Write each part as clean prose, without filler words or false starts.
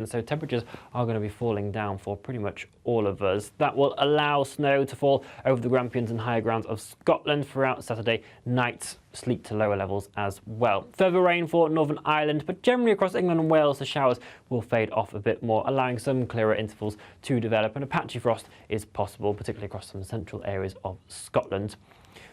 And so temperatures are going to be falling down for pretty much all of us. That will allow snow to fall over the Grampians and higher grounds of Scotland throughout Saturday night. Sleet to lower levels as well. Further rain for Northern Ireland, but generally across England and Wales the showers will fade off a bit more, allowing some clearer intervals to develop, and a patchy frost is possible, particularly across some central areas of Scotland.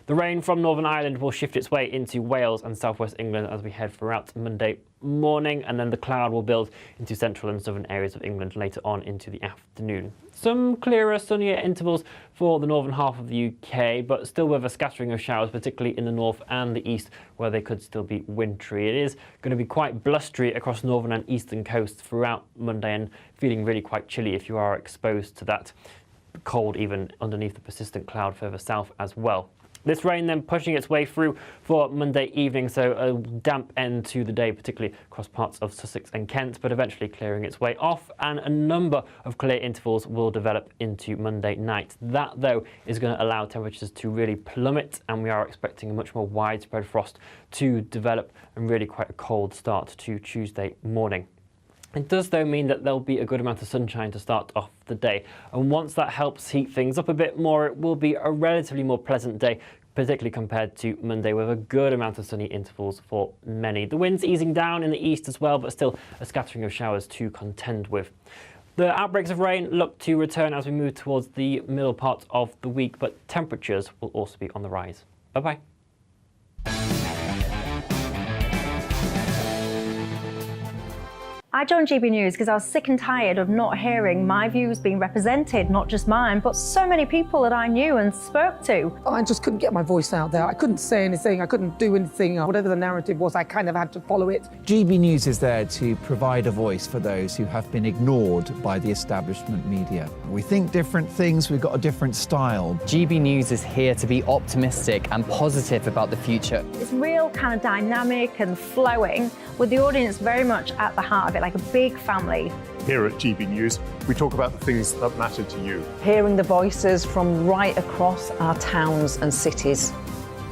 The rain from Northern Ireland will shift its way into Wales and southwest England as we head throughout Monday morning, and then the cloud will build into central and southern areas of England later on into the afternoon. Some clearer, sunnier intervals for the northern half of the UK, but still with a scattering of showers, particularly in the north and the east, where they could still be wintry. It is going to be quite blustery across northern and eastern coasts throughout Monday, and feeling really quite chilly if you are exposed to that cold even underneath the persistent cloud further south as well. This rain then pushing its way through for Monday evening, so a damp end to the day, particularly across parts of Sussex and Kent, but eventually clearing its way off, and a number of clear intervals will develop into Monday night. That, though, is going to allow temperatures to really plummet, and we are expecting a much more widespread frost to develop and really quite a cold start to Tuesday morning. It does, though, mean that there'll be a good amount of sunshine to start off the day, and once that helps heat things up a bit more, it will be a relatively more pleasant day, particularly compared to Monday, with a good amount of sunny intervals for many. The wind's easing down in the east as well, but still a scattering of showers to contend with. The outbreaks of rain look to return as we move towards the middle part of the week, but temperatures will also be on the rise. Bye-bye. I joined GB News because I was sick and tired of not hearing my views being represented, not just mine, but so many people that I knew and spoke to. I just couldn't get my voice out there. I couldn't say anything, I couldn't do anything. Whatever the narrative was, I kind of had to follow it. GB News is there to provide a voice for those who have been ignored by the establishment media. We think different things, we've got a different style. GB News is here to be optimistic and positive about the future. It's real kind of dynamic and flowing, with the audience very much at the heart of it, like a big family. Here at GB News, we talk about the things that matter to you. Hearing the voices from right across our towns and cities,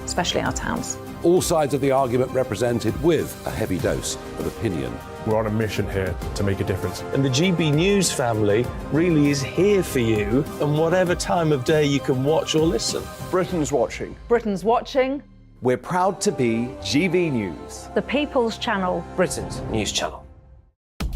especially our towns. All sides of the argument represented with a heavy dose of opinion. We're on a mission here to make a difference. And the GB News family really is here for you, and whatever time of day you can watch or listen. Britain's watching. Britain's watching. We're proud to be GB News, The People's Channel. Britain's news channel.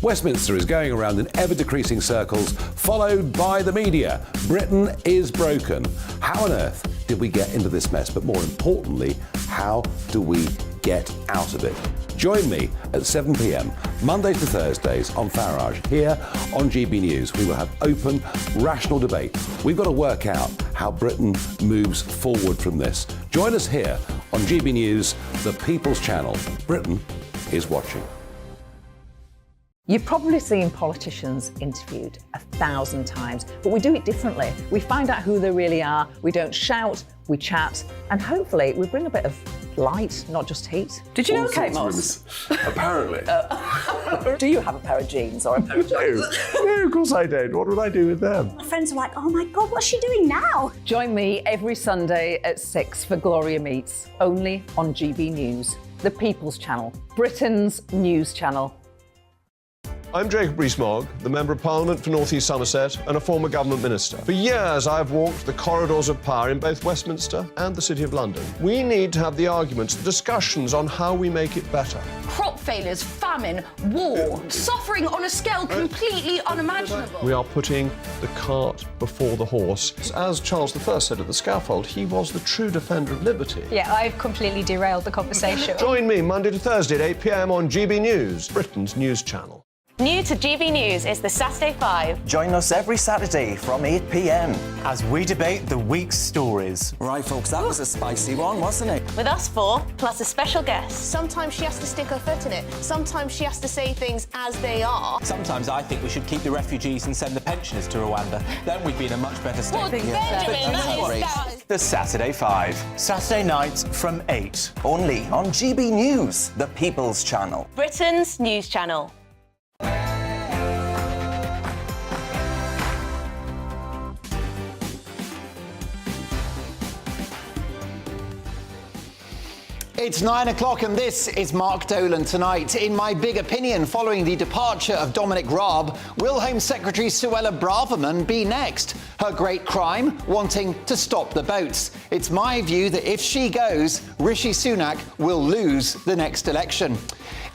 Westminster is going around in ever-decreasing circles, followed by the media. Britain is broken. How on earth did we get into this mess? But more importantly, how do we get out of it? Join me at 7 p.m, Mondays to Thursdays on Farage, here on GB News. We will have open, rational debate. We've got to work out how Britain moves forward from this. Join us here on GB News, the People's Channel. Britain is watching. You've probably seen politicians interviewed 1,000 times, but we do it differently. We find out who they really are, we don't shout, we chat, and hopefully we bring a bit of light, not just heat. Did you know Kate Moss? Apparently. Do you have a pair of jeans or a pair of jeans? No, of course I don't. What would I do with them? My friends are like, oh my God, what's she doing now? Join me every Sunday at 6 for Gloria Meets, only on GB News, the People's Channel, Britain's news channel. I'm Jacob Rees-Mogg, the Member of Parliament for North East Somerset and a former government minister. For years, I've walked the corridors of power in both Westminster and the City of London. We need to have the arguments, the discussions on how we make it better. Crop failures, famine, war, suffering on a scale completely unimaginable. We are putting the cart before the horse. As Charles I said at the scaffold, he was the true defender of liberty. Yeah, I've completely derailed the conversation. Join me Monday to Thursday at 8 p.m. on GB News, Britain's news channel. New to GB News is the Saturday 5. Join us every Saturday from 8 p.m. as we debate the week's stories. Right, folks, that was a spicy one, wasn't it? With us four, plus a special guest. Sometimes she has to stick her foot in it. Sometimes she has to say things as they are. Sometimes I think we should keep the refugees and send the pensioners to Rwanda. Then we'd be in a much better state. Well, Benjamin, that is... The Saturday 5. Saturday nights from 8. Only on GB News, the People's Channel. Britain's news channel. It's 9 o'clock and this is Mark Dolan tonight. In my big opinion, following the departure of Dominic Raab, will Home Secretary Suella Braverman be next? Her great crime? Wanting to stop the boats. It's my view that if she goes, Rishi Sunak will lose the next election.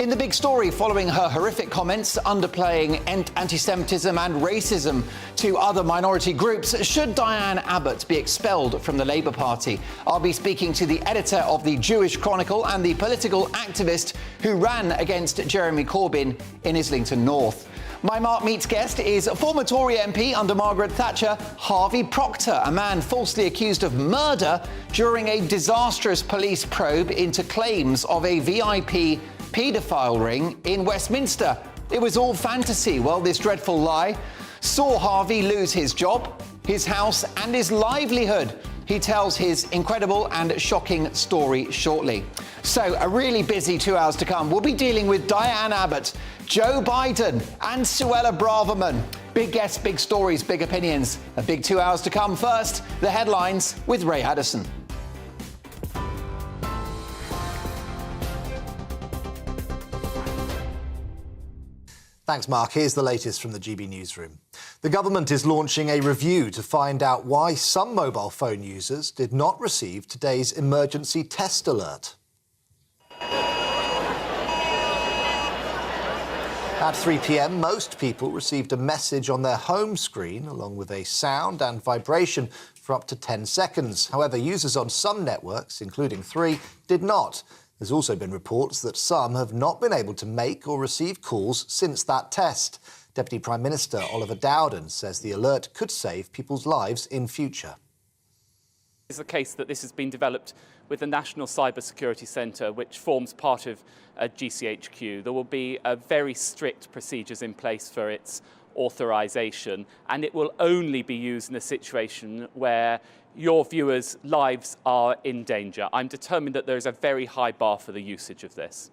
In the big story following her horrific comments underplaying anti-Semitism and racism to other minority groups, should Diane Abbott be expelled from the Labour Party? I'll be speaking to the editor of the Jewish Chronicle and the political activist who ran against Jeremy Corbyn in Islington North. My Mark Meets guest is former Tory MP under Margaret Thatcher, Harvey Proctor, a man falsely accused of murder during a disastrous police probe into claims of a VIP paedophile ring in Westminster. It was all fantasy. Well, this dreadful lie saw Harvey lose his job, his house and his livelihood. He tells his incredible and shocking story shortly. So, a really busy 2 hours to come. We'll be dealing with Diane Abbott, Joe Biden and Suella Braverman. Big guests, big stories, big opinions. A big 2 hours to come. First, the headlines with Ray Addison. Thanks, Mark. Here's the latest from the GB newsroom. The government is launching a review to find out why some mobile phone users did not receive today's emergency test alert. At 3 p.m, most people received a message on their home screen along with a sound and vibration for up to 10 seconds. However, users on some networks, including 3, did not. There's also been reports that some have not been able to make or receive calls since that test. Deputy Prime Minister Oliver Dowden says the alert could save people's lives in future. It's the case that this has been developed with the National Cyber Security Centre, which forms part of GCHQ. There will be very strict procedures in place for its authorisation, and it will only be used in a situation where your viewers' lives are in danger. I'm determined that there is a very high bar for the usage of this.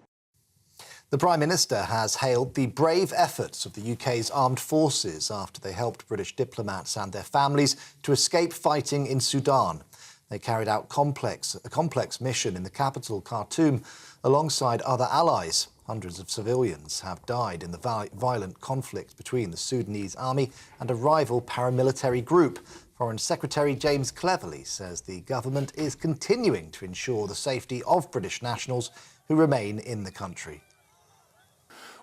The Prime Minister has hailed the brave efforts of the UK's armed forces after they helped British diplomats and their families to escape fighting in Sudan. They carried out a complex mission in the capital, Khartoum, alongside other allies. Hundreds of civilians have died in the violent conflict between the Sudanese army and a rival paramilitary group. Foreign Secretary James Cleverly says the government is continuing to ensure the safety of British nationals who remain in the country.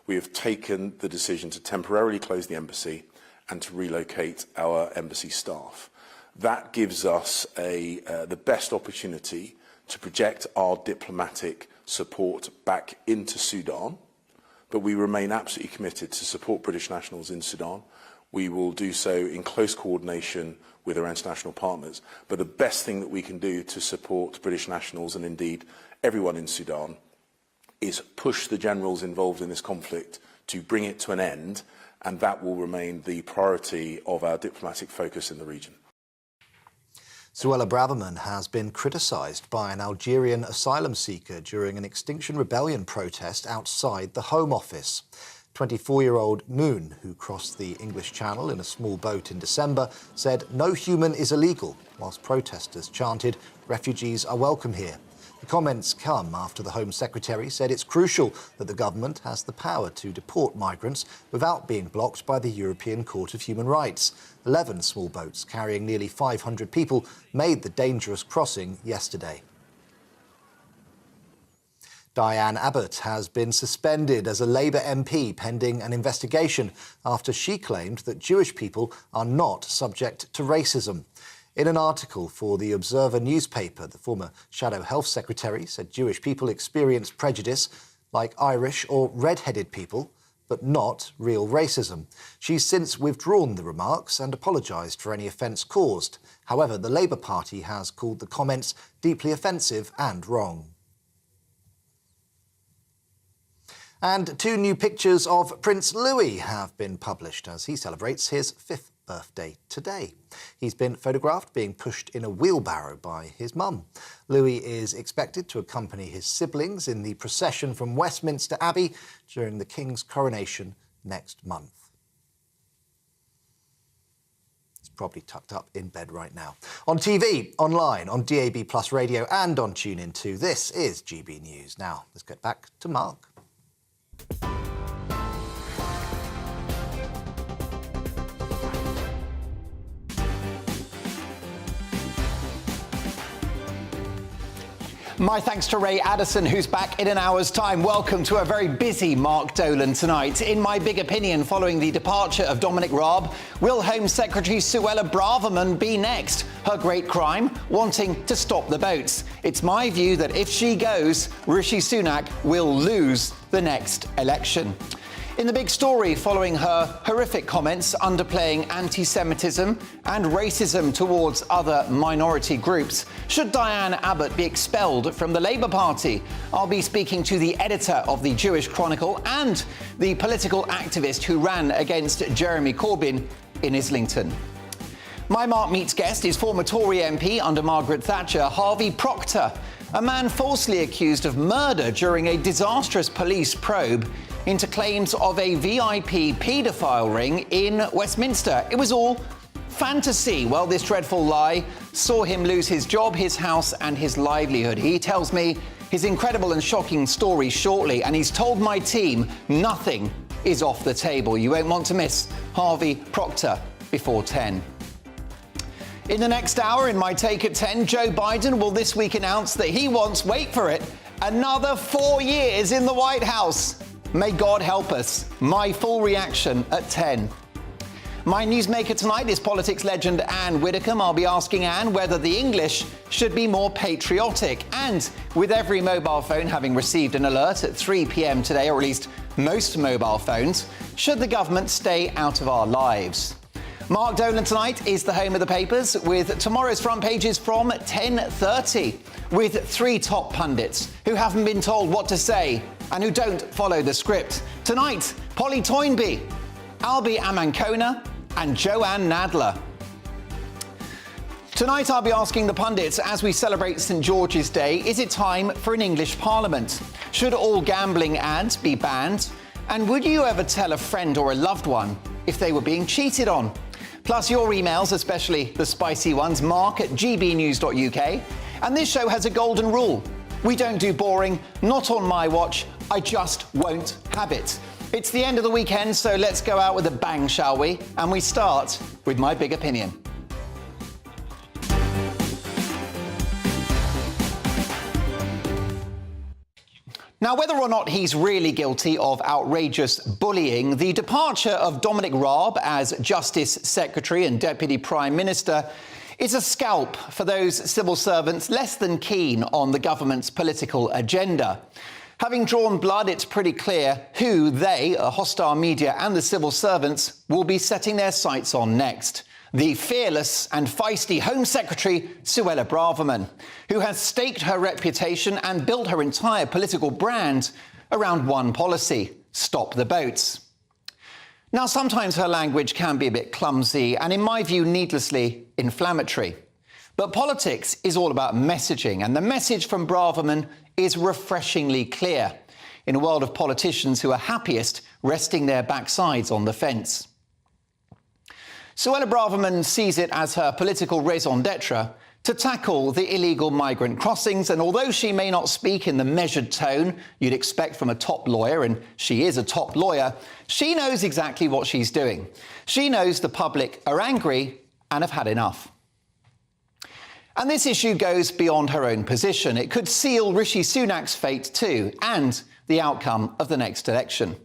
We have taken the decision to temporarily close the embassy and to relocate our embassy staff. That gives us the best opportunity to project our diplomatic support back into Sudan, but we remain absolutely committed to support British nationals in Sudan. We will do so in close coordination with our international partners. But the best thing that we can do to support British nationals, and indeed everyone in Sudan, is push the generals involved in this conflict to bring it to an end, and that will remain the priority of our diplomatic focus in the region. Suella Braverman has been criticised by an Algerian asylum seeker during an Extinction Rebellion protest outside the Home Office. 24-year-old Moon, who crossed the English Channel in a small boat in December, said no human is illegal, whilst protesters chanted, "Refugees are welcome here." The comments come after the Home Secretary said it's crucial that the government has the power to deport migrants without being blocked by the European Court of Human Rights. 11 small boats carrying nearly 500 people made the dangerous crossing yesterday. Diane Abbott has been suspended as a Labour MP pending an investigation after she claimed that Jewish people are not subject to racism. In an article for the Observer newspaper, the former Shadow Health Secretary said Jewish people experience prejudice like Irish or red-headed people, but not real racism. She's since withdrawn the remarks and apologised for any offence caused. However, the Labour Party has called the comments deeply offensive and wrong. And 2 new pictures of Prince Louis have been published as he celebrates his 5th birthday today. He's been photographed being pushed in a wheelbarrow by his mum. Louis is expected to accompany his siblings in the procession from Westminster Abbey during the King's coronation next month. probably tucked up in bed right now. On TV, online, on DAB Plus radio and on TuneIn too, this is GB News. Now, let's get back to Mark. My thanks to Ray Addison, who's back in an hour's time. Welcome to a very busy Mark Dolan tonight. In my big opinion, following the departure of Dominic Raab, will Home Secretary Suella Braverman be next? Her great crime, wanting to stop the boats. It's my view that if she goes, Rishi Sunak will lose the next election. In the big story, following her horrific comments underplaying anti-Semitism and racism towards other minority groups, should Diane Abbott be expelled from the Labour Party? I'll be speaking to the editor of the Jewish Chronicle and the political activist who ran against Jeremy Corbyn in Islington. My Mark Meets guest is former Tory MP under Margaret Thatcher, Harvey Proctor, a man falsely accused of murder during a disastrous police probe into claims of a VIP paedophile ring in Westminster. It was all fantasy. Well, this dreadful lie saw him lose his job, his house and his livelihood. He tells me his incredible and shocking story shortly, and he's told my team nothing is off the table. You won't want to miss Harvey Proctor before 10. In the next hour, in my Take at 10, Joe Biden will this week announce that he wants, wait for it, another 4 years in the White House. May God help us. My full reaction at 10. My newsmaker tonight is politics legend Anne Widdecombe. I'll be asking Anne whether the English should be more patriotic. And with every mobile phone having received an alert at 3 p.m. today, or at least most mobile phones, should the government stay out of our lives? Mark Dolan tonight is the home of the papers, with tomorrow's front pages from 10:30, with 3 top pundits who haven't been told what to say and who don't follow the script. Tonight, Polly Toynbee, Albi Amankona and Joanne Nadler. Tonight I'll be asking the pundits, as we celebrate St George's Day, is it time for an English Parliament? Should all gambling ads be banned? And would you ever tell a friend or a loved one if they were being cheated on? Plus your emails, especially the spicy ones, mark@gbnews.uk. And this show has a golden rule. We don't do boring, not on my watch. I just won't have it. It's the end of the weekend, so let's go out with a bang, shall we? And we start with my big opinion. Now, whether or not he's really guilty of outrageous bullying, the departure of Dominic Raab as Justice Secretary and Deputy Prime Minister is a scalp for those civil servants less than keen on the government's political agenda. Having drawn blood, it's pretty clear who they, hostile media and the civil servants, will be setting their sights on next. The fearless and feisty Home Secretary Suella Braverman, who has staked her reputation and built her entire political brand around one policy: stop the boats. Now, sometimes her language can be a bit clumsy and, in my view, needlessly inflammatory. But politics is all about messaging, and the message from Braverman is refreshingly clear in a world of politicians who are happiest resting their backsides on the fence. Suella Braverman sees it as her political raison d'etre to tackle the illegal migrant crossings, and although she may not speak in the measured tone you'd expect from a top lawyer, and she is a top lawyer, she knows exactly what she's doing. She knows the public are angry and have had enough. And this issue goes beyond her own position. It could seal Rishi Sunak's fate too, and the outcome of the next election.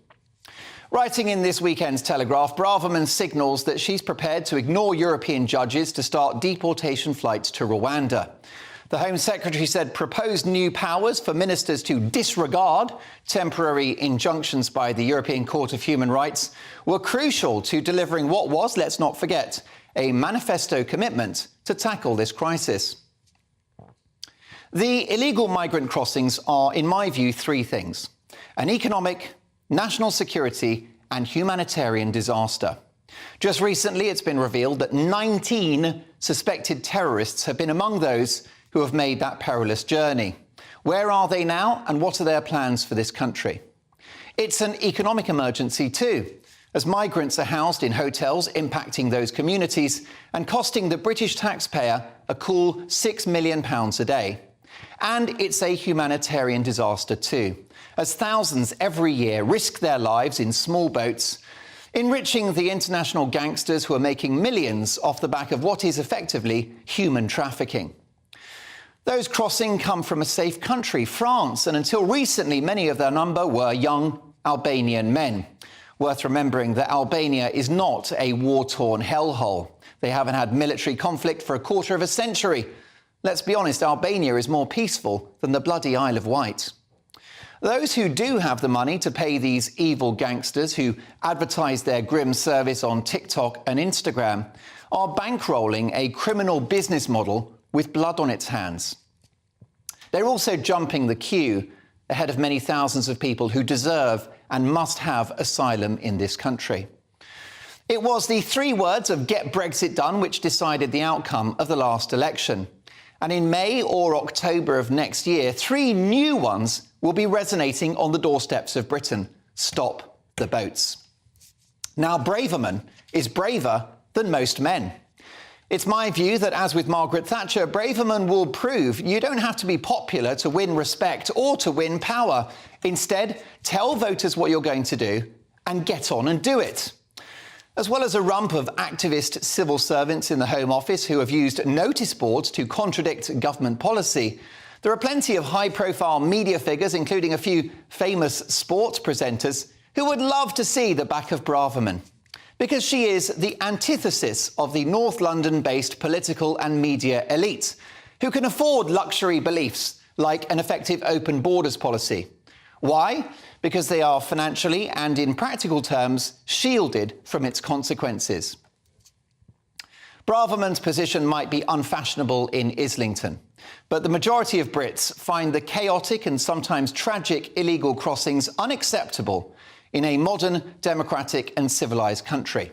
Writing in this weekend's Telegraph, Braverman signals that she's prepared to ignore European judges to start deportation flights to Rwanda. The Home Secretary said proposed new powers for ministers to disregard temporary injunctions by the European Court of Human Rights were crucial to delivering what was, let's not forget, a manifesto commitment to tackle this crisis. The illegal migrant crossings are, in my view, 3 things: an economic, national security and humanitarian disaster. Just recently, it's been revealed that 19 suspected terrorists have been among those who have made that perilous journey. Where are they now, and what are their plans for this country? It's an economic emergency too. as migrants are housed in hotels, impacting those communities and costing the British taxpayer a cool £6 million a day. And it's a humanitarian disaster too, as thousands every year risk their lives in small boats, enriching the international gangsters who are making millions off the back of what is effectively human trafficking. Those crossing come from a safe country, France, and until recently, many of their number were young Albanian men. Worth remembering that Albania is not a war-torn hellhole. They haven't had military conflict for a quarter of a century. Let's be honest, Albania is more peaceful than the bloody Isle of Wight. Those who do have the money to pay these evil gangsters who advertise their grim service on TikTok and Instagram are bankrolling a criminal business model with blood on its hands. They're also jumping the queue ahead of many thousands of people who deserve and must have asylum in this country. It was the 3 words of "Get Brexit Done" which decided the outcome of the last election. And in May or October of next year, 3 new ones will be resonating on the doorsteps of Britain. Stop the boats. Now, Braverman is braver than most men. It's my view that, as with Margaret Thatcher, Braverman will prove you don't have to be popular to win respect or to win power. Instead, tell voters what you're going to do and get on and do it. As well as a rump of activist civil servants in the Home Office who have used notice boards to contradict government policy, there are plenty of high-profile media figures, including a few famous sports presenters, who would love to see the back of Braverman, because she is the antithesis of the North London-based political and media elite, who can afford luxury beliefs like an effective open borders policy. Why? Because they are financially and in practical terms shielded from its consequences. Braverman's position might be unfashionable in Islington, but the majority of Brits find the chaotic and sometimes tragic illegal crossings unacceptable in a modern, democratic and civilised country.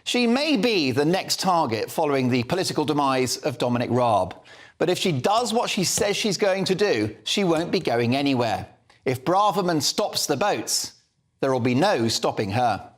She may be the next target following the political demise of Dominic Raab, but if she does what she says she's going to do, she won't be going anywhere. If Braverman stops the boats, there will be no stopping her.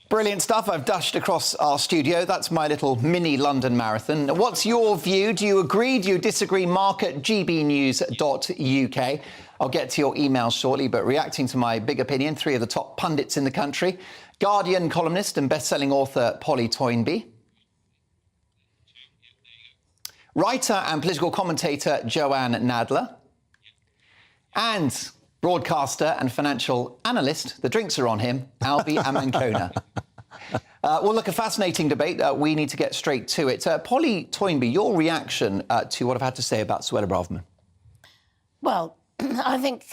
Brilliant stuff. I've dashed across our studio. That's my little mini London marathon. What's your view? Do you agree? Do you disagree? Mark at gbnews.uk. I'll get to your emails shortly, but reacting to my big opinion, 3 of the top pundits in the country. Guardian columnist and best-selling author Polly Toynbee. Writer and political commentator Joanne Nadler. And broadcaster and financial analyst, the drinks are on him, Albi Amankona. Well, look, a fascinating debate. We need to get straight to it. Polly Toynbee, your reaction to what I've had to say about Suella Braverman? Well, I think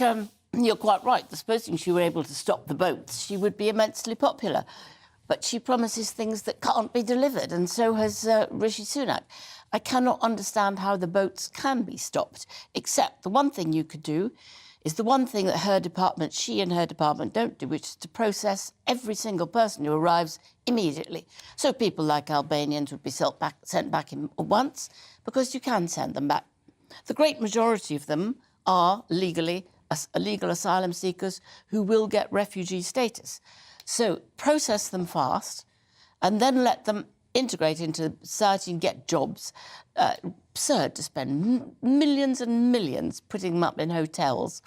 you're quite right. Supposing she were able to stop the boats, she would be immensely popular. But she promises things that can't be delivered, and so has Rishi Sunak. I cannot understand how the boats can be stopped, except the one thing you could do is the one thing that she and her department don't do, which is to process every single person who arrives immediately. So people like Albanians would be sent back in once, because you can send them back. The great majority of them are illegal asylum seekers who will get refugee status. So process them fast and then let them integrate into society and get jobs. Absurd to spend millions and millions putting them up in hotels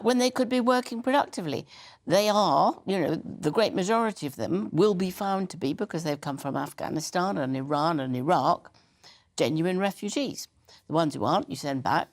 when they could be working productively. They are, the great majority of them will be found to be, because they've come from Afghanistan and Iran and Iraq, genuine refugees. The ones who aren't, you send back.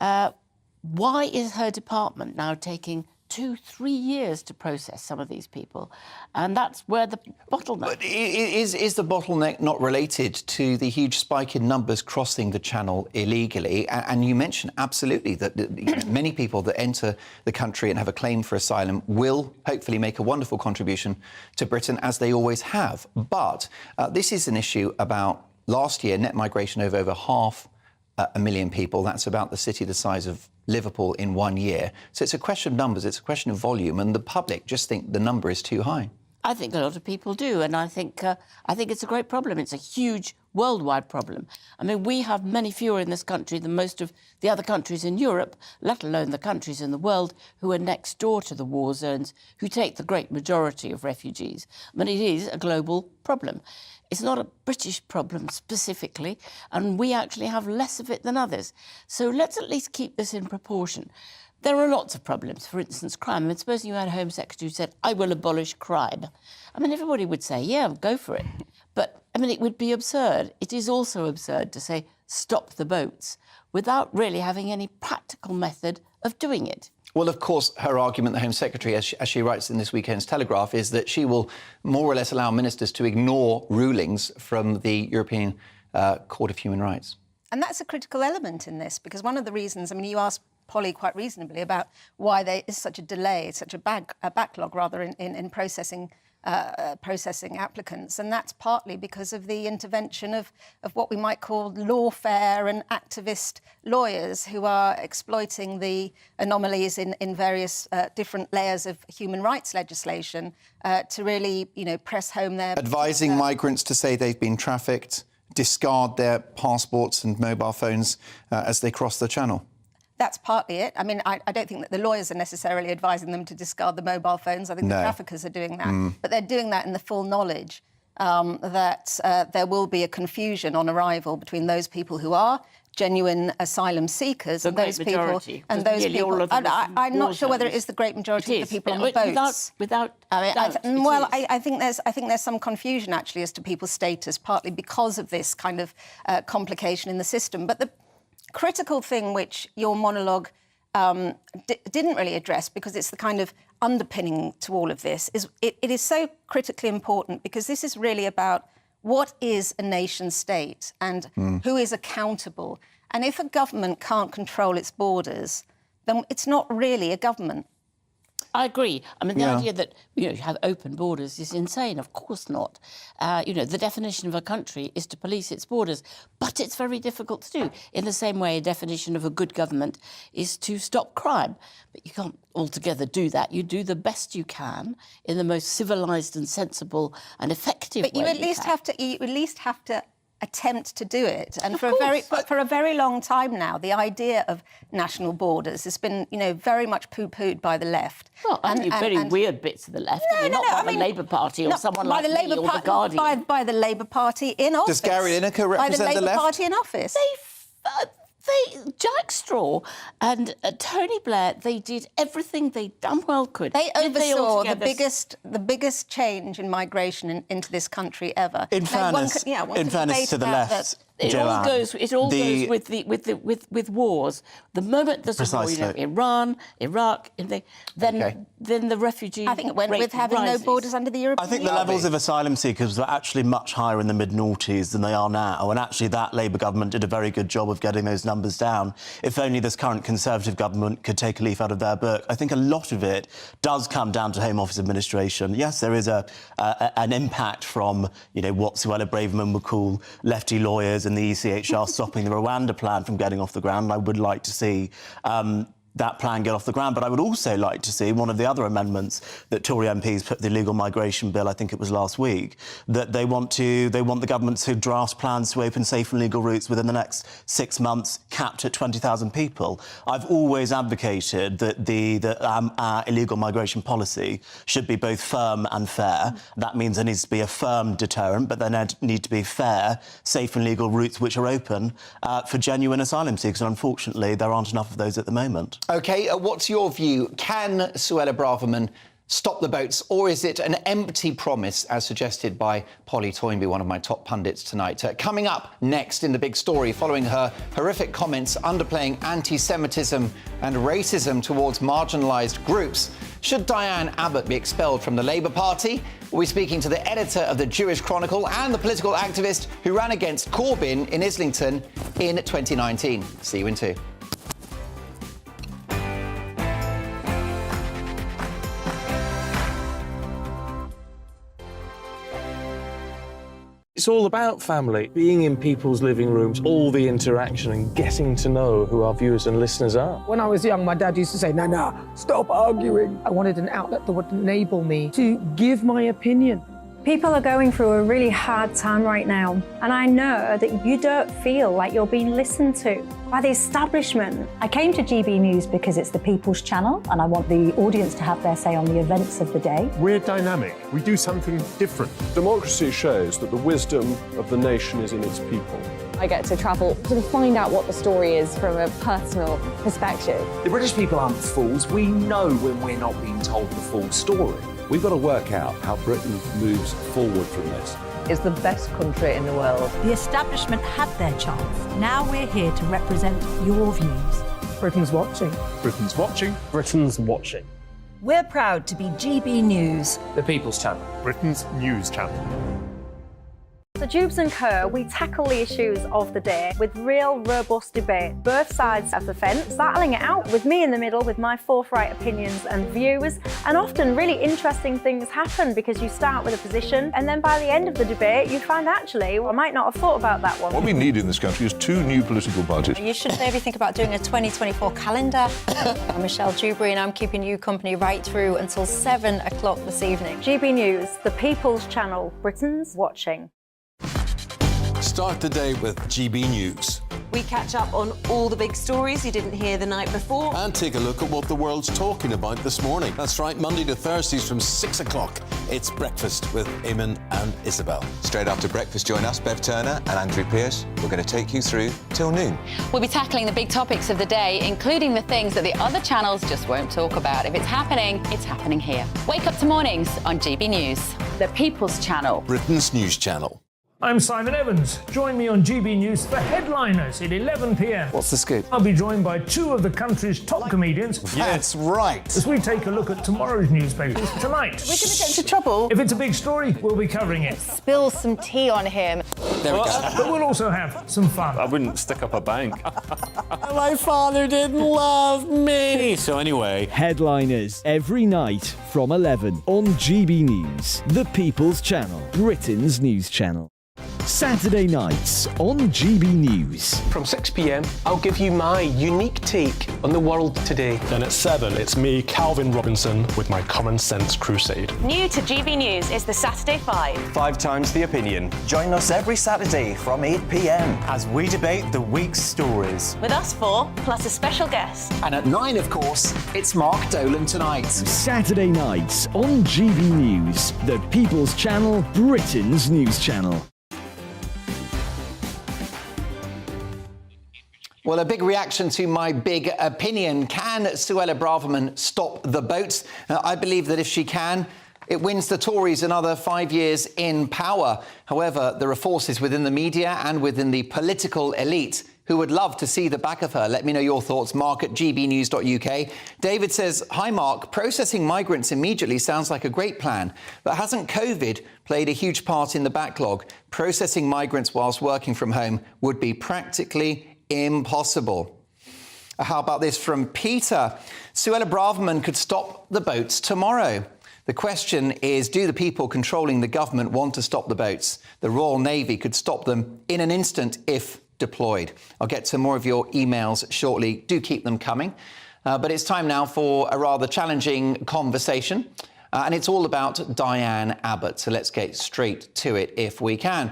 Why is her department now taking 2-3 years to process some of these people? And that's where the bottleneck... But is the bottleneck not related to the huge spike in numbers crossing the channel illegally? And you mentioned absolutely that many people that enter the country and have a claim for asylum will hopefully make a wonderful contribution to Britain, as they always have. But this is an issue about last year, net migration of over 500,000 people. That's about the city the size of Liverpool in 1 year. So it's a question of numbers, it's a question of volume, and the public just think the number is too high. I think a lot of people do, and I think it's a great problem. It's a huge worldwide problem. I mean, we have many fewer in this country than most of the other countries in Europe, let alone the countries in the world who are next door to the war zones, who take the great majority of refugees. I mean, it is a global problem. It's not a British problem specifically, and we actually have less of it than others. So let's at least keep this in proportion. There are lots of problems. For instance, crime. I mean, supposing you had a Home Secretary who said, I will abolish crime. I mean, everybody would say, yeah, go for it. But, I mean, it would be absurd. It is also absurd to say, stop the boats, without really having any practical method of doing it. Well, of course, her argument, the Home Secretary, as she writes in this weekend's Telegraph, is that she will more or less allow ministers to ignore rulings from the European Court of Human Rights. And that's a critical element in this, because one of the reasons, I mean, you asked Polly quite reasonably about why there is such a delay, such a backlog, rather, in processing applicants, and that's partly because of the intervention of what we might call lawfare and activist lawyers who are exploiting the anomalies in various different layers of human rights legislation to really, press home their... Advising migrants to say they've been trafficked, discard their passports and mobile phones as they cross the channel. That's partly it. I mean, I don't think that the lawyers are necessarily advising them to discard the mobile phones. I think the traffickers are doing that. But they're doing that in the full knowledge that there will be a confusion on arrival between those people who are genuine asylum seekers and those people... And those people... I'm not sure whether it is the great majority of the people on the boats. I think there's some confusion, actually, as to people's status, partly because of this kind of complication in the system. But the critical thing which your monologue didn't really address, because it's the kind of underpinning to all of this, is it is so critically important, because this is really about what is a nation state and who is accountable. And if a government can't control its borders, then it's not really a government. I agree. I mean, the idea that, you have open borders is insane. Of course not. The definition of a country is to police its borders, but it's very difficult to do. In the same way, a definition of a good government is to stop crime. But you can't altogether do that. You do the best you can in the most civilised and sensible and effective way. But you at least have to attempt to do it. And for a very long time now, the idea of national borders has been, very much poo-pooed by the left. Well, and very weird bits of the left. Not by the Labour Party or someone like me or the Guardian. By the Labour Party in office. Does Gary Lineker represent the left? By the Labour Party in office. Jack Straw and Tony Blair, they did everything they damn well could. They oversaw the biggest change in migration into this country ever. In fairness to the left, it all goes with wars. The moment there's a war, Iran, Iraq, then the refugee. I think it went with having no borders under the European Union. I think the levels of asylum seekers were actually much higher in the mid-noughties than they are now, and actually that Labour government did a very good job of getting those numbers down. If only this current Conservative government could take a leaf out of their book. I think a lot of it does come down to Home Office administration. Yes, there is an impact from what Suella Braverman would call lefty lawyers and the ECHR stopping the Rwanda plan from getting off the ground. I would like to see that plan get off the ground, but I would also like to see one of the other amendments that Tory MPs put the illegal migration bill, I think it was last week, that they want the government to draft plans to open safe and legal routes within the next 6 months, capped at 20,000 people. I've always advocated that our illegal migration policy should be both firm and fair. That means there needs to be a firm deterrent, but there need to be fair, safe and legal routes which are open for genuine asylum seekers. And unfortunately, there aren't enough of those at the moment. OK, what's your view? Can Suella Braverman stop the boats, or is it an empty promise, as suggested by Polly Toynbee, one of my top pundits tonight? Coming up next in the big story, following her horrific comments underplaying anti-Semitism and racism towards marginalised groups, should Diane Abbott be expelled from the Labour Party? We'll be speaking to the editor of the Jewish Chronicle and the political activist who ran against Corbyn in Islington in 2019. See you in 2. It's all about family, being in people's living rooms, all the interaction and getting to know who our viewers and listeners are. When I was young, my dad used to say, "Nana, stop arguing." I wanted an outlet that would enable me to give my opinion. People are going through a really hard time right now, and I know that you don't feel like you're being listened to by the establishment. I came to GB News because it's the People's Channel, and I want the audience to have their say on the events of the day. We're dynamic. We do something different. Democracy shows that the wisdom of the nation is in its people. I get to travel to find out what the story is from a personal perspective. The British people aren't fools. We know when we're not being told the full story. We've got to work out how Britain moves forward from this. It's the best country in the world. The establishment had their chance. Now we're here to represent your views. Britain's watching. Britain's watching. Britain's watching. We're proud to be GB News. The People's Channel. Britain's news channel. So Jubes & Co, we tackle the issues of the day with real, robust debate, both sides of the fence, battling it out with me in the middle with my forthright opinions and views. And often really interesting things happen because you start with a position and then by the end of the debate you find actually, well, I might not have thought about that one. What we need in this country is 2 new political parties. You should maybe think about doing a 2024 calendar. I'm Michelle Dewberry and I'm keeping you company right through until 7 o'clock this evening. GB News, the People's Channel, Britain's watching. Start the day with GB News. We catch up on all the big stories you didn't hear the night before. And take a look at what the world's talking about this morning. That's right, Monday to Thursdays from 6 o'clock. It's Breakfast with Eamon and Isabel. Straight after breakfast, join us, Bev Turner and Andrew Pearce. We're going to take you through till noon. We'll be tackling the big topics of the day, including the things that the other channels just won't talk about. If it's happening here. Wake up to mornings on GB News, the People's Channel. Britain's news channel. I'm Simon Evans. Join me on GB News for Headliners at 11 p.m. What's the scoop? I'll be joined by 2 of the country's top comedians. That's right. As we take a look at tomorrow's newspapers tonight. We're going to get into trouble. If it's a big story, we'll be covering it. Spill some tea on him. There we go. But we'll also have some fun. I wouldn't stick up a bank. My father didn't love me. So anyway. Headliners every night from 11 on GB News, the People's Channel, Britain's news channel. Saturday nights on GB News. From 6 p.m, I'll give you my unique take on the world today. Then at 7, it's me, Calvin Robinson, with my Common Sense Crusade. New to GB News is the Saturday 5. 5 times the opinion. Join us every Saturday from 8 p.m. as we debate the week's stories. With us 4, plus a special guest. And at 9, of course, it's Mark Dolan tonight. Saturday nights on GB News, the People's Channel, Britain's news channel. Well, a big reaction to my big opinion. Can Suella Braverman stop the boats? I believe that if she can, it wins the Tories another 5 years in power. However, there are forces within the media and within the political elite who would love to see the back of her. Let me know your thoughts. Mark at gbnews.uk. David says, hi, Mark. Processing migrants immediately sounds like a great plan, but hasn't COVID played a huge part in the backlog? Processing migrants whilst working from home would be practically impossible. How about this from Peter? Suella Braverman could stop the boats tomorrow. The question is, do the people controlling the government want to stop the boats? The Royal Navy could stop them in an instant if deployed. I'll get to more of your emails shortly. Do keep them coming. But it's time now for a rather challenging conversation. And it's all about Diane Abbott. So let's get straight to it if we can.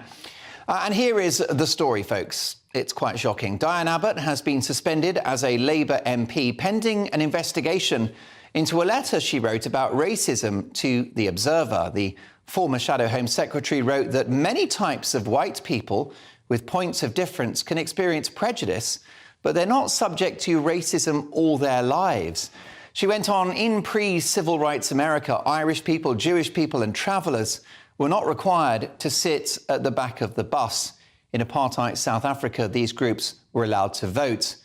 And here is the story, folks. It's quite shocking. Diane Abbott has been suspended as a Labour MP pending an investigation into a letter she wrote about racism to The Observer. The former Shadow Home Secretary wrote that many types of white people with points of difference can experience prejudice, but they're not subject to racism all their lives. She went on, in pre-Civil Rights America, Irish people, Jewish people and travellers were not required to sit at the back of the bus. In apartheid South Africa, these groups were allowed to vote.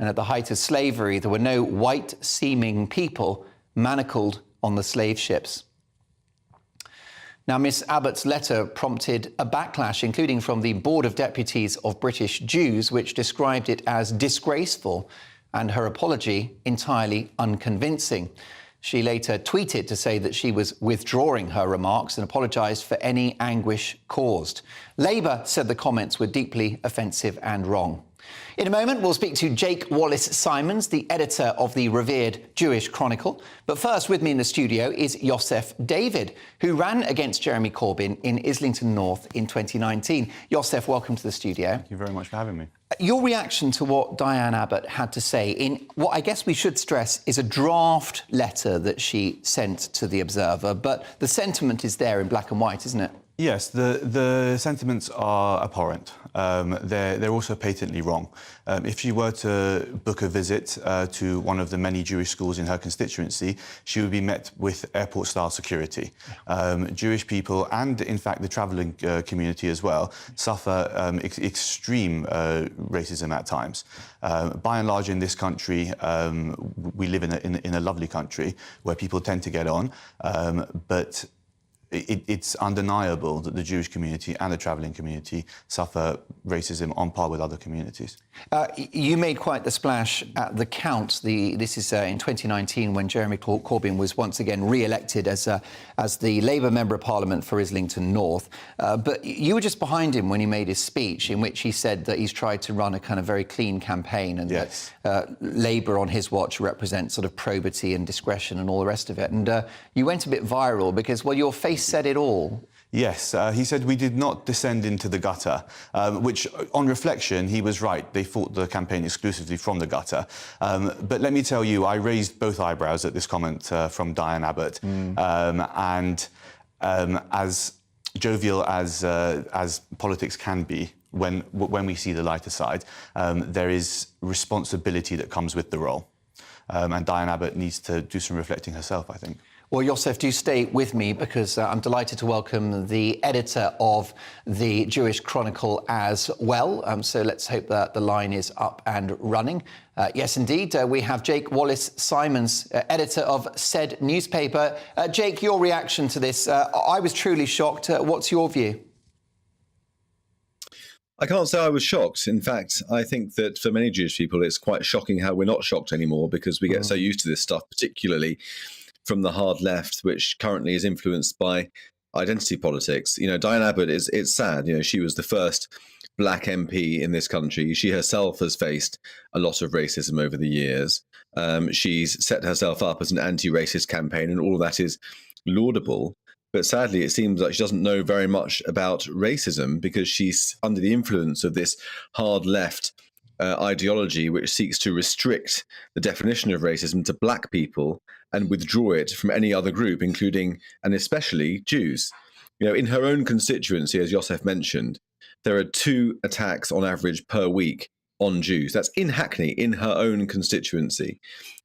And at the height of slavery, there were no white-seeming people manacled on the slave ships. Now, Miss Abbott's letter prompted a backlash, including from the Board of Deputies of British Jews, which described it as disgraceful and her apology entirely unconvincing. She later tweeted to say that she was withdrawing her remarks and apologised for any anguish caused. Labour said the comments were deeply offensive and wrong. In a moment, we'll speak to Jake Wallace-Simons, the editor of the revered Jewish Chronicle. But first, with me in the studio is Yosef David, who ran against Jeremy Corbyn in Islington North in 2019. Yosef, welcome to the studio. Thank you very much for having me. Your reaction to what Diane Abbott had to say in what I guess we should stress is a draft letter that she sent to The Observer, but the sentiment is there in black and white, isn't it? Yes, the sentiments are abhorrent. They're also patently wrong. If she were to book a visit to one of the many Jewish schools in her constituency, she would be met with airport-style security. Jewish people, and in fact the travelling community as well, suffer extreme racism at times. By and large in this country, we live in a lovely country where people tend to get on, but it's undeniable that the Jewish community and the travelling community suffer racism on par with other communities. You made quite the splash at the count. This is in 2019 when Jeremy Corbyn was once again re-elected as the Labour Member of Parliament for Islington North. But you were just behind him when he made his speech in which he said that he's tried to run a kind of very clean campaign and yes. that Labour on his watch represents sort of probity and discretion and all the rest of it. And you went a bit viral because, well, your face said it all. Yes, he said we did not descend into the gutter, which, on reflection, he was right. They fought the campaign exclusively from the gutter. But let me tell you, I raised both eyebrows at this comment from Diane Abbott. And as jovial as politics can be, when we see the lighter side, there is responsibility that comes with the role. And Diane Abbott needs to do some reflecting herself, I think. Well, Yosef, do stay with me because I'm delighted to welcome the editor of the Jewish Chronicle as well. So let's hope that the line is up and running. Yes, indeed. We have Jake Wallace-Simons, editor of said newspaper. Jake, your reaction to this? I was truly shocked. What's your view? I can't say I was shocked. In fact, I think that for many Jewish people, it's quite shocking how we're not shocked anymore because we get so used to this stuff, particularly from the hard left, which currently is influenced by identity politics. You know, Diane Abbott, it's sad. You know, she was the first black MP in this country. She herself has faced a lot of racism over the years. She's set herself up as an anti-racist campaign, and all of that is laudable. But sadly, it seems like she doesn't know very much about racism because she's under the influence of this hard left ideology which seeks to restrict the definition of racism to black people and withdraw it from any other group, including and especially Jews. You know, in her own constituency, as Yosef mentioned, there are 2 attacks on average per week on Jews. That's in Hackney, in her own constituency.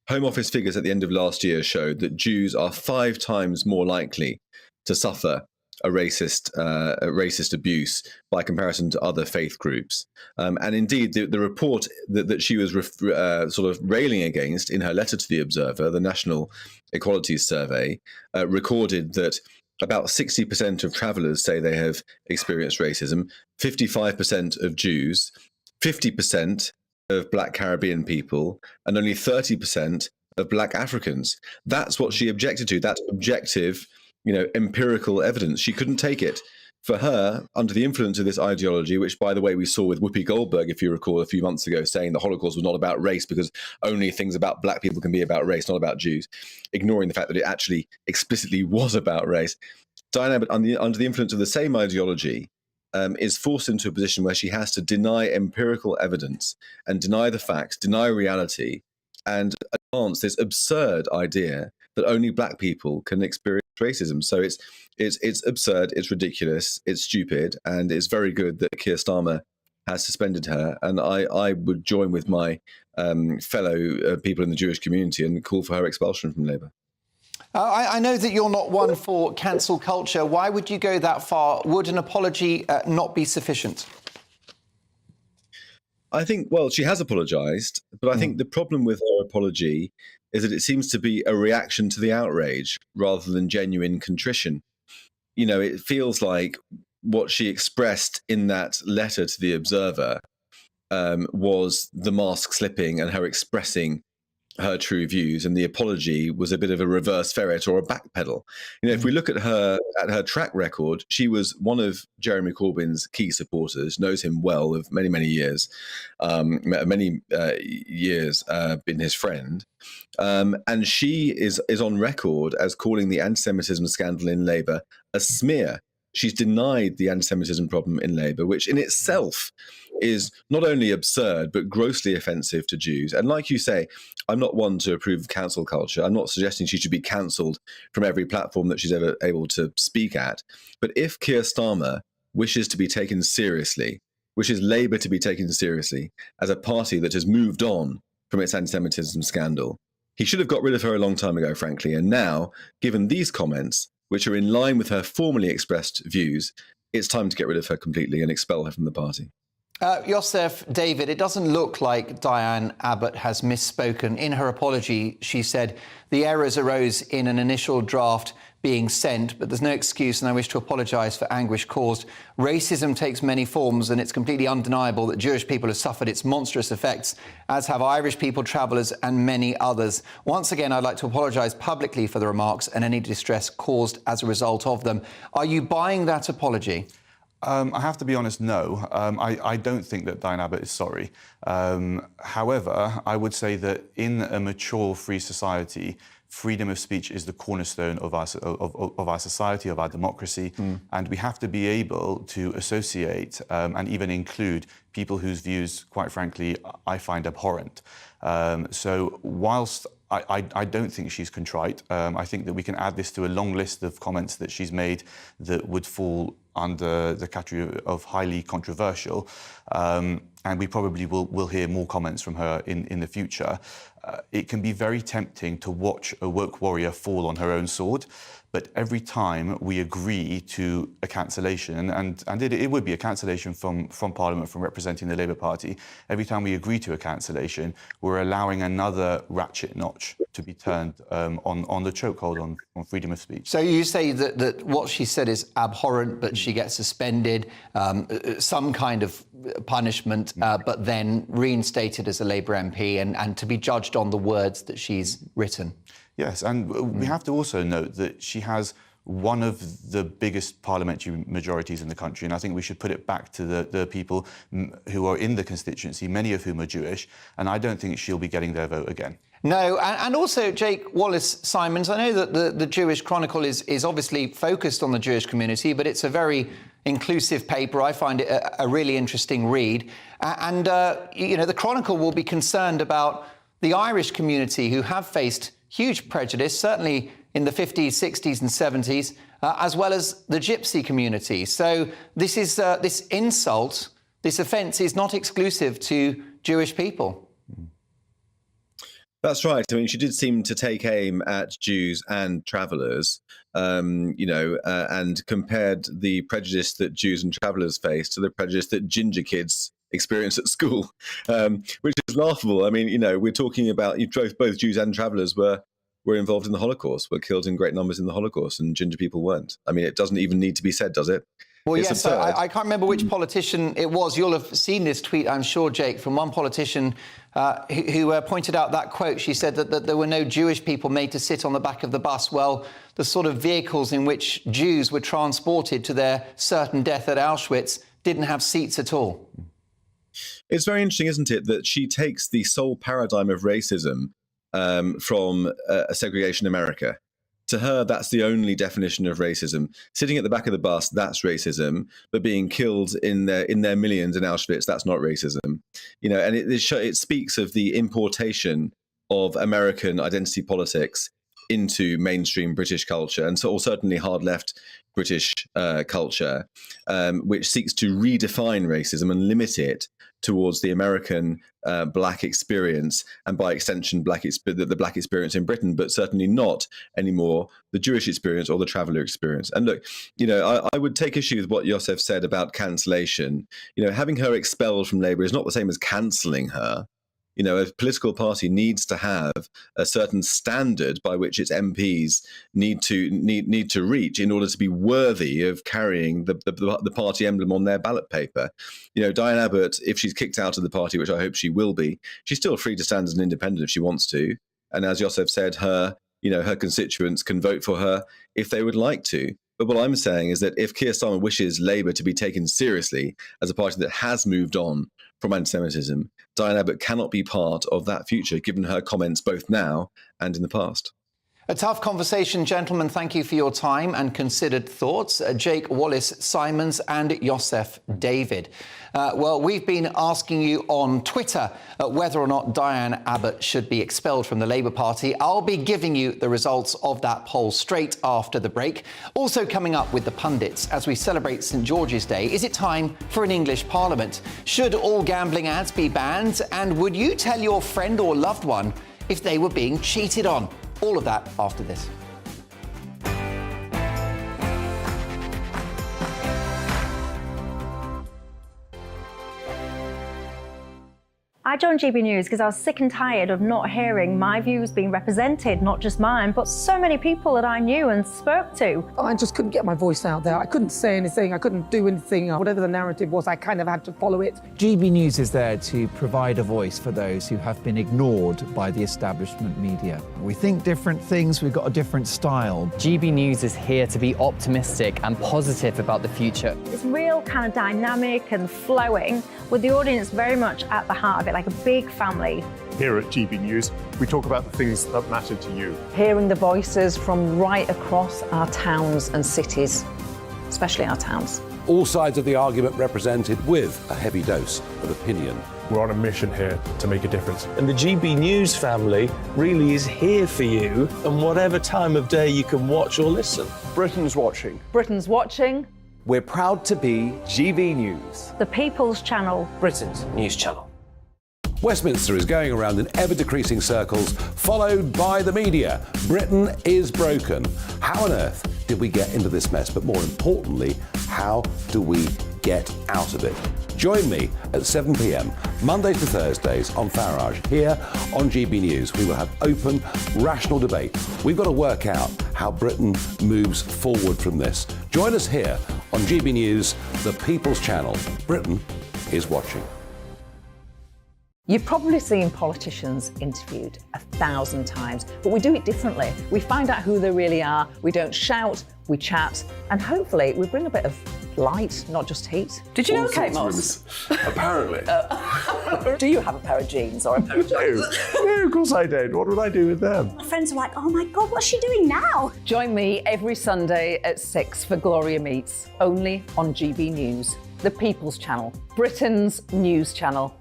Home Office figures at the end of last year showed that Jews are 5 times more likely to suffer a racist abuse by comparison to other faith groups. And indeed, the report that she was sort of railing against in her letter to The Observer, the National Equalities Survey, recorded that about 60% of travellers say they have experienced racism, 55% of Jews, 50% of black Caribbean people, and only 30% of black Africans. That's what she objected to. That's objective, you know, empirical evidence. She couldn't take it. For her, under the influence of this ideology, which, by the way, we saw with Whoopi Goldberg, if you recall, a few months ago, saying the Holocaust was not about race because only things about black people can be about race, not about Jews, ignoring the fact that it actually explicitly was about race. Diane Abbott, under the influence of the same ideology, is forced into a position where she has to deny empirical evidence and deny the facts, deny reality, and advance this absurd idea that only black people can experience racism. So it's absurd, it's ridiculous, it's stupid, and it's very good that Keir Starmer has suspended her. And I would join with my fellow people in the Jewish community and call for her expulsion from Labour. I know that you're not one for cancel culture. Why would you go that far? Would an apology not be sufficient? I think, well, she has apologised, but I think the problem with her apology is that it seems to be a reaction to the outrage rather than genuine contrition. You know, it feels like what she expressed in that letter to The Observer was the mask slipping and her expressing her true views, and the apology was a bit of a reverse ferret or a backpedal. If we look at her track record, she was one of Jeremy Corbyn's key supporters, knows him well of many years, been his friend, and she is on record as calling the anti-Semitism scandal in Labour a smear. She's denied the anti-Semitism problem in Labour, which in itself is not only absurd, but grossly offensive to Jews. And like you say, I'm not one to approve of cancel culture. I'm not suggesting she should be cancelled from every platform that she's ever able to speak at. But if Keir Starmer wishes to be taken seriously, wishes Labour to be taken seriously as a party that has moved on from its anti-Semitism scandal, he should have got rid of her a long time ago, frankly. And now, given these comments, which are in line with her formerly expressed views, it's time to get rid of her completely and expel her from the party. Yosef, David, it doesn't look like Diane Abbott has misspoken. In her apology, she said the errors arose in an initial draft being sent, but there's no excuse, and I wish to apologise for anguish caused. Racism takes many forms, and it's completely undeniable that Jewish people have suffered its monstrous effects, as have Irish people, travellers, and many others. Once again, I'd like to apologise publicly for the remarks and any distress caused as a result of them. Are you buying that apology? I have to be honest, no. I don't think that Diane Abbott is sorry. However, I would say that in a mature, free society, freedom of speech is the cornerstone of our society, of our democracy, and we have to be able to associate and even include people whose views, quite frankly, I find abhorrent. So whilst I don't think she's contrite, I think that we can add this to a long list of comments that she's made that would fall under the category of highly controversial, and we probably will hear more comments from her in the future. It can be very tempting to watch a woke warrior fall on her own sword, but every time we agree to a cancellation, and it would be a cancellation from Parliament, from representing the Labour Party, every time we agree to a cancellation, we're allowing another ratchet notch to be turned on the chokehold on freedom of speech. So you say that what she said is abhorrent, but she gets suspended, some kind of punishment, but then reinstated as a Labour MP and to be judged on the words that she's written. Yes, and we have to also note that she has one of the biggest parliamentary majorities in the country, and I think we should put it back to the people who are in the constituency, many of whom are Jewish, and I don't think she'll be getting their vote again. No, and also Jake Wallace-Simons, I know that the Jewish Chronicle is obviously focused on the Jewish community, but it's a very inclusive paper. I find it a really interesting read. And the Chronicle will be concerned about the Irish community who have faced huge prejudice, certainly in the 50s, 60s and 70s, as well as the Gypsy community. So this is this insult, this offence is not exclusive to Jewish people. That's right. I mean, she did seem to take aim at Jews and travellers, and compared the prejudice that Jews and travellers face to the prejudice that ginger kids experience at school, which is laughable. I mean, we're talking about both Jews and travellers were involved in the Holocaust, were killed in great numbers in the Holocaust, and ginger people weren't. I mean, it doesn't even need to be said, does it? Well, yes, I can't remember which politician it was. You'll have seen this tweet, I'm sure, Jake, from one politician who pointed out that quote. She said that there were no Jewish people made to sit on the back of the bus. Well, the sort of vehicles in which Jews were transported to their certain death at Auschwitz didn't have seats at all. It's very interesting, isn't it, that she takes the sole paradigm of racism from segregation America. To her, that's the only definition of racism. Sitting at the back of the bus, that's racism. But being killed in their millions in Auschwitz, that's not racism. And it speaks of the importation of American identity politics into mainstream British culture, and so certainly hard left British culture, which seeks to redefine racism and limit it towards the American black experience, and by extension, the black experience in Britain, but certainly not anymore the Jewish experience or the traveller experience. And look, I would take issue with what Yosef said about cancellation. Having her expelled from Labour is not the same as cancelling her. A political party needs to have a certain standard by which its MPs need to reach in order to be worthy of carrying the party emblem on their ballot paper. Diane Abbott, if she's kicked out of the party, which I hope she will be, she's still free to stand as an independent if she wants to. And as Joseph said, her constituents can vote for her if they would like to. But what I'm saying is that if Keir Starmer wishes Labour to be taken seriously as a party that has moved on from anti-Semitism, Diane Abbott cannot be part of that future, given her comments both now and in the past. A tough conversation, gentlemen. Thank you for your time and considered thoughts. Jake Wallace-Simons and Joseph David. Well, we've been asking you on Twitter whether or not Diane Abbott should be expelled from the Labour Party. I'll be giving you the results of that poll straight after the break. Also coming up with the pundits as we celebrate St George's Day, is it time for an English Parliament? Should all gambling ads be banned? And would you tell your friend or loved one if they were being cheated on? All of that after this. I joined GB News because I was sick and tired of not hearing my views being represented, not just mine, but so many people that I knew and spoke to. I just couldn't get my voice out there. I couldn't say anything. I couldn't do anything. Whatever the narrative was, I kind of had to follow it. GB News is there to provide a voice for those who have been ignored by the establishment media. We think different things, we've got a different style. GB News is here to be optimistic and positive about the future. It's real kind of dynamic and flowing, with the audience very much at the heart of it, like a big family. Here at GB News, we talk about the things that matter to you. Hearing the voices from right across our towns and cities, especially our towns. All sides of the argument represented with a heavy dose of opinion. We're on a mission here to make a difference. And the GB News family really is here for you, and whatever time of day you can watch or listen. Britain's watching. Britain's watching. We're proud to be GB News. The People's Channel. Britain's news channel. Westminster is going around in ever-decreasing circles, followed by the media. Britain is broken. How on earth did we get into this mess? But more importantly, how do we get out of it? Join me at 7 p.m, Mondays to Thursdays on Farage, here on GB News. We will have open, rational debate. We've got to work out how Britain moves forward from this. Join us here on GB News, the People's Channel. Britain is watching. You've probably seen politicians interviewed 1,000 times, but we do it differently. We find out who they really are, we don't shout, we chat, and hopefully we bring a bit of light, not just heat. Did you know Kate Moss? Apparently. Do you have a pair of jeans or a pair of jeans? No, of course I don't. What would I do with them? My friends are like, oh my God, what's she doing now? Join me every Sunday at 6 for Gloria Meets, only on GB News, the People's Channel, Britain's news channel.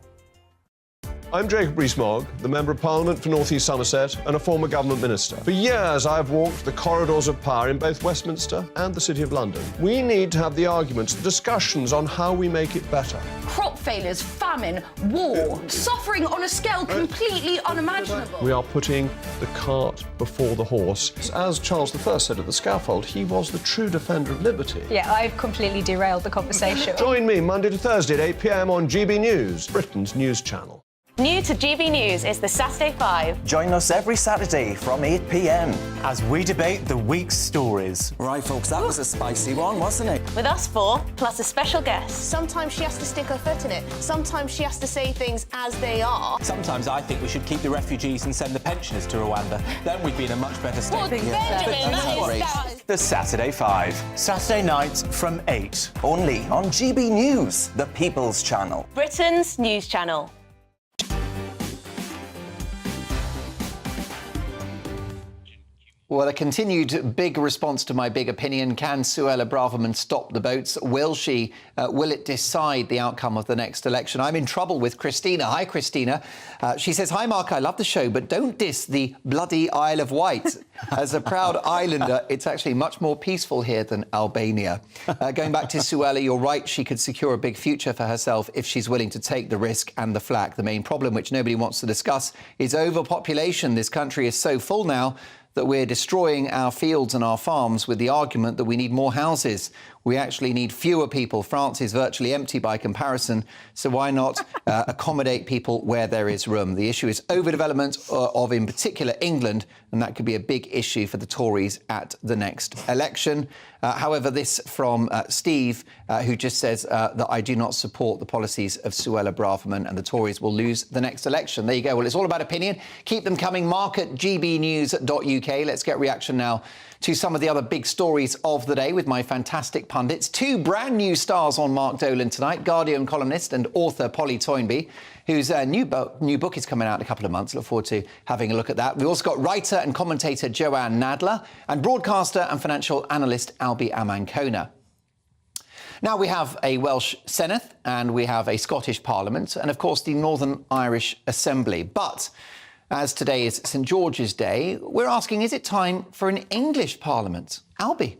I'm Jacob Rees-Mogg, the Member of Parliament for North East Somerset and a former government minister. For years, I have walked the corridors of power in both Westminster and the City of London. We need to have the arguments, the discussions on how we make it better. Crop failures, famine, war, suffering on a scale completely unimaginable. We are putting the cart before the horse. As Charles I said at the scaffold, he was the true defender of liberty. Yeah, I've completely derailed the conversation. Join me Monday to Thursday at 8 p.m. on GB News, Britain's news channel. New to GB News is the Saturday 5. Join us every Saturday from 8 p.m. as we debate the week's stories. Right, folks, that was a spicy one, wasn't it? With us four, plus a special guest. Sometimes she has to stick her foot in it. Sometimes she has to say things as they are. Sometimes I think we should keep the refugees and send the pensioners to Rwanda. Then we'd be in a much better state. Well, Benjamin, that is... The Saturday 5. Saturday nights from 8. Only on GB News, the People's Channel. Britain's news channel. Well, a continued big response to my big opinion. Can Suella Braverman stop the votes? Will she? Will it decide the outcome of the next election? I'm in trouble with Christina. Hi, Christina. She says, hi, Mark, I love the show, but don't diss the bloody Isle of Wight. As a proud islander, it's actually much more peaceful here than Albania. Going back to Suella, you're right. She could secure a big future for herself if she's willing to take the risk and the flak. The main problem, which nobody wants to discuss, is overpopulation. This country is so full now that we're destroying our fields and our farms with the argument that we need more houses. We actually need fewer people. France is virtually empty by comparison, so why not accommodate people where there is room? The issue is overdevelopment of, in particular, England, and that could be a big issue for the Tories at the next election. However, this from Steve, who just says that I do not support the policies of Suella Braverman and the Tories will lose the next election. There you go. Well, it's all about opinion. Keep them coming. Mark at gbnews.uk. Let's get reaction now to some of the other big stories of the day with my fantastic pundits. Two brand new stars on Mark Dolan tonight, Guardian columnist and author Polly Toynbee, whose new book is coming out in a couple of months. Look forward to having a look at that. We've also got writer and commentator Joanne Nadler and broadcaster and financial analyst Albi Amankona. Now we have a Welsh Senedd and we have a Scottish Parliament and, of course, the Northern Irish Assembly. But as today is St George's Day, we're asking, is it time for an English Parliament? Albi?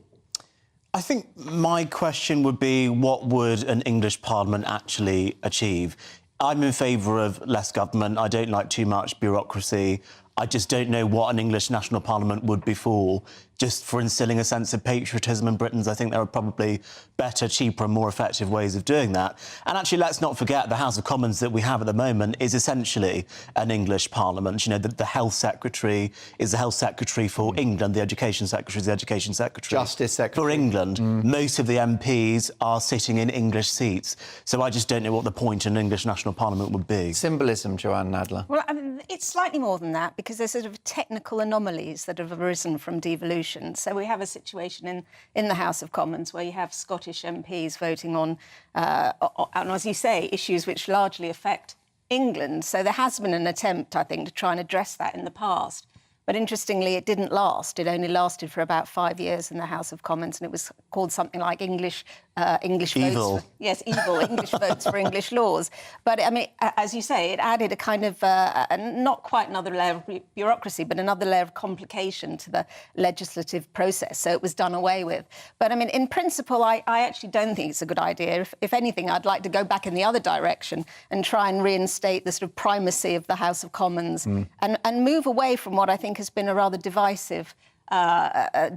I think my question would be, what would an English Parliament actually achieve? I'm in favour of less government. I don't like too much bureaucracy. I just don't know what an English National Parliament would be for. Just for instilling a sense of patriotism in Britons, I think there are probably better, cheaper and more effective ways of doing that. And actually, let's not forget the House of Commons that we have at the moment is essentially an English Parliament. You know, the Health Secretary is the Health Secretary for England, the Education Secretary is the Education Secretary Justice Secretary for England. Most of the MPs are sitting in English seats. So I just don't know what the point in an English National Parliament would be. Symbolism, Joanne Nadler. Well, I mean, it's slightly more than that, because there's sort of technical anomalies that have arisen from devolution. So we have a situation in the House of Commons where you have Scottish MPs voting on, as you say, issues which largely affect England. So there has been an attempt, I think, to try and address that in the past. But interestingly, it didn't last. It only lasted for about 5 years in the House of Commons, and it was called something like English evil. votes. Yes, evil English votes for English laws. But I mean, as you say, it added a kind of not quite another layer of bureaucracy, but another layer of complication to the legislative process. So it was done away with. But I mean, in principle, I actually don't think it's a good idea. If anything, I'd like to go back in the other direction and try and reinstate the sort of primacy of the House of Commons and move away from what I think has been a rather divisive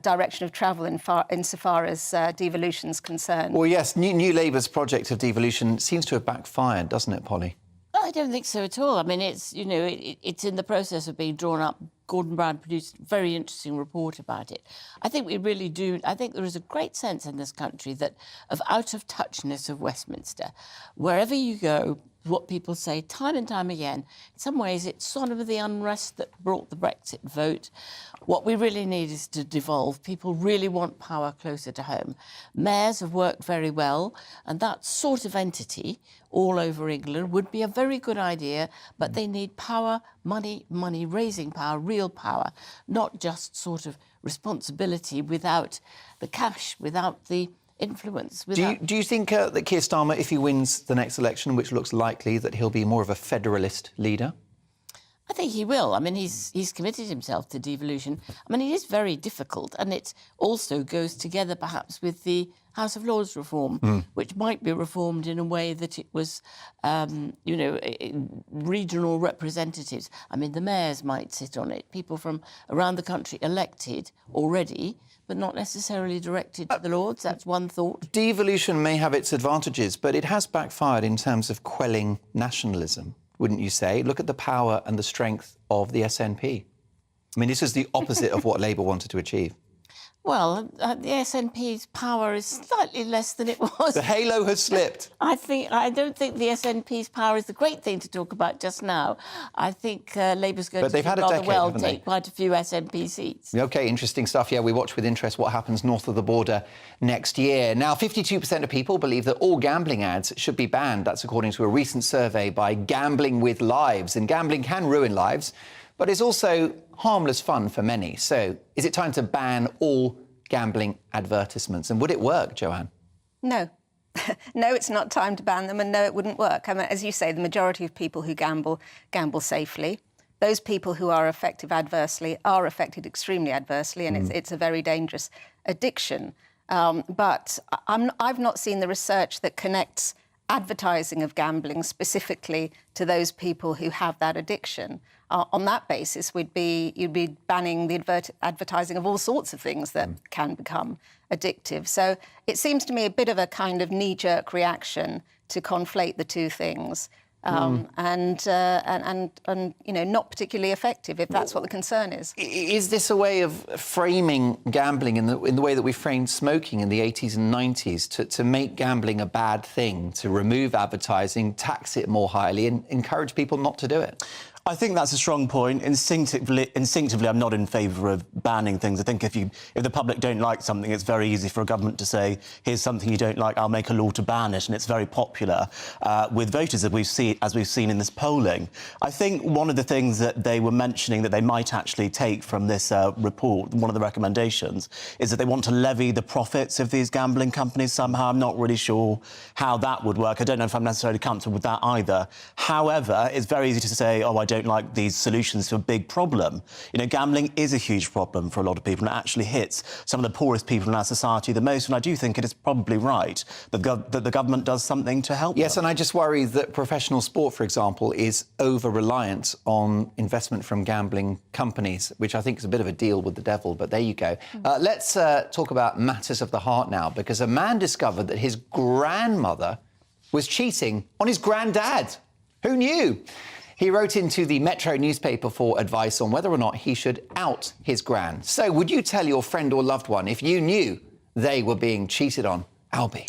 direction of travel insofar as devolution's concerned. Well, yes, New Labour's project of devolution seems to have backfired, doesn't it, Polly? I don't think so at all. I mean, it's, you know, it's in the process of being drawn up. Gordon Brown produced a very interesting report about it. I think we really do. I think there is a great sense in this country that of out-of-touchness of Westminster. Wherever you go, what people say time and time again, in some ways it's sort of the unrest that brought the Brexit vote. What we really need is to devolve. People really want power closer to home. Mayors have worked very well, and that sort of entity all over England would be a very good idea, but they need power, money, raising power, real power, not just sort of responsibility without the cash, without the influence. Do you think that Keir Starmer, if he wins the next election, which looks likely, that he'll be more of a federalist leader? I think he will. I mean, he's committed himself to devolution. I mean, it is very difficult, and it also goes together perhaps with the House of Lords reform, which might be reformed in a way that it was, you know, regional representatives. I mean, the mayors might sit on it, people from around the country elected already, but not necessarily directed to the Lords. That's one thought. Devolution may have its advantages, but it has backfired in terms of quelling nationalism, wouldn't you say? Look at the power and the strength of the SNP. I mean, this is the opposite of what Labour wanted to achieve. Well, the SNP's power is slightly less than it was. The halo has slipped. I don't think the SNP's power is the great thing to talk about just now. I think Labour's going to do rather well take quite a few SNP seats. OK, interesting stuff. Yeah, we watch with interest what happens north of the border next year. Now, 52% of people believe that all gambling ads should be banned. That's according to a recent survey by Gambling with Lives. And gambling can ruin lives, but it's also harmless fun for many. So is it time to ban all gambling advertisements? And would it work, Joanne? No. No, it's not time to ban them, and no, it wouldn't work. I mean, as you say, the majority of people who gamble safely. Those people who are affected adversely are affected extremely adversely, and it's a very dangerous addiction. But I've not seen the research that connects advertising of gambling specifically to those people who have that addiction. On that basis, you'd be banning the advertising of all sorts of things that can become addictive. So it seems to me a bit of a kind of knee-jerk reaction to conflate the two things. And not particularly effective, if that's what the concern is. Is this a way of framing gambling in the way that we framed smoking in the 80s and 90s, to make gambling a bad thing, to remove advertising, tax it more highly, and encourage people not to do it? I think that's a strong point. Instinctively, I'm not in favour of banning things. I think if the public don't like something, it's very easy for a government to say, here's something you don't like, I'll make a law to ban it, and it's very popular with voters, as we've seen in this polling. I think one of the things that they were mentioning that they might actually take from this report, one of the recommendations, is that they want to levy the profits of these gambling companies somehow. I'm not really sure how that would work. I don't know if I'm necessarily comfortable with that either. However, it's very easy to say, oh, I don't like these solutions to a big problem. You know, gambling is a huge problem for a lot of people, and it actually hits some of the poorest people in our society the most, and I do think it is probably right that the government does something to help Yes, them. and I just worry that professional sport, for example, is over-reliant on investment from gambling companies, which I think is a bit of a deal with the devil, but there you go. Let's talk about matters of the heart now, because a man discovered that his grandmother was cheating on his granddad. Who knew? He wrote into the Metro newspaper for advice on whether or not he should out his gran. So would you tell your friend or loved one if you knew they were being cheated on? Albie.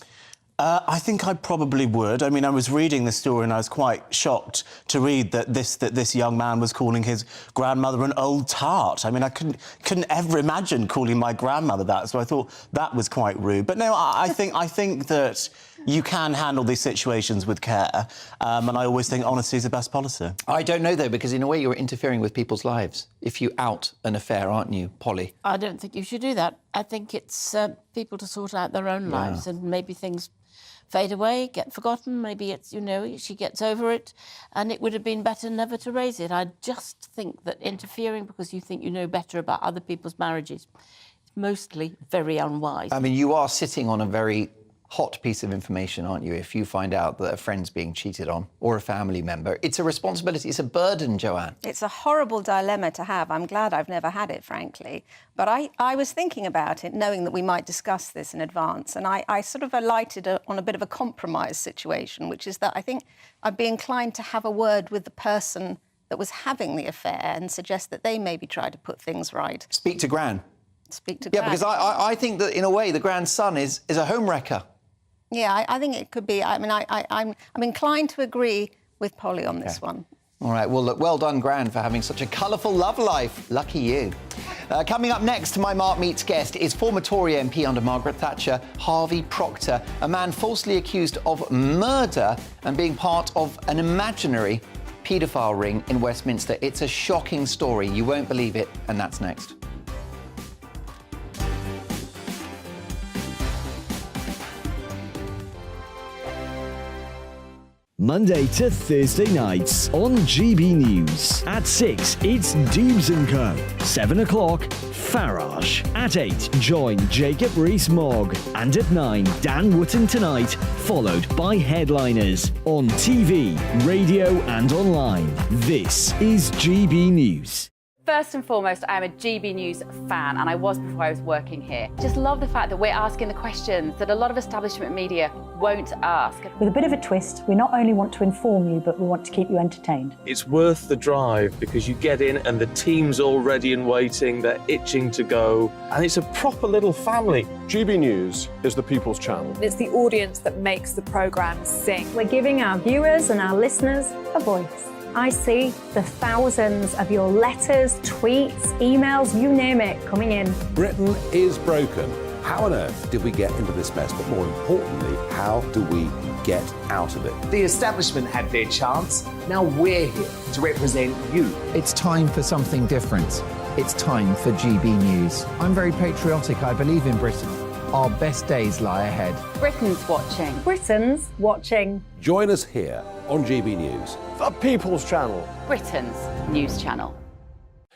I think I probably would. I mean, I was reading the story and I was quite shocked to read that this young man was calling his grandmother an old tart. I mean, I couldn't ever imagine calling my grandmother that, so I thought that was quite rude. But no, I think that you can handle these situations with care, and I always think honesty is the best policy. I don't know, though, because in a way you're interfering with people's lives if you out an affair, aren't you, Polly? I don't think you should do that. I think it's people to sort out their own lives, and maybe things fade away, get forgotten. Maybe it's, she gets over it, and it would have been better never to raise it. I just think that interfering because you think you know better about other people's marriages is mostly very unwise. I mean, you are sitting on a very hot piece of information, aren't you? If you find out that a friend's being cheated on, or a family member, it's a responsibility, it's a burden, Joanne. It's a horrible dilemma to have. I'm glad I've never had it, frankly. But I was thinking about it, knowing that we might discuss this in advance, and I sort of alighted on a bit of a compromise situation, which is that I think I'd be inclined to have a word with the person that was having the affair and suggest that they maybe try to put things right. Speak to Gran. Speak to Gran. Yeah, because I think that, in a way, the grandson is a homewrecker. Yeah, I think it could be. I mean, I'm inclined to agree with Polly on this one. All right, well, look, well done, Gran, for having such a colourful love life. Lucky you. Coming up next, my Mark Meets guest is former Tory MP under Margaret Thatcher, Harvey Proctor, a man falsely accused of murder and being part of an imaginary paedophile ring in Westminster. It's a shocking story. You won't believe it, and that's next. Monday to Thursday nights on GB News. At 6, it's Dubes & Co. 7 o'clock, Farage. At 8, join Jacob Rees-Mogg. And at 9, Dan Wootton Tonight, followed by Headliners. On TV, radio and online. This is GB News. First and foremost, I am a GB News fan, and I was before I was working here. Just love the fact that we're asking the questions that a lot of establishment media won't ask. With a bit of a twist, we not only want to inform you, but we want to keep you entertained. It's worth the drive because you get in and the team's all ready and waiting, they're itching to go, and it's a proper little family. GB News is the people's channel. It's the audience that makes the programme sing. We're giving our viewers and our listeners a voice. I see the thousands of your letters, tweets, emails, you name it, coming in. Britain is broken. How on earth did we get into this mess? But more importantly, how do we get out of it? The establishment had their chance. Now we're here to represent you. It's time for something different. It's time for GB News. I'm very patriotic. I believe in Britain. Our best days lie ahead. Britain's watching. Britain's watching. Join us here on GB News. The people's channel. Britain's news channel.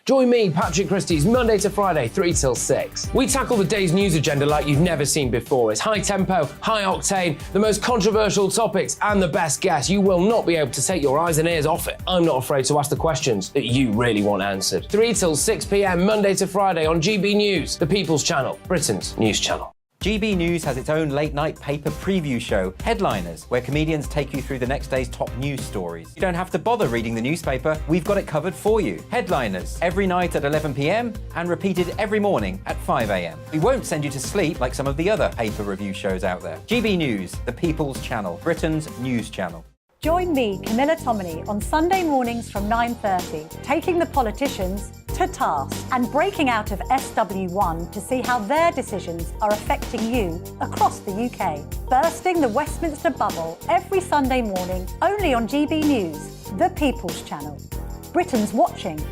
Join me, Patrick Christie's Monday to Friday, 3 till 6. We tackle the day's news agenda like you've never seen before. It's high tempo, high octane, the most controversial topics and the best guests. You will not be able to take your eyes and ears off it. I'm not afraid to ask the questions that you really want answered. 3 till 6 p.m. Monday to Friday on GB News, the People's Channel, Britain's news channel. GB News has its own late-night paper preview show, Headliners, where comedians take you through the next day's top news stories. You don't have to bother reading the newspaper, we've got it covered for you. Headliners, every night at 11 p.m. and repeated every morning at 5 a.m. We won't send you to sleep like some of the other paper review shows out there. GB News, the People's Channel, Britain's news channel. Join me, Camilla Tominey, on Sunday mornings from 9:30, taking the politicians to task and breaking out of SW1 to see how their decisions are affecting you across the UK. Bursting the Westminster bubble every Sunday morning, only on GB News, the People's Channel. Britain's watching.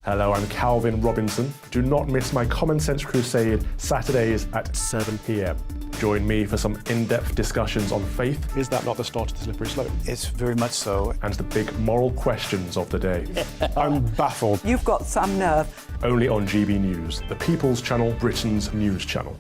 Hello, I'm Calvin Robinson. Do not miss my Common Sense Crusade Saturdays at 7 p.m. Join me for some in-depth discussions on faith. Is that not the start of the slippery slope? It's very much so. And the big moral questions of the day. I'm baffled. You've got some nerve. Only on GB News, the People's Channel, Britain's news channel.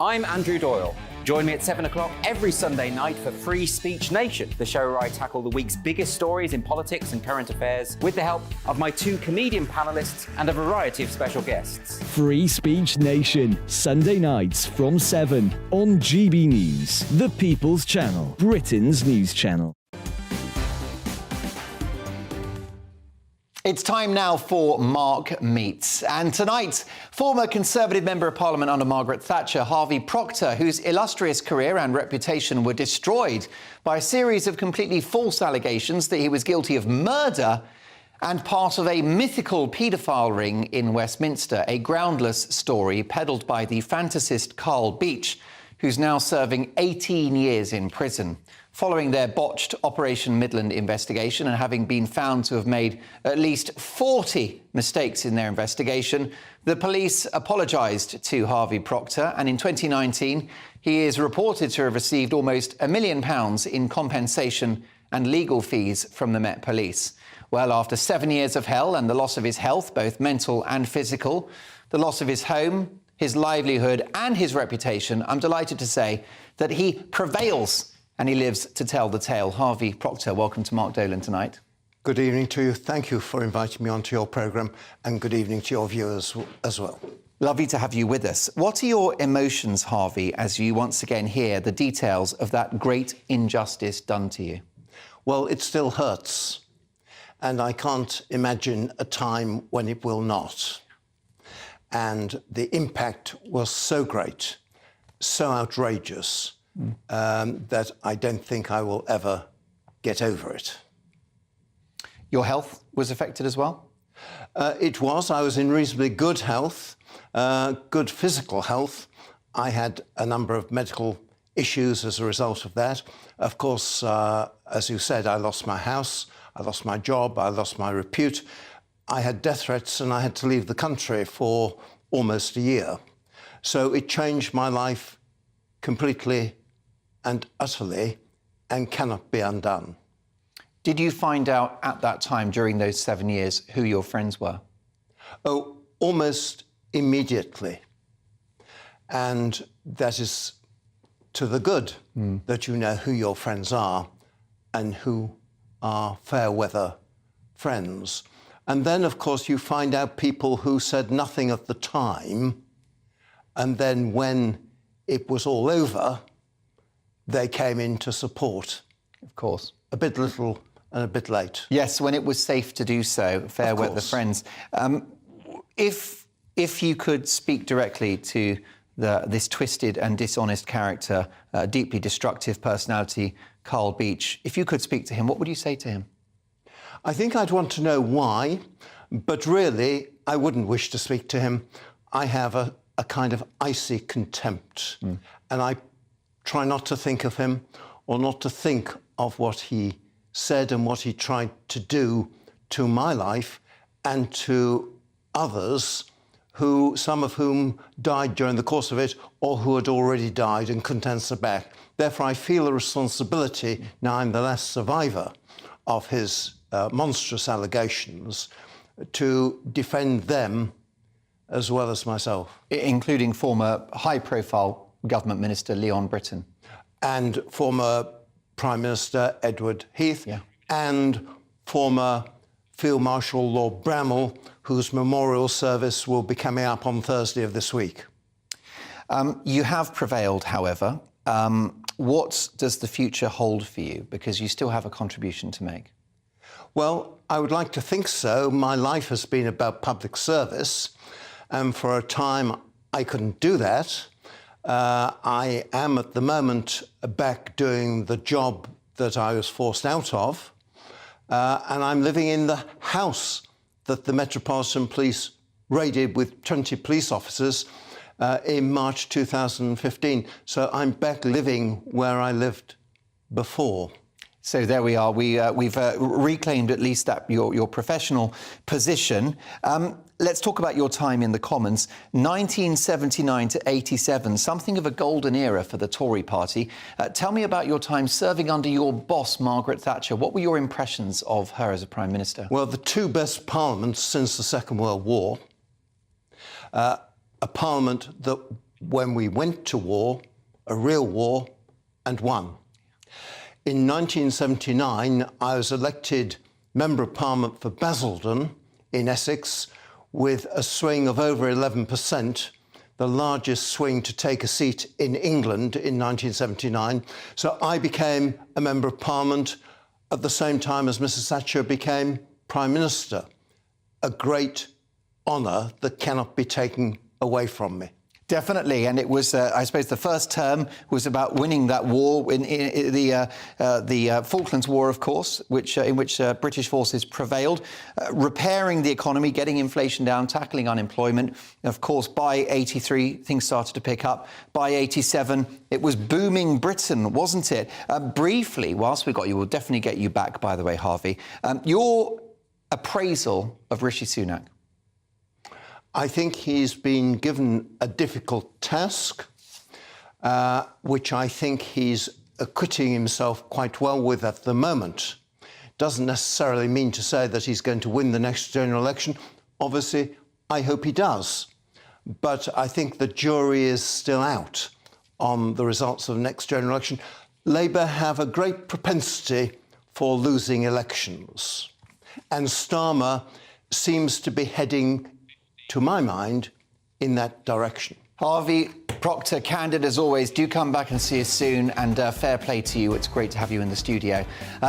I'm Andrew Doyle. Join me at 7 o'clock every Sunday night for Free Speech Nation, the show where I tackle the week's biggest stories in politics and current affairs with the help of my 2 comedian panellists and a variety of special guests. Free Speech Nation, Sunday nights from 7 on GB News, the People's Channel, Britain's news channel. It's time now for Mark Meets. And tonight, former Conservative Member of Parliament under Margaret Thatcher, Harvey Proctor, whose illustrious career and reputation were destroyed by a series of completely false allegations that he was guilty of murder and part of a mythical paedophile ring in Westminster, a groundless story peddled by the fantasist Carl Beach, who's now serving 18 years in prison. Following their botched Operation Midland investigation and having been found to have made at least 40 mistakes in their investigation, the police apologised to Harvey Proctor, and in 2019 he is reported to have received almost £1 million in compensation and legal fees from the Met Police. Well, after 7 years of hell and the loss of his health, both mental and physical, the loss of his home, his livelihood and his reputation, I'm delighted to say that he prevails and he lives to tell the tale. Harvey Proctor, welcome to Mark Dolan tonight. Good evening to you. Thank you for inviting me onto your programme, and good evening to your viewers as well. Lovely to have you with us. What are your emotions, Harvey, as you once again hear the details of that great injustice done to you? Well, it still hurts, and I can't imagine a time when it will not. And the impact was so great, so outrageous, that I don't think I will ever get over it. Your health was affected as well? It was. I was in reasonably good health, good physical health. I had a number of medical issues as a result of that. Of course, as you said, I lost my house, I lost my job, I lost my repute. I had death threats and I had to leave the country for almost a year. So it changed my life completely and utterly and cannot be undone. Did you find out at that time, during those 7 years, who your friends were? Oh, almost immediately. And that is to the good, that you know who your friends are and who are fair weather friends. And then, of course, you find out people who said nothing at the time, and then when it was all over, they came in to support. Of course. A bit little and a bit late. Yes, when it was safe to do so, fair weather friends. If you could speak directly to this twisted and dishonest character, deeply destructive personality, Carl Beach, if you could speak to him, what would you say to him? I think I'd want to know why, but really, I wouldn't wish to speak to him. I have a kind of icy contempt, and I try not to think of him or not to think of what he said and what he tried to do to my life and to others, some of whom died during the course of it or who had already died and couldn't answer back. Therefore, I feel a responsibility, now I'm the last survivor of his monstrous allegations, to defend them as well as myself. Including former high-profile government minister Leon Britton. And former Prime Minister Edward Heath, and former Field Marshal Lord Bramall, whose memorial service will be coming up on Thursday of this week. You have prevailed, however. What does the future hold for you? Because you still have a contribution to make. Well, I would like to think so. My life has been about public service, and for a time I couldn't do that. I am at the moment back doing the job that I was forced out of, and I'm living in the house that the Metropolitan Police raided with 20 police officers in March 2015. So I'm back living where I lived before. So there we are. We've reclaimed at least that your professional position. Let's talk about your time in the Commons. 1979 to 87, something of a golden era for the Tory party. Tell me about your time serving under your boss, Margaret Thatcher. What were your impressions of her as a Prime Minister? Well, the two best parliaments since the Second World War. A parliament that, when we went to war, a real war, and won. In 1979, I was elected Member of Parliament for Basildon in Essex with a swing of over 11%, the largest swing to take a seat in England in 1979. So I became a Member of Parliament at the same time as Mrs. Thatcher became Prime Minister. A great honour that cannot be taken away from me. Definitely, and it was, I suppose, the first term was about winning that war in the Falklands War, of course, in which British forces prevailed, repairing the economy, getting inflation down, tackling unemployment. Of course, by 83, things started to pick up. By 87, it was booming Britain, wasn't it? Briefly, whilst we got you, we'll definitely get you back, by the way, Harvey. Your appraisal of Rishi Sunak. I think he's been given a difficult task, which I think he's acquitting himself quite well with at the moment. Doesn't necessarily mean to say that he's going to win the next general election. Obviously, I hope he does. But I think the jury is still out on the results of the next general election. Labour have a great propensity for losing elections. And Starmer seems to be heading, to my mind, in that direction. Harvey Proctor, candid as always. Do come back and see us soon, and fair play to you. It's great to have you in the studio.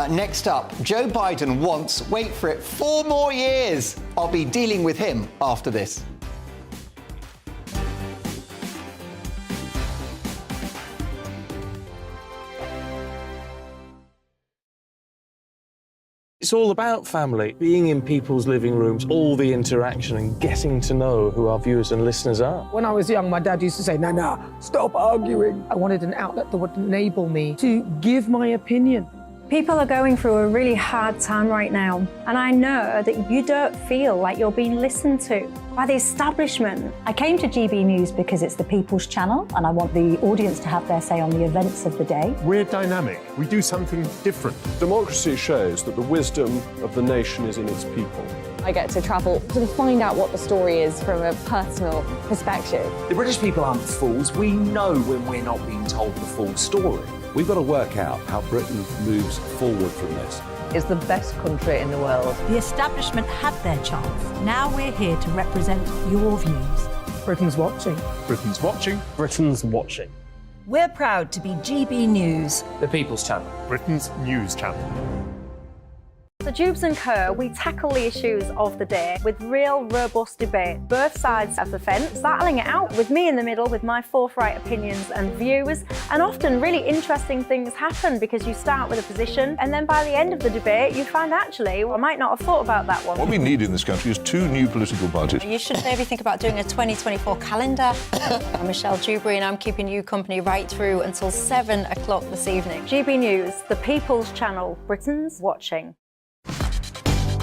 Next up, Joe Biden wants, wait for it, 4 more years. I'll be dealing with him after this. It's all about family, being in people's living rooms, all the interaction and getting to know who our viewers and listeners are. When I was young, my dad used to say, no, stop arguing. I wanted an outlet that would enable me to give my opinion. People are going through a really hard time right now, and I know that you don't feel like you're being listened to by the establishment. I came to GB News because it's the People's Channel, and I want the audience to have their say on the events of the day. We're dynamic. We do something different. Democracy shows that the wisdom of the nation is in its people. I get to travel to find out what the story is from a personal perspective. The British people aren't fools. We know when we're not being told the full story. We've got to work out how Britain moves forward from this. It's the best country in the world. The establishment had their chance. Now we're here to represent your views. Britain's watching. Britain's watching. Britain's watching. We're proud to be GB News. The People's Channel. Britain's news channel. So Dubes & Co, we tackle the issues of the day with real robust debate, both sides of the fence, battling it out with me in the middle with my forthright opinions and views. And often really interesting things happen because you start with a position and then by the end of the debate you find actually, I might not have thought about that one. What we need in this country is 2 new political parties. You should maybe think about doing a 2024 calendar. I'm Michelle Dewberry and I'm keeping you company right through until 7 o'clock this evening. GB News, the People's Channel, Britain's watching.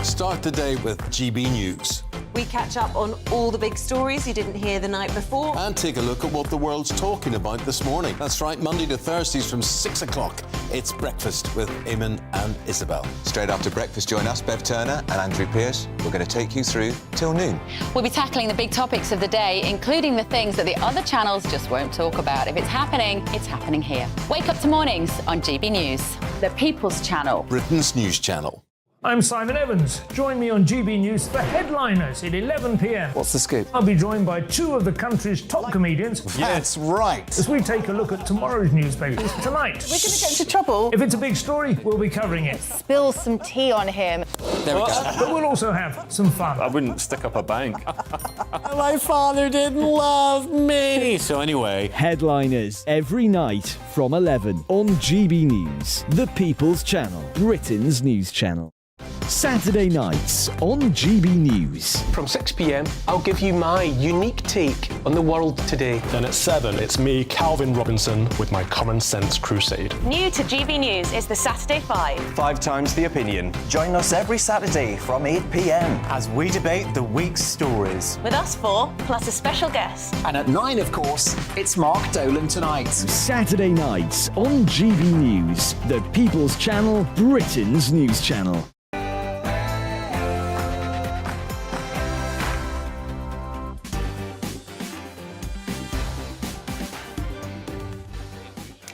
Start the day with GB News. We catch up on all the big stories you didn't hear the night before. And take a look at what the world's talking about this morning. That's right, Monday to Thursdays from 6 o'clock. It's Breakfast with Eamon and Isabel. Straight after breakfast, join us, Bev Turner and Andrew Pearce. We're going to take you through till noon. We'll be tackling the big topics of the day, including the things that the other channels just won't talk about. If it's happening here. Wake up to mornings on GB News, the People's Channel. Britain's news channel. I'm Simon Evans. Join me on GB News for Headliners at 11 p.m. What's the scoop? I'll be joined by two of the country's top comedians. That's right. As we take a look at tomorrow's newspapers tonight. We're going to get into trouble. If it's a big story, we'll be covering it. Spill some tea on him. There we go. But we'll also have some fun. I wouldn't stick up a bank. My father didn't love me. So anyway. Headliners every night from 11 on GB News, the People's Channel, Britain's news channel. Saturday nights on GB News. From 6 p.m, I'll give you my unique take on the world today. Then at 7, it's me, Calvin Robinson, with my Common Sense Crusade. New to GB News is the Saturday 5. 5 times the opinion. Join us every Saturday from 8 p.m. as we debate the week's stories. With us 4, plus a special guest. And at 9, of course, it's Mark Dolan Tonight. Saturday nights on GB News, the People's Channel, Britain's news channel.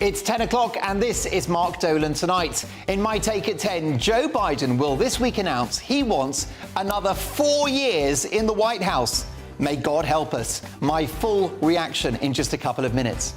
It's 10 o'clock and this is Mark Dolan Tonight. In My Take at 10, Joe Biden will this week announce he wants another 4 years in the White House. May God help us. My full reaction in just a couple of minutes.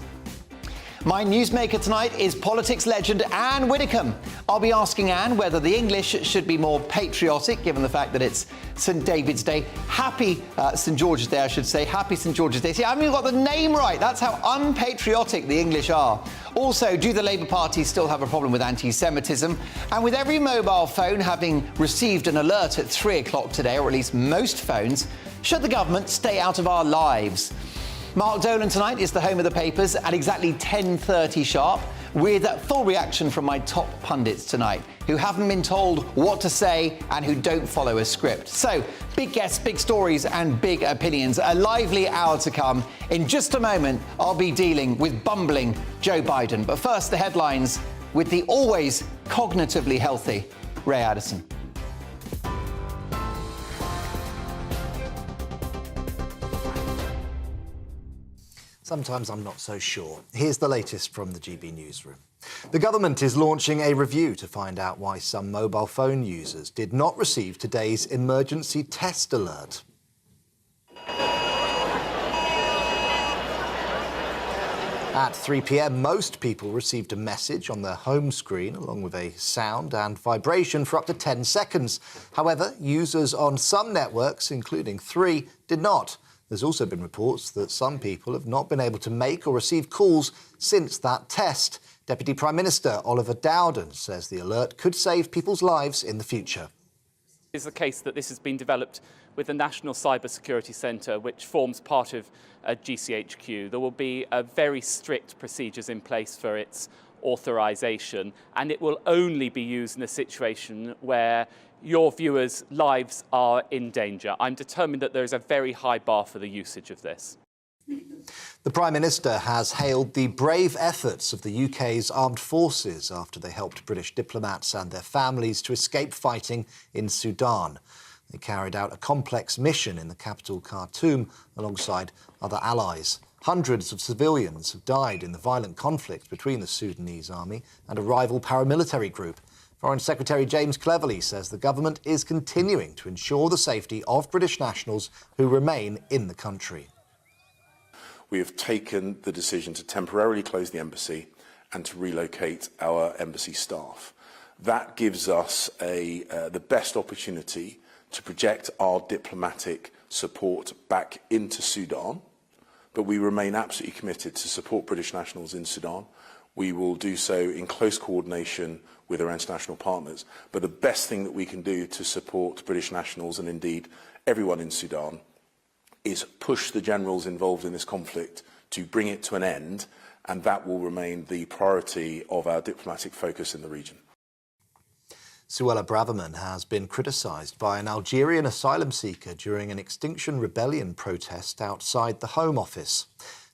My newsmaker tonight is politics legend Anne Widdecombe. I'll be asking Anne whether the English should be more patriotic, given the fact that it's St David's Day. Happy St George's Day, I should say. Happy St George's Day. See, I haven't even got the name right. That's how unpatriotic the English are. Also, do the Labour Party still have a problem with anti-Semitism? And with every mobile phone having received an alert at 3 o'clock today, or at least most phones, should the government stay out of our lives? Mark Dolan Tonight is the home of the papers at exactly 10:30 sharp, with a full reaction from my top pundits tonight, who haven't been told what to say and who don't follow a script. So, big guests, big stories and big opinions. A lively hour to come. In just a moment, I'll be dealing with bumbling Joe Biden. But first, the headlines with the always cognitively healthy Ray Addison. Sometimes I'm not so sure. Here's the latest from the GB newsroom. The government is launching a review to find out why some mobile phone users did not receive today's emergency test alert. At 3 p.m, most people received a message on their home screen along with a sound and vibration for up to 10 seconds. However, users on some networks, including 3, did not. There's also been reports that some people have not been able to make or receive calls since that test. Deputy Prime Minister Oliver Dowden says the alert could save people's lives in the future. It's the case that this has been developed with the National Cyber Security Centre, which forms part of GCHQ. There will be very strict procedures in place for its authorisation, and it will only be used in a situation where your viewers' lives are in danger. I'm determined that there is a very high bar for the usage of this. The Prime Minister has hailed the brave efforts of the UK's armed forces after they helped British diplomats and their families to escape fighting in Sudan. They carried out a complex mission in the capital Khartoum alongside other allies. Hundreds of civilians have died in the violent conflict between the Sudanese army and a rival paramilitary group. Foreign Secretary James Cleverly says the government is continuing to ensure the safety of British nationals who remain in the country. We have taken the decision to temporarily close the embassy and to relocate our embassy staff. That gives us the best opportunity to project our diplomatic support back into Sudan, but we remain absolutely committed to support British nationals in Sudan. We will do so in close coordination with our international partners. But the best thing that we can do to support British nationals, and indeed everyone in Sudan, is push the generals involved in this conflict to bring it to an end, and that will remain the priority of our diplomatic focus in the region. Suella Braverman has been criticised by an Algerian asylum seeker during an Extinction Rebellion protest outside the Home Office.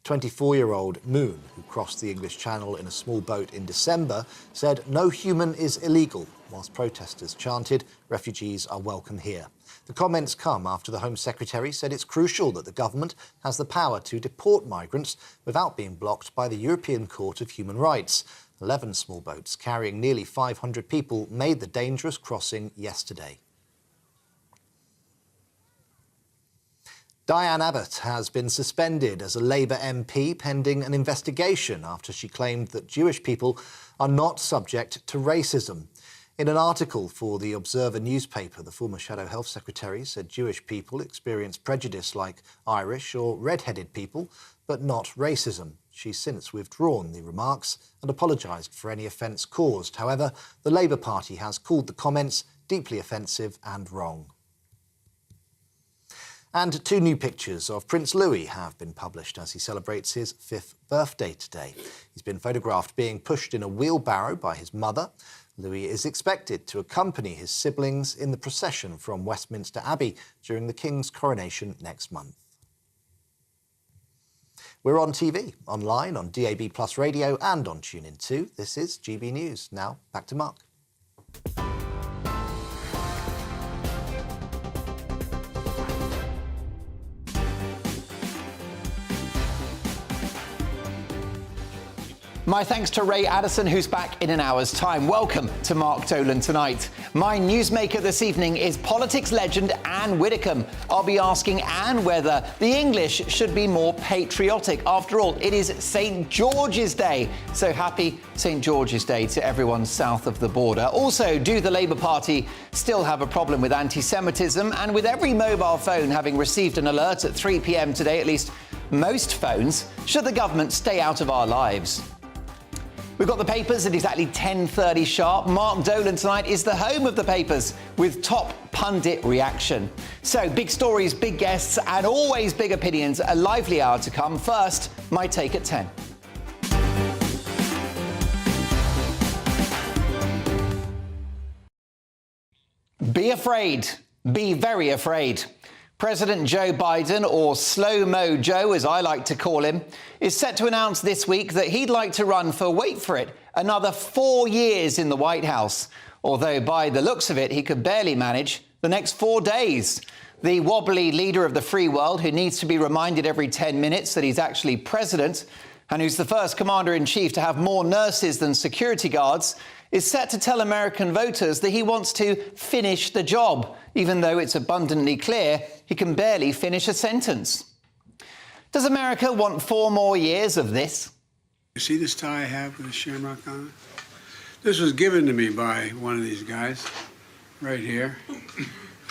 24-year-old Moon, who crossed the English Channel in a small boat in December, said no human is illegal, whilst protesters chanted, refugees are welcome here. The comments come after the Home Secretary said it's crucial that the government has the power to deport migrants without being blocked by the European Court of Human Rights. 11 small boats carrying nearly 500 people made the dangerous crossing yesterday. Diane Abbott has been suspended as a Labour MP pending an investigation after she claimed that Jewish people are not subject to racism. In an article for the Observer newspaper, the former Shadow Health Secretary said Jewish people experience prejudice like Irish or red-headed people, but not racism. She's since withdrawn the remarks and apologised for any offence caused. However, the Labour Party has called the comments deeply offensive and wrong. And 2 new pictures of Prince Louis have been published as he celebrates his 5th birthday today. He's been photographed being pushed in a wheelbarrow by his mother. Louis is expected to accompany his siblings in the procession from Westminster Abbey during the King's coronation next month. We're on TV, online, on DAB+ radio and on TuneIn 2. This is GB News. Now, back to Mark. My thanks to Ray Addison, who's back in an hour's time. Welcome to Mark Dolan Tonight. My newsmaker this evening is politics legend Anne Widdecombe. I'll be asking Anne whether the English should be more patriotic. After all, it is St. George's Day. So happy St. George's Day to everyone south of the border. Also, do the Labour Party still have a problem with anti-Semitism? And with every mobile phone having received an alert at 3 p.m. today, at least most phones, should the government stay out of our lives? We've got the papers at exactly 10:30 sharp. Mark Dolan Tonight is the home of the papers with top pundit reaction. So big stories, big guests and always big opinions. A lively hour to come. First, my take at 10. Be afraid. Be very afraid. President Joe Biden, or Slow-Mo Joe as I like to call him, is set to announce this week that he'd like to run for, wait for it, another 4 years in the White House. Although by the looks of it, he could barely manage the next 4 days. The wobbly leader of the free world, who needs to be reminded every 10 minutes that he's actually president, and who's the first commander-in-chief to have more nurses than security guards, is set to tell American voters that he wants to finish the job, even though it's abundantly clear he can barely finish a sentence. Does America want 4 more years of this? You see this tie I have with a shamrock on it? This was given to me by one of these guys right here.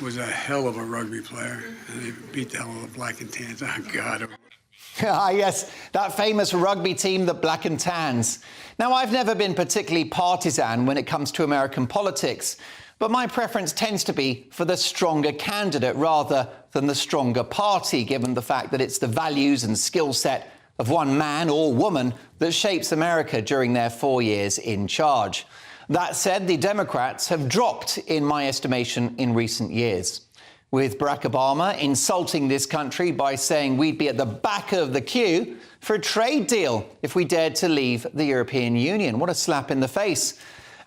Was a hell of a rugby player, and they beat the hell out of the Black and Tans. Oh, God. Ah, yes, that famous rugby team, the Black and Tans. Now, I've never been particularly partisan when it comes to American politics, but my preference tends to be for the stronger candidate rather than the stronger party, given the fact that it's the values and skill set of one man or woman that shapes America during their 4 years in charge. That said, the Democrats have dropped, in my estimation, in recent years, with Barack Obama insulting this country by saying we'd be at the back of the queue for a trade deal if we dared to leave the European Union. What a slap in the face.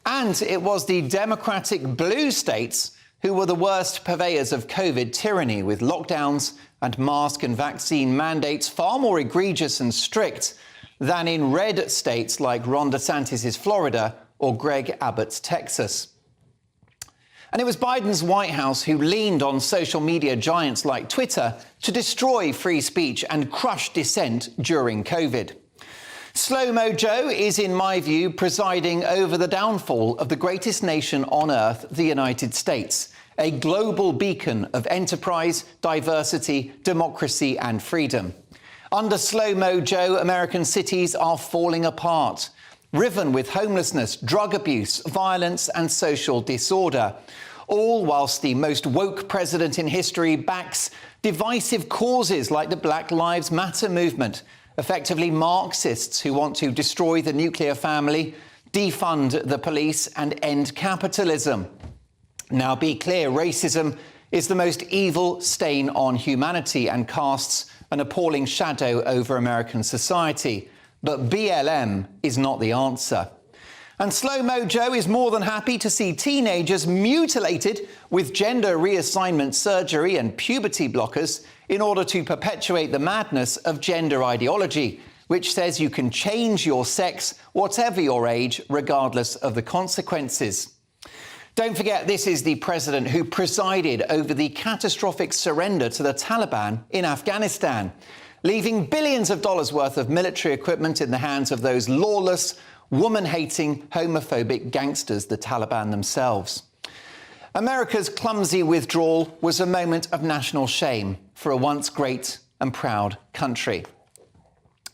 And it was the Democratic blue states who were the worst purveyors of COVID tyranny, with lockdowns and mask and vaccine mandates far more egregious and strict than in red states like Ron DeSantis' Florida or Greg Abbott's Texas. And it was Biden's White House who leaned on social media giants like Twitter to destroy free speech and crush dissent during COVID. Slow-Mo Joe is, in my view, presiding over the downfall of the greatest nation on earth, the United States, a global beacon of enterprise, diversity, democracy and freedom. Under Slow-Mo Joe, American cities are falling apart, riven with homelessness, drug abuse, violence and social disorder, all whilst the most woke president in history backs divisive causes like the Black Lives Matter movement, effectively Marxists who want to destroy the nuclear family, defund the police and end capitalism. Now, be clear, racism is the most evil stain on humanity and casts an appalling shadow over American society. But BLM is not the answer. And Slow Mo Joe is more than happy to see teenagers mutilated with gender reassignment surgery and puberty blockers in order to perpetuate the madness of gender ideology, which says you can change your sex, whatever your age, regardless of the consequences. Don't forget, this is the president who presided over the catastrophic surrender to the Taliban in Afghanistan, leaving billions of dollars worth of military equipment in the hands of those lawless, woman-hating, homophobic gangsters, the Taliban themselves. America's clumsy withdrawal was a moment of national shame for a once great and proud country.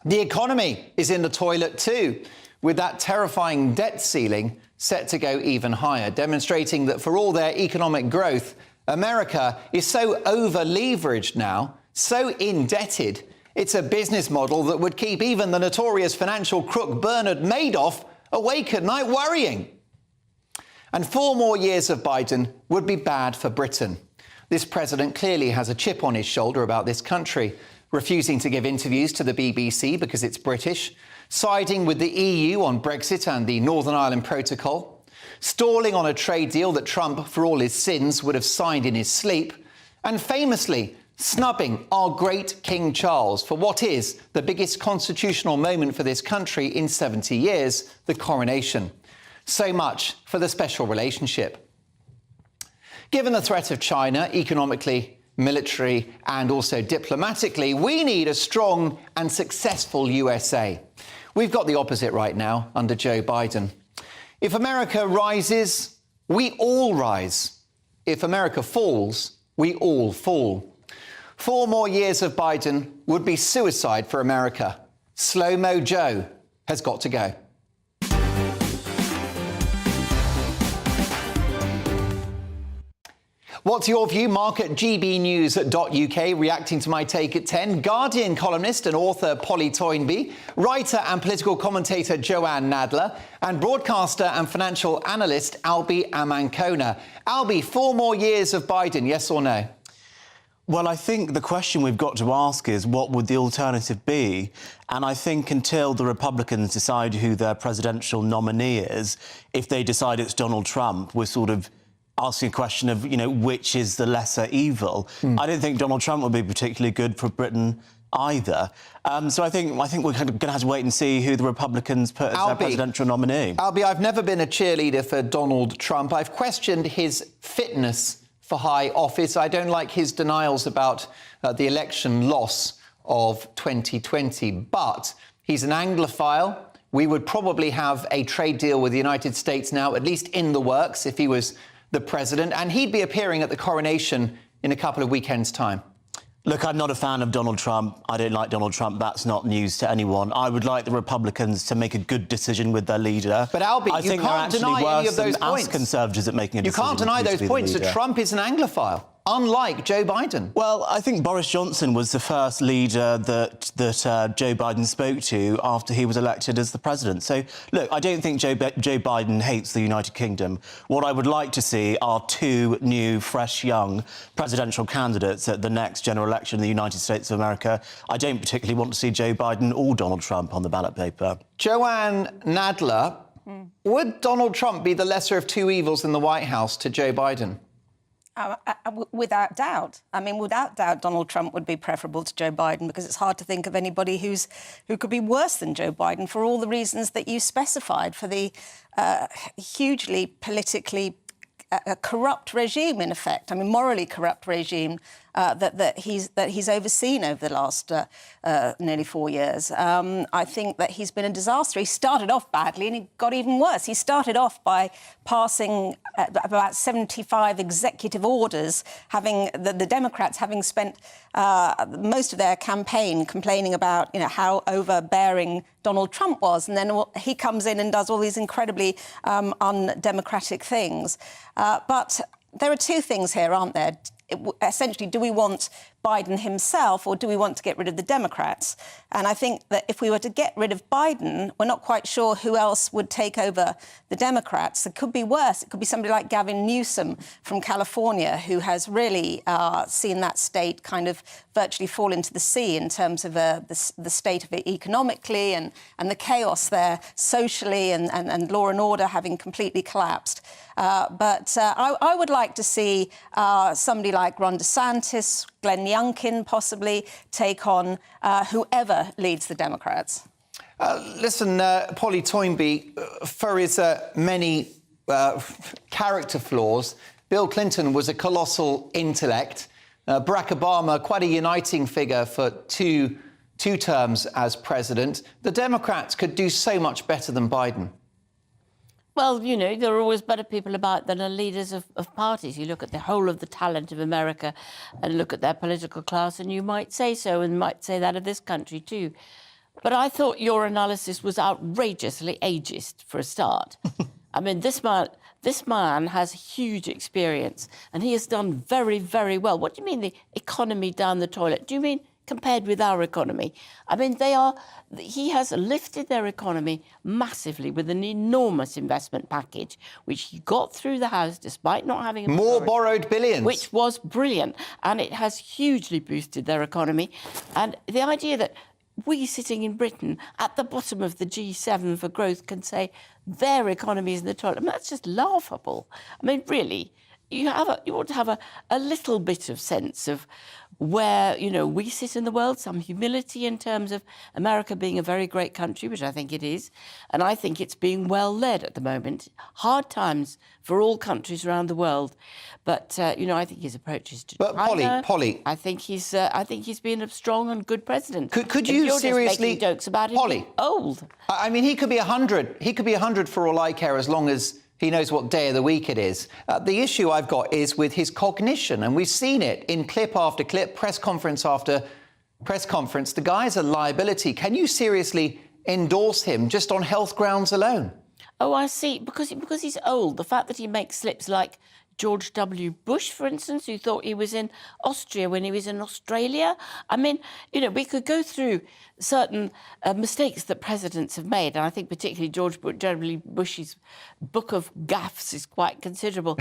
The economy is in the toilet too, with that terrifying debt ceiling set to go even higher, demonstrating that for all their economic growth, America is so over-leveraged now, so indebted, it's a business model that would keep even the notorious financial crook Bernard Madoff awake at night worrying. And 4 more years of Biden would be bad for Britain. This president clearly has a chip on his shoulder about this country, refusing to give interviews to the BBC because it's British, siding with the EU on Brexit and the Northern Ireland Protocol, stalling on a trade deal that Trump, for all his sins, would have signed in his sleep, and famously snubbing our great King Charles for what is the biggest constitutional moment for this country in 70 years, the coronation. So much for the special relationship. Given the threat of China, economically, military and also diplomatically, we need a strong and successful USA. We've got the opposite right now under Joe Biden. If America rises, we all rise. If America falls, we all fall. 4 more years of Biden would be suicide for America. Slow Mo Joe has got to go. What's your view? Mark at gbnews.uk, reacting to my take at 10. Guardian columnist and author Polly Toynbee, writer and political commentator Joanne Nadler, and broadcaster and financial analyst Albie Amankona. Albie, 4 more years of Biden, yes or no? Well, I think the question we've got to ask is what would the alternative be? And I think until the Republicans decide who their presidential nominee is, if they decide it's Donald Trump, we're sort of asking a question of, you know, which is the lesser evil. I don't think Donald Trump would be particularly good for Britain either. So I think we're going to have to wait and see who the Republicans put as their presidential nominee. Albie, I've never been a cheerleader for Donald Trump. I've questioned his fitness for high office. I don't like his denials about the election loss of 2020, but he's an Anglophile. We would probably have a trade deal with the United States now, at least in the works, if he was the president, and he'd be appearing at the coronation in a couple of weekends' time. Look, I'm not a fan of Donald Trump. I don't like Donald Trump. That's not news to anyone. I would like the Republicans to make a good decision with their leader. But Albie, you can't deny any of those points. Conservatives at making a decision. You can't deny those points that Trump is an Anglophile, unlike Joe Biden. Well, I think Boris Johnson was the first leader that Joe Biden spoke to after he was elected as the president. So, look, I don't think Joe Biden hates the United Kingdom. What I would like to see are 2 new, fresh, young presidential candidates at the next general election in the United States of America. I don't particularly want to see Joe Biden or Donald Trump on the ballot paper. Joanne Nadler, would Donald Trump be the lesser of 2 evils in the White House to Joe Biden? Without doubt. I mean, without doubt, Donald Trump would be preferable to Joe Biden because it's hard to think of anybody who could be worse than Joe Biden for all the reasons that you specified, for the hugely politically corrupt regime, in effect. I mean, morally corrupt regime that he's overseen over the last nearly 4 years. I think that he's been a disaster. He started off badly and he got even worse. He started off by passing about 75 executive orders, having the Democrats having spent most of their campaign complaining about, you know, how overbearing Donald Trump was, and then he comes in and does all these incredibly undemocratic things. But there are 2 things here, aren't there? essentially, do we want Biden himself or do we want to get rid of the Democrats? And I think that if we were to get rid of Biden, we're not quite sure who else would take over the Democrats. It could be worse. It could be somebody like Gavin Newsom from California, who has really seen that state kind of virtually fall into the sea in terms of the state of it economically and the chaos there socially and law and order having completely collapsed. But I would like to see somebody like Ron DeSantis, Glenn Youngkin possibly take on whoever leads the Democrats. Listen, Polly Toynbee, for his many character flaws, Bill Clinton was a colossal intellect. Barack Obama, quite a uniting figure for two terms as president. The Democrats could do so much better than Biden. Well, you know, there are always better people about than are leaders of parties. You look at the whole of the talent of America and look at their political class, and you might say so, and might say that of this country too. But I thought your analysis was outrageously ageist for a start. I mean, this man has huge experience, and he has done very, very well. What do you mean the economy down the toilet? Do you mean compared with our economy? I mean, he has lifted their economy massively with an enormous investment package, which he got through the House despite not having... More borrowed billions. Which was brilliant, and it has hugely boosted their economy. And the idea that we sitting in Britain at the bottom of the G7 for growth can say their economy is in the toilet, I mean, that's just laughable. I mean, really, you ought to have a little bit of sense of where, you know, we sit in the world, some humility in terms of America being a very great country, which I think it is, and I think it's being well led at the moment. Hard times for all countries around the world, but you know, I think his approach is to China. Polly, I think he's been a strong and good president. Could you you're seriously just making jokes about him being old? I mean, he could be 100. He could be 100 for all I care, as long as he knows what day of the week it is. The issue I've got is with his cognition, and we've seen it in clip after clip, press conference after press conference. The guy's a liability. Can you seriously endorse him just on health grounds alone? Oh, I see. Because he's old. The fact that he makes slips like George W. Bush, for instance, who thought he was in Austria when he was in Australia. I mean, you know, we could go through certain mistakes that presidents have made, and I think particularly George W. Bush's book of gaffes is quite considerable.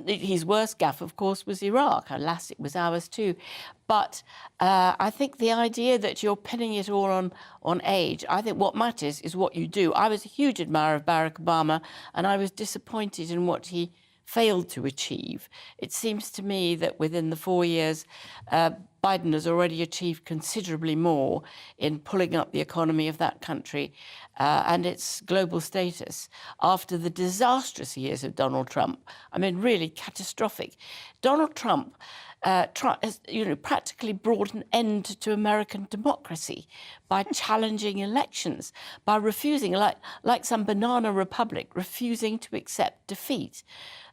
His worst gaffe, of course, was Iraq. Alas, it was ours too. But I think the idea that you're pinning it all on age, I think what matters is what you do. I was a huge admirer of Barack Obama, and I was disappointed in what he failed to achieve. It seems to me that within the 4 years, Biden has already achieved considerably more in pulling up the economy of that country and its global status after the disastrous years of Donald Trump. I mean, really catastrophic. Donald Trump has, practically brought an end to American democracy by challenging elections, by refusing, like some banana republic, refusing to accept defeat.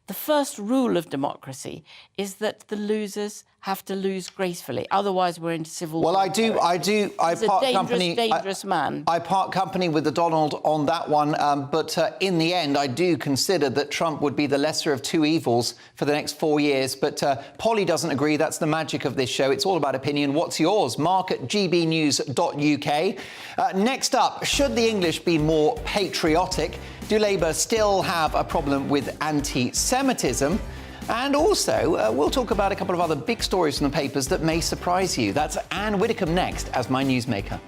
The first rule of democracy is that the losers have to lose gracefully. Otherwise, we're into civil war. Well, I do. He's a dangerous man. I part company with the Donald on that one. But in the end, I do consider that Trump would be the lesser of two evils for the next 4 years. But Polly doesn't agree. That's the magic of this show. It's all about opinion. What's yours? Mark at gbnews.uk. Next up, should the English be more patriotic? Do Labour still have a problem with anti-Semitism? And also, we'll talk about a couple of other big stories from the papers that may surprise you. That's Anne Widdecombe next as my newsmaker.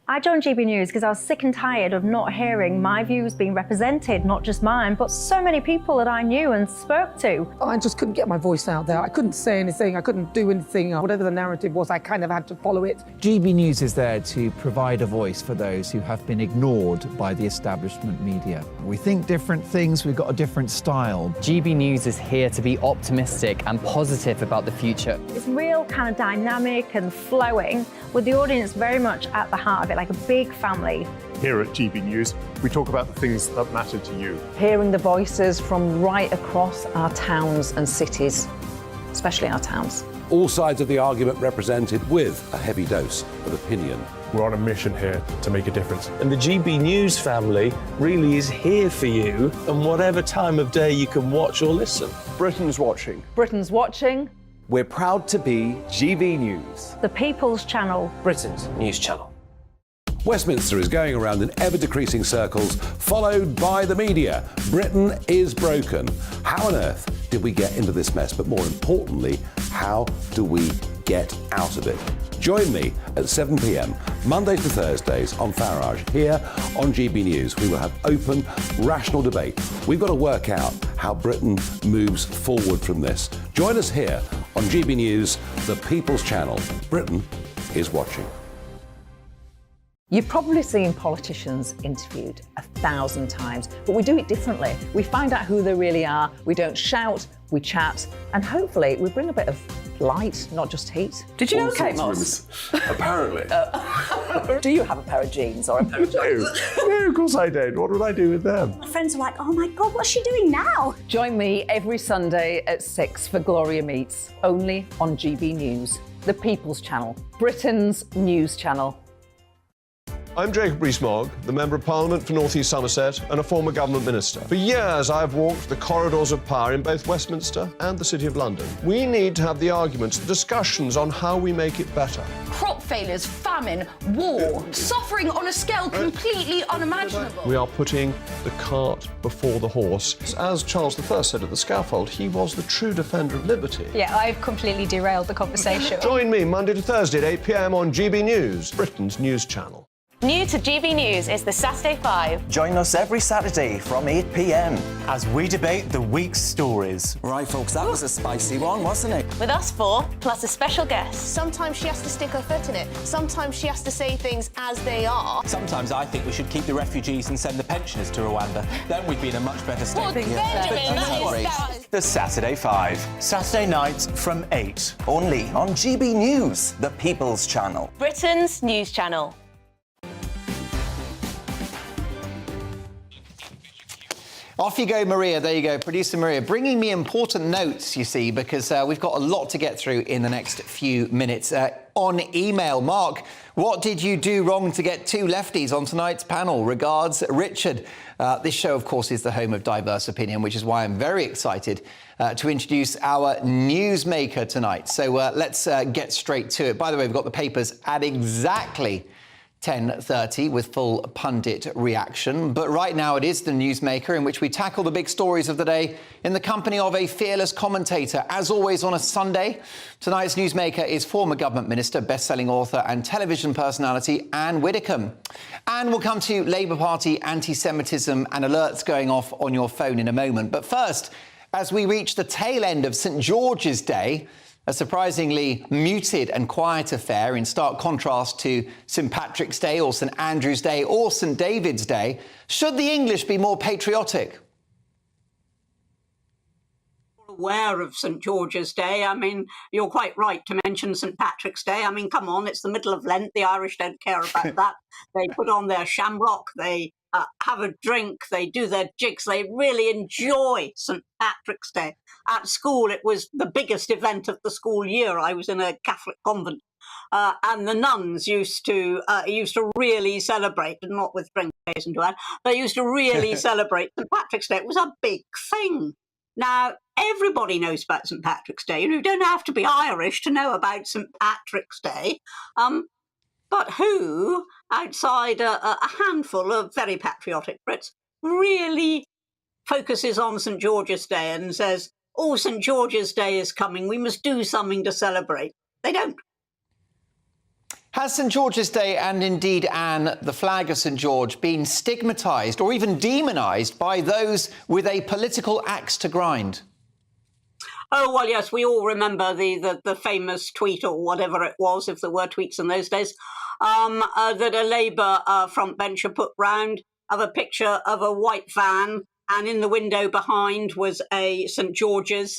I joined GB News because I was sick and tired of not hearing my views being represented, not just mine, but so many people that I knew and spoke to. I just couldn't get my voice out there. I couldn't say anything. I couldn't do anything. Whatever the narrative was, I kind of had to follow it. GB News is there to provide a voice for those who have been ignored by the establishment media. We think different things. We've got a different style. GB News is here to be optimistic and positive about the future. It's real kind of dynamic and flowing, with the audience very much at the heart of it, like a big family. Here at GB News, we talk about the things that matter to you. Hearing the voices from right across our towns and cities, especially our towns. All sides of the argument represented with a heavy dose of opinion We're on a mission here to make a difference. And the GB News family really is here for you, and whatever time of day you can watch or listen. Britain's watching. Britain's watching. We're proud to be GB News. The People's Channel. Britain's news channel. Westminster is going around in ever-decreasing circles, followed by the media. Britain is broken. How on earth did we get into this mess? But more importantly, how do we get out of it? Join me at 7 p.m, Mondays to Thursdays on Farage, here on GB News. We will have open, rational debate. We've got to work out how Britain moves forward from this. Join us here on GB News, the People's Channel. Britain is watching. You've probably seen politicians interviewed 1,000 times, but we do it differently. We find out who they really are, we don't shout, we chat, and hopefully we bring a bit of light, not just heat. Did you know Kate Moss? Apparently. Do you have a pair of jeans or a pair of jocks? No, of course I don't. What would I do with them? My friends are like, oh my God, what's she doing now? Join me every Sunday at 6 for Gloria Meets, only on GB News, the People's Channel, Britain's news channel. I'm Jacob Rees-Mogg, the Member of Parliament for North East Somerset and a former government minister. For years, I've walked the corridors of power in both Westminster and the City of London. We need to have the arguments, the discussions on how we make it better. Crop failures, famine, war, suffering on a scale completely unimaginable. We are putting the cart before the horse. As Charles I said at the scaffold, he was the true defender of liberty. Yeah, I've completely derailed the conversation. Join me Monday to Thursday at 8 p.m. on GB News, Britain's news channel. New to GB News is the Saturday 5. Join us every Saturday from 8 p.m. as we debate the week's stories. Right, folks, that was a spicy one, wasn't it? With us four, plus a special guest. Sometimes she has to stick her foot in it. Sometimes she has to say things as they are. Sometimes I think we should keep the refugees and send the pensioners to Rwanda. Then we'd be in a much better state. Well, Benjamin, that is... The Saturday 5. Saturday nights from 8. Only on GB News, the People's Channel. Britain's news channel. Off you go, Maria. There you go, producer Maria, bringing me important notes, you see, because we've got a lot to get through in the next few minutes. On email, Mark, what did you do wrong to get two lefties on tonight's panel? Regards, Richard. This show, of course, is the home of diverse opinion, which is why I'm very excited to introduce our newsmaker tonight. So let's get straight to it. By the way, we've got the papers at exactly 10:30 with full pundit reaction. But right now it is the newsmaker, in which we tackle the big stories of the day in the company of a fearless commentator. As always on a Sunday, tonight's newsmaker is former government minister, best-selling author and television personality Anne Widdecombe. And we'll come to Labour Party anti-Semitism and alerts going off on your phone in a moment. But first, as we reach the tail end of St George's Day, a surprisingly muted and quiet affair in stark contrast to St Patrick's Day or St Andrew's Day or St David's Day. Should the English be more patriotic? Aware of St George's Day. I mean, you're quite right to mention St Patrick's Day. I mean, come on, it's the middle of Lent. The Irish don't care about that. They put on their shamrock, they have a drink, they do their jigs, they really enjoy St Patrick's Day. At school, it was the biggest event of the school year. I was in a Catholic convent, and the nuns used to really celebrate, not with drink and to add, they used to really celebrate St Patrick's Day. It was a big thing. Now, everybody knows about St Patrick's Day. You don't have to be Irish to know about St Patrick's Day. But who, outside a handful of very patriotic Brits, really focuses on St George's Day and says, oh, St George's Day is coming, we must do something to celebrate? They don't. Has St George's Day and indeed, Anne, the flag of St George, been stigmatised or even demonised by those with a political axe to grind? Oh, well, yes, we all remember the famous tweet, or whatever it was, if there were tweets in those days, that a Labour frontbencher put round of a picture of a white van, and in the window behind was a St George's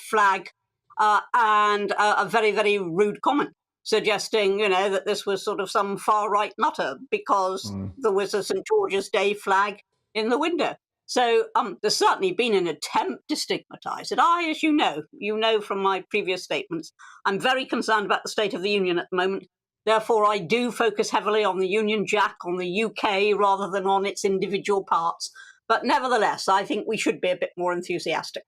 flag, and a very, very rude comment, suggesting, that this was sort of some far-right nutter because there was a St George's Day flag in the window. So there's certainly been an attempt to stigmatise it. As you know from my previous statements, I'm very concerned about the State of the Union at the moment. Therefore, I do focus heavily on the Union Jack, on the UK, rather than on its individual parts. But nevertheless, I think we should be a bit more enthusiastic.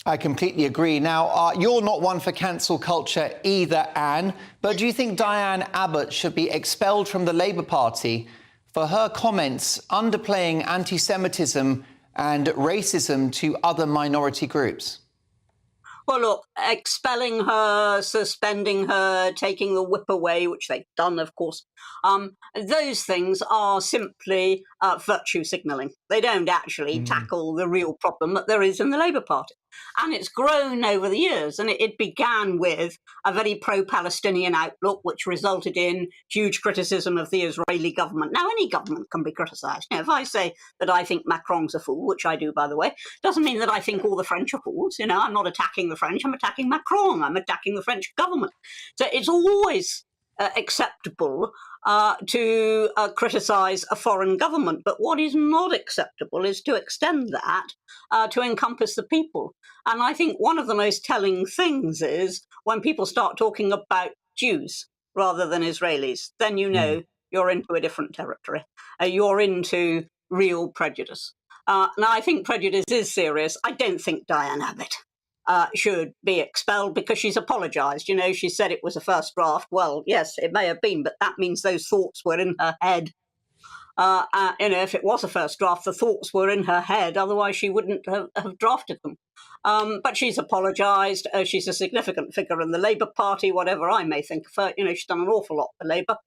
I completely agree. Now, you're not one for cancel culture either, Anne, but do you think Diane Abbott should be expelled from the Labour Party for her comments underplaying anti-Semitism and racism to other minority groups? Well, look, expelling her, suspending her, taking the whip away, which they've done, of course, those things are simply virtue signalling. They don't actually tackle the real problem that there is in the Labour Party. And it's grown over the years, and it began with a very pro-Palestinian outlook, which resulted in huge criticism of the Israeli government. Now, any government can be criticised. If I say that I think Macron's a fool, which I do, by the way, doesn't mean that I think all the French are fools. I'm not attacking the French, I'm attacking Macron, I'm attacking the French government. So it's always acceptable to criticise a foreign government. But what is not acceptable is to extend that to encompass the people. And I think one of the most telling things is when people start talking about Jews rather than Israelis, then you know you're into a different territory. You're into real prejudice. Now, I think prejudice is serious. I don't think Diane Abbott should be expelled because she's apologised. She said it was a first draft. Well, yes, it may have been, but that means those thoughts were in her head. If it was a first draft, the thoughts were in her head. Otherwise, she wouldn't have drafted them. But she's apologised. She's a significant figure in the Labour Party, whatever I may think of her. She's done an awful lot for Labour.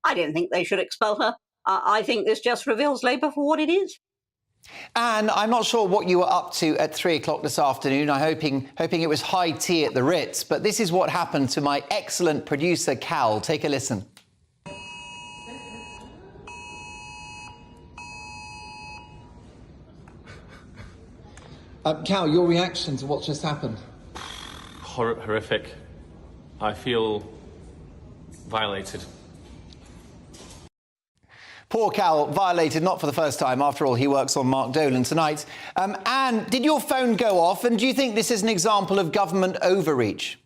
I don't think they should expel her. I think this just reveals Labour for what it is. And I'm not sure what you were up to at 3 o'clock this afternoon. I'm hoping it was high tea at the Ritz. But this is what happened to my excellent producer, Cal. Take a listen. Cal, your reaction to what just happened? Horrific. I feel violated. Poor Cal, violated, not for the first time. After all, he works on Mark Dolan tonight. Anne, did your phone go off? And do you think this is an example of government overreach?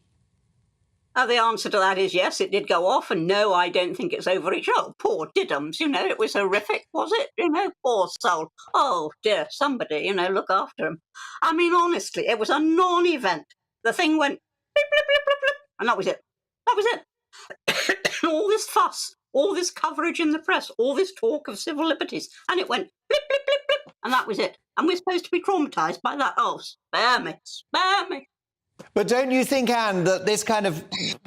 The answer to that is yes, it did go off. And no, I don't think it's overreach. Oh, poor Diddums, it was horrific, was it? Poor soul. Oh, dear, somebody, look after him. I mean, honestly, it was a non-event. The thing went blip, blip, blip, blip, blip, and that was it. That was it. All this fuss, all this coverage in the press, all this talk of civil liberties, and it went blip, blip, blip, blip, and that was it. And we're supposed to be traumatised by that. Oh, spare me, spare me. But don't you think, Anne, that this kind of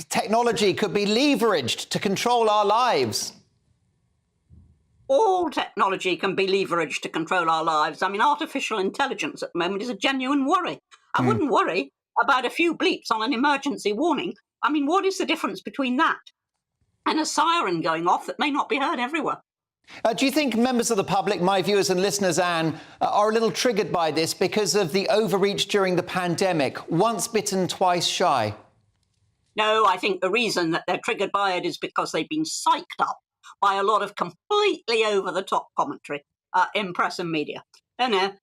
technology could be leveraged to control our lives? All technology can be leveraged to control our lives. I mean, artificial intelligence at the moment is a genuine worry. I wouldn't worry about a few bleeps on an emergency warning. I mean, what is the difference between that and a siren going off that may not be heard everywhere? Do you think members of the public, my viewers and listeners, Anne, are a little triggered by this because of the overreach during the pandemic? Once bitten, twice shy. No, I think the reason that they're triggered by it is because they've been psyched up by a lot of completely over-the-top commentary in press and media. Now,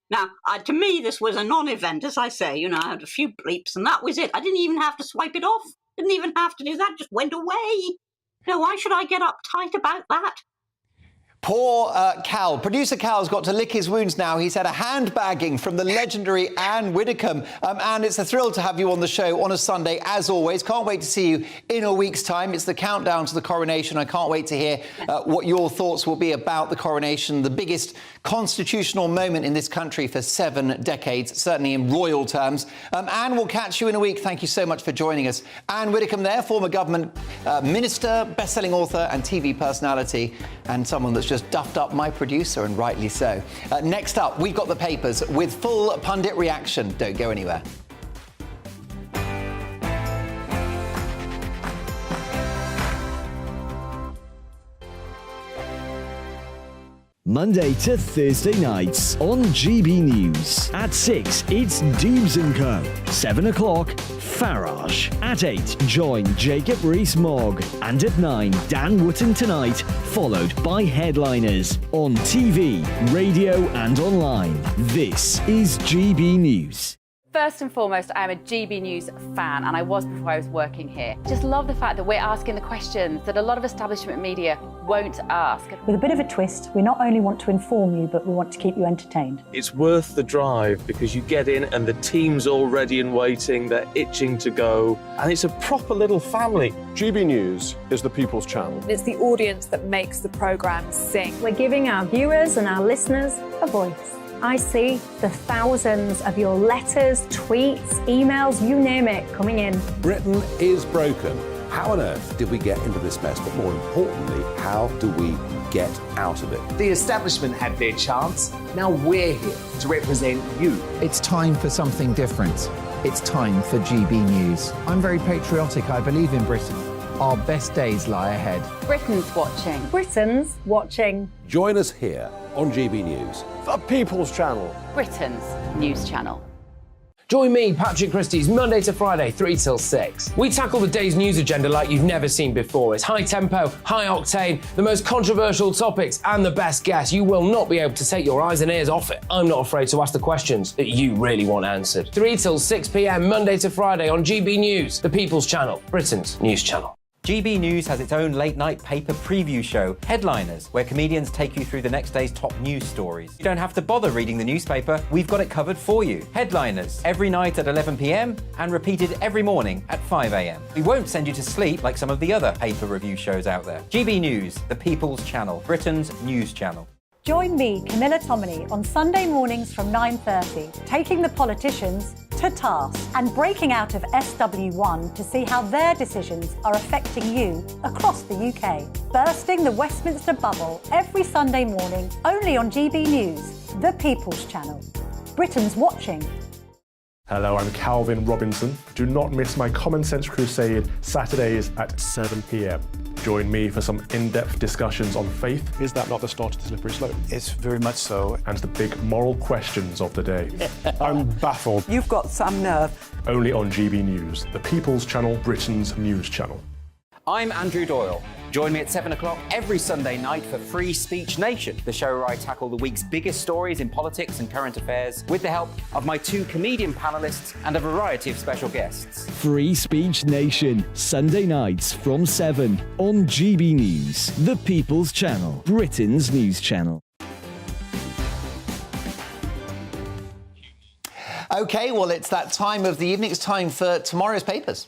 to me, this was a non-event, as I say. I had a few bleeps and that was it. I didn't even have to swipe it off. Didn't even have to do that. Just went away. Why should I get uptight about that? Poor Cal. Producer Cal's got to lick his wounds now. He's had a handbagging from the legendary Anne Widdecombe. Anne, it's a thrill to have you on the show on a Sunday, as always. Can't wait to see you in a week's time. It's the countdown to the coronation. I can't wait to hear what your thoughts will be about the coronation, the biggest constitutional moment in this country for 7 decades, certainly in royal terms. Anne, we'll catch you in a week. Thank you so much for joining us. Anne Widdecombe there, former government minister, best-selling author and TV personality, and someone that's just duffed up my producer, and rightly so. Next up, we've got the papers with full pundit reaction. Don't go anywhere. Monday to Thursday nights on GB News. At 6, it's Dubes & Co. 7 o'clock, Farage. At 8, join Jacob Rees-Mogg. And at 9, Dan Wootton Tonight, followed by Headliners. On TV, radio and online. This is GB News. First and foremost, I'm a GB News fan, and I was before I was working here. Just love the fact that we're asking the questions that a lot of establishment media won't ask. With a bit of a twist, we not only want to inform you, but we want to keep you entertained. It's worth the drive because you get in and the team's all ready and waiting, they're itching to go, and it's a proper little family. GB News is the People's Channel. It's the audience that makes the programme sing. We're giving our viewers and our listeners a voice. I see the thousands of your letters, tweets, emails, you name it, coming in. Britain is broken. How on earth did we get into this mess? But more importantly, how do we get out of it? The establishment had their chance. Now we're here to represent you. It's time for something different. It's time for GB News. I'm very patriotic. I believe in Britain. Our best days lie ahead. Britain's watching. Britain's watching. Join us here on GB News. The People's Channel. Britain's news channel. Join me, Patrick Christie's Monday to Friday, 3 till 6. We tackle the day's news agenda like you've never seen before. It's high tempo, high octane, the most controversial topics, and the best guests. You will not be able to take your eyes and ears off it. I'm not afraid to ask the questions that you really want answered. 3 till 6 p.m, Monday to Friday on GB News, the People's Channel, Britain's news channel. GB News has its own late-night paper preview show, Headliners, where comedians take you through the next day's top news stories. You don't have to bother reading the newspaper, we've got it covered for you. Headliners, every night at 11 p.m, and repeated every morning at 5 a.m. We won't send you to sleep like some of the other paper review shows out there. GB News, the People's Channel, Britain's news channel. Join me, Camilla Tominey, on Sunday mornings from 9:30, taking the politicians to task and breaking out of SW1 to see how their decisions are affecting you across the UK. Bursting the Westminster bubble every Sunday morning, only on GB News, the People's Channel. Britain's watching. Hello, I'm Calvin Robinson. Do not miss my Common Sense Crusade Saturdays at 7 p.m. Join me for some in-depth discussions on faith. Is that not the start of the slippery slope? It's very much so. And the big moral questions of the day. I'm baffled. You've got some nerve. Only on GB News, the People's Channel, Britain's news channel. I'm Andrew Doyle. Join me at 7 o'clock every Sunday night for Free Speech Nation, the show where I tackle the week's biggest stories in politics and current affairs with the help of my 2 comedian panellists and a variety of special guests. Free Speech Nation, Sunday nights from 7 on GB News, the People's Channel, Britain's news channel. OK, well, it's that time of the evening. It's time for tomorrow's papers.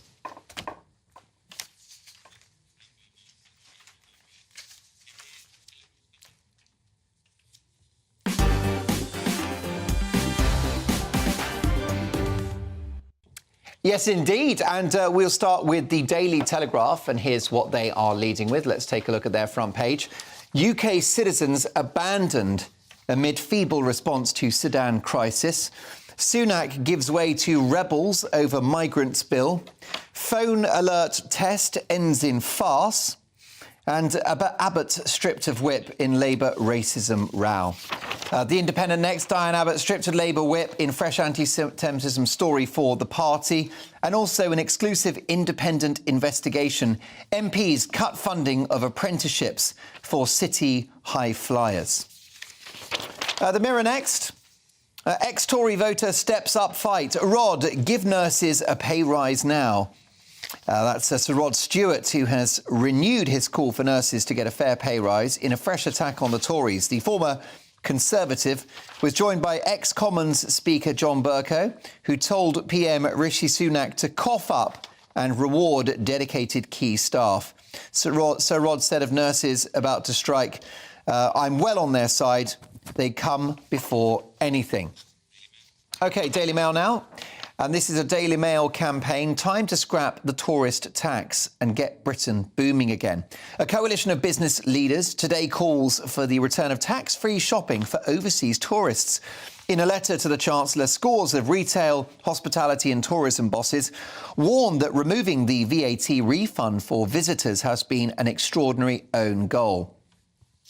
Yes, indeed. And we'll start with the Daily Telegraph. And here's what they are leading with. Let's take a look at their front page. UK citizens abandoned amid feeble response to Sudan crisis. Sunak gives way to rebels over migrants bill. Phone alert test ends in farce. And Abbott stripped of whip in Labour racism row. The Independent next, Diane Abbott stripped of Labour whip in fresh anti-Semitism story for the party. And also an exclusive independent investigation. MPs cut funding of apprenticeships for city high flyers. The Mirror next. Ex-Tory voter steps up fight. Rod, give nurses a pay rise now. That's Sir Rod Stewart, who has renewed his call for nurses to get a fair pay rise in a fresh attack on the Tories. The former Conservative was joined by ex-Commons Speaker John Bercow, who told PM Rishi Sunak to cough up and reward dedicated key staff. Sir Rod said of nurses about to strike, I'm well on their side. They come before anything. OK, Daily Mail now. And this is a Daily Mail campaign. Time to scrap the tourist tax and get Britain booming again. A coalition of business leaders today calls for the return of tax-free shopping for overseas tourists. In a letter to the Chancellor, scores of retail, hospitality and tourism bosses warned that removing the VAT refund for visitors has been an extraordinary own goal.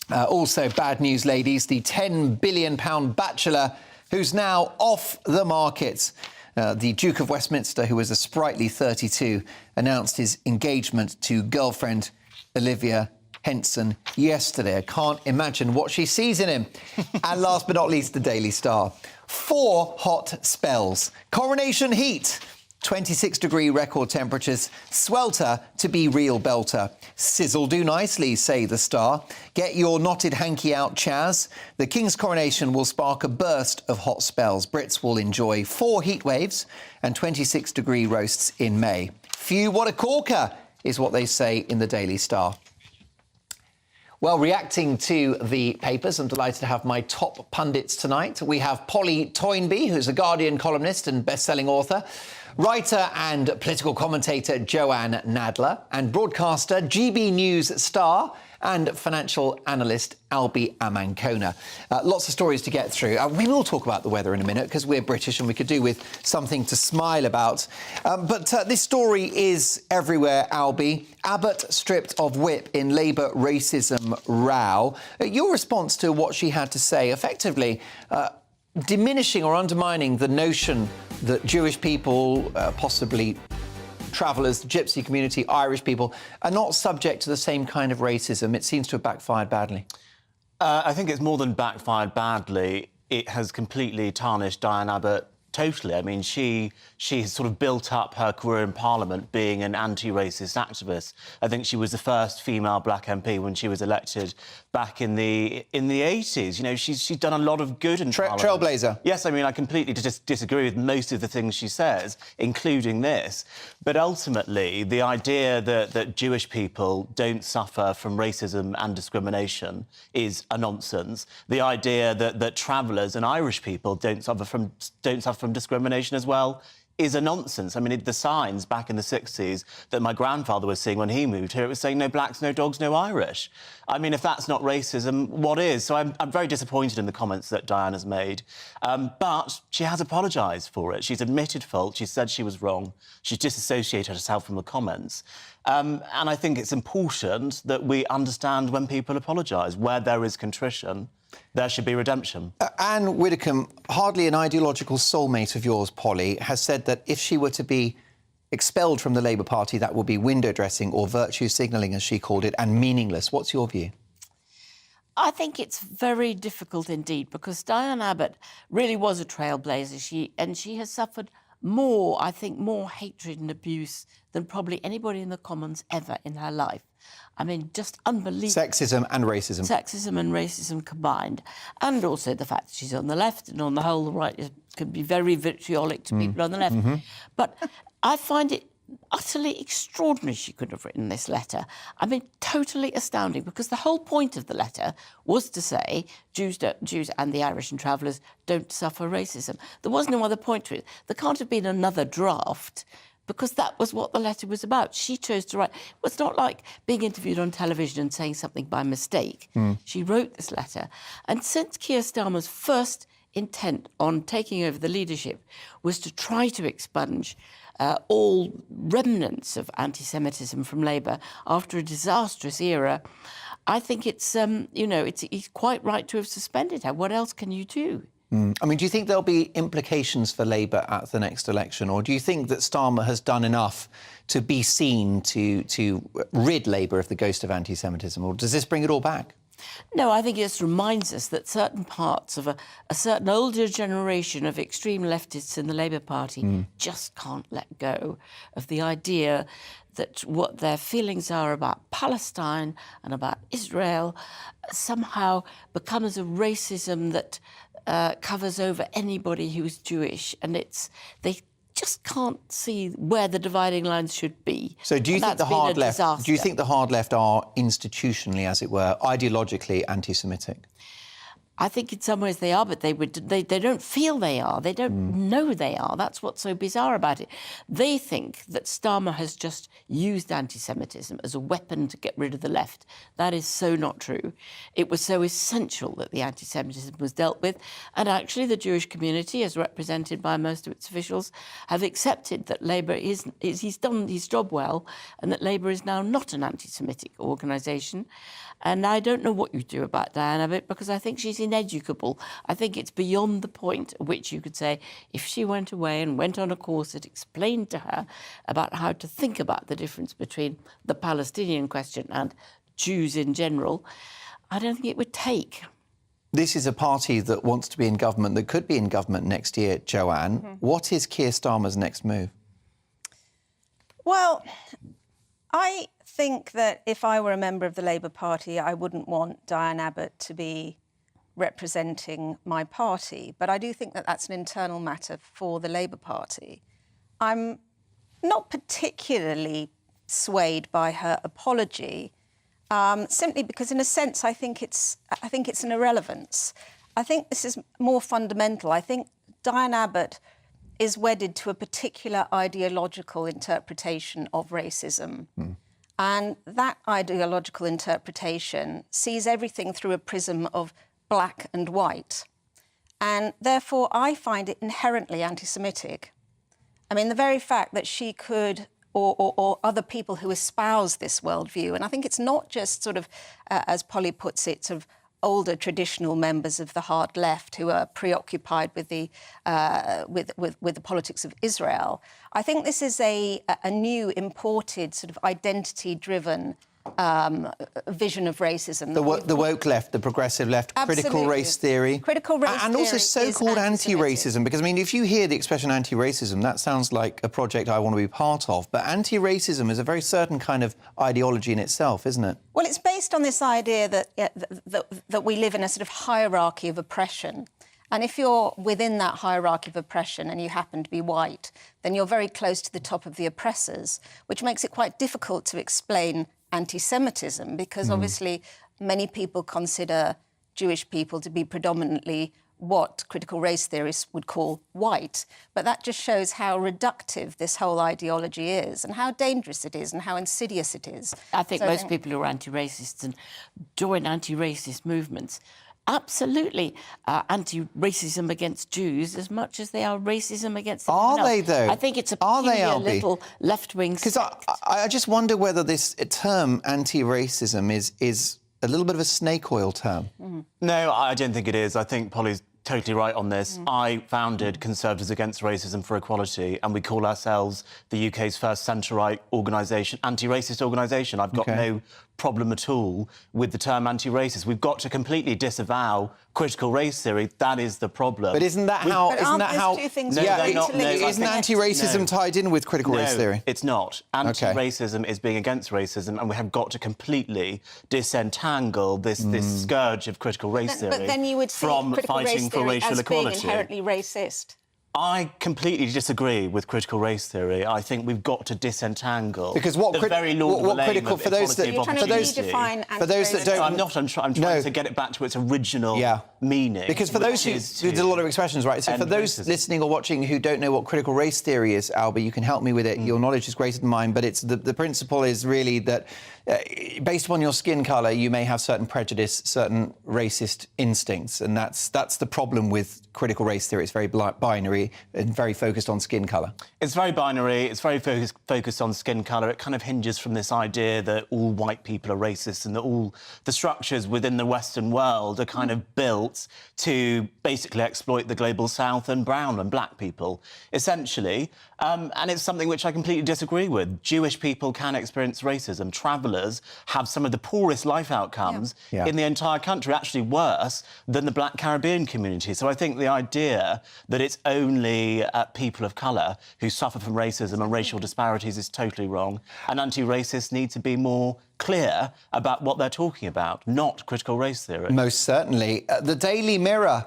Also, bad news, ladies. The £10 billion bachelor who's now off the market. The Duke of Westminster, who was a sprightly 32, announced his engagement to girlfriend Olivia Henson yesterday. I can't imagine what she sees in him. And last but not least, the Daily Star. 4 hot spells. Coronation heat. 26-degree record temperatures. Swelter to be real belter. Sizzle do nicely, say the Star. Get your knotted hanky out, Chaz. The King's coronation will spark a burst of hot spells. Brits will enjoy 4 heat waves and 26-degree roasts in May. Phew, what a corker, is what they say in the Daily Star. Well, reacting to the papers, I'm delighted to have my top pundits tonight. We have Polly Toynbee, who's a Guardian columnist and best-selling author, writer and political commentator Joanne Nadler, and broadcaster, GB News star and financial analyst Albie Amankona. Lots of stories to get through. We will talk about the weather in a minute because we're British and we could do with something to smile about. But this story is everywhere, Albie. Abbott stripped of whip in Labour racism row. Your response to what she had to say, effectively diminishing or undermining the notion that Jewish people, possibly travellers, the gypsy community, Irish people, are not subject to the same kind of racism. It seems to have backfired badly. I think it's more than backfired badly. It has completely tarnished Diane Abbott totally. I mean, she has sort of built up her career in Parliament being an anti-racist activist. I think she was the first female black MP when she was elected back in the 80s. You know, she's done a lot of good in Parliament. Trailblazer. Yes, I mean, I completely disagree with most of the things she says, including this. But ultimately, the idea that Jewish people don't suffer from racism and discrimination is a nonsense. The idea that travellers and Irish people don't suffer from discrimination as well is a nonsense. I mean, the signs back in the 60s that my grandfather was seeing when he moved here, it was saying no blacks, no dogs, no Irish. I mean, if that's not racism, what is? So I'm very disappointed in the comments that Diane has made. But she has apologised for it. She's admitted fault. She said she was wrong. She's disassociated herself from the comments. And I think it's important that we understand when people apologise. Where there is contrition, there should be redemption. Anne Widdecombe, hardly an ideological soulmate of yours, Polly, has said that if she were to be expelled from the Labour Party, that would be window dressing or virtue signalling, as she called it, and meaningless. What's your view? I think it's very difficult indeed, because Diane Abbott really was a trailblazer. She has suffered more, I think, more hatred and abuse than probably anybody in the Commons ever in her life. I mean, just unbelievable. Sexism and racism. Sexism and racism combined. And also the fact that she's on the left, and on the whole, the right can be very vitriolic to people on the left. Mm-hmm. But I find it utterly extraordinary she could have written this letter. I mean, totally astounding, because the whole point of the letter was to say Jews and the Irish and travellers don't suffer racism. There was no other point to it. There can't have been another draft, because that was what the letter was about. She chose to write. Well, it's not like being interviewed on television and saying something by mistake. She wrote this letter. And since Keir Starmer's first intent on taking over the leadership was to try to expunge all remnants of anti-Semitism from Labour after a disastrous era, I think it's, he's quite right to have suspended her. What else can you do? I mean, do you think there'll be implications for Labour at the next election, or do you think that Starmer has done enough to be seen to rid Labour of the ghost of anti-Semitism, or does this bring it all back? No, I think it just reminds us that certain parts of a certain older generation of extreme leftists in the Labour Party just can't let go of the idea that what their feelings are about Palestine and about Israel somehow becomes a racism that covers over anybody who's Jewish, and they just can't see where the dividing lines should be. So do you think the hard left? Do you think the hard left are institutionally, as it were, ideologically anti-Semitic? I think in some ways they are, but they don't feel they are. They don't know they are. That's what's so bizarre about it. They think that Starmer has just used anti-Semitism as a weapon to get rid of the left. That is so not true. It was so essential that the anti-Semitism was dealt with. And actually the Jewish community, as represented by most of its officials, have accepted that Labour he's done his job well, and that Labour is now not an anti-Semitic organisation. And I don't know what you do about Diane Abbott, because I think she's ineducable. I think it's beyond the point at which you could say, if she went away and went on a course that explained to her about how to think about the difference between the Palestinian question and Jews in general, I don't think it would take. This is a party that wants to be in government, that could be in government next year, Joanne. What is Keir Starmer's next move? Well, I think that if I were a member of the Labour Party, I wouldn't want Diane Abbott to be representing my party. But I do think that that's an internal matter for the Labour Party. I'm not particularly swayed by her apology, simply because, in a sense, I think it's an irrelevance. I think this is more fundamental. I think Diane Abbott is wedded to a particular ideological interpretation of racism. And that ideological interpretation sees everything through a prism of black and white. And therefore, I find it inherently anti-Semitic. I mean, the very fact that she could, or other people who espouse this worldview, and I think it's not just sort of, as Polly puts it, sort of older traditional members of the hard left who are preoccupied with the politics of Israel. I think this is a new imported sort of identity-driven vision of racism. The woke left, the progressive left, critical race theory. Critical race and also theory so-called is anti-racism, because, I mean, if you hear the expression anti-racism, that sounds like a project I want to be part of. But anti-racism is a very certain kind of ideology in itself, isn't it? Well, it's based on this idea that we live in a sort of hierarchy of oppression. And if you're within that hierarchy of oppression and you happen to be white, then you're very close to the top of the oppressors, which makes it quite difficult to explain anti-Semitism, because obviously many people consider Jewish people to be predominantly what critical race theorists would call white. But that just shows how reductive this whole ideology is and how dangerous it is and how insidious it is. I think most people who are anti-racist and join anti-racist movements absolutely anti-racism against Jews as much as they are racism against anyone else. Are they, though? I think it's a peculiar little left-wing Because I just wonder whether this term anti-racism is a little bit of a snake oil term. No, I don't think it is. I think Polly's totally right on this. I founded Conservatives Against Racism for Equality, and we call ourselves the UK's first centre-right organisation, anti-racist organisation. I've got no problem at all with the term anti-racist. We've got to completely disavow critical race theory. That is the problem. But isn't that how? Isn't anti-racism tied in with critical race theory? It's not. Anti-racism is being against racism, and we have got to completely disentangle this scourge of critical race theory but then you would see from critical fighting race for theory racial as equality. being inherently racist. I completely disagree with critical race theory. I think we've got to disentangle because what the very laudable aim of for those that don't. I'm not. I'm trying to get it back to its original meaning. Because for those who there's a lot of expressions, right? So for those listening or watching who don't know what critical race theory is, Albie, you can help me with it. Your knowledge is greater than mine, but it's the principle is really that based upon your skin colour, you may have certain prejudice, certain racist instincts, and that's the problem with critical race theory. It's very binary and very focused on skin colour. It's very binary. It's very focused on skin colour. It kind of hinges from this idea that all white people are racist and that all the structures within the Western world are kind of built to basically exploit the global South and brown and black people, essentially. And it's something which I completely disagree with. Jewish people can experience racism. Travellers have some of the poorest life outcomes in the entire country, actually worse than the black Caribbean community. So I think the idea that it's only people of colour who suffer from racism and racial disparities is totally wrong. And anti-racists need to be more clear about what they're talking about, not critical race theory. Most certainly. The Daily Mirror.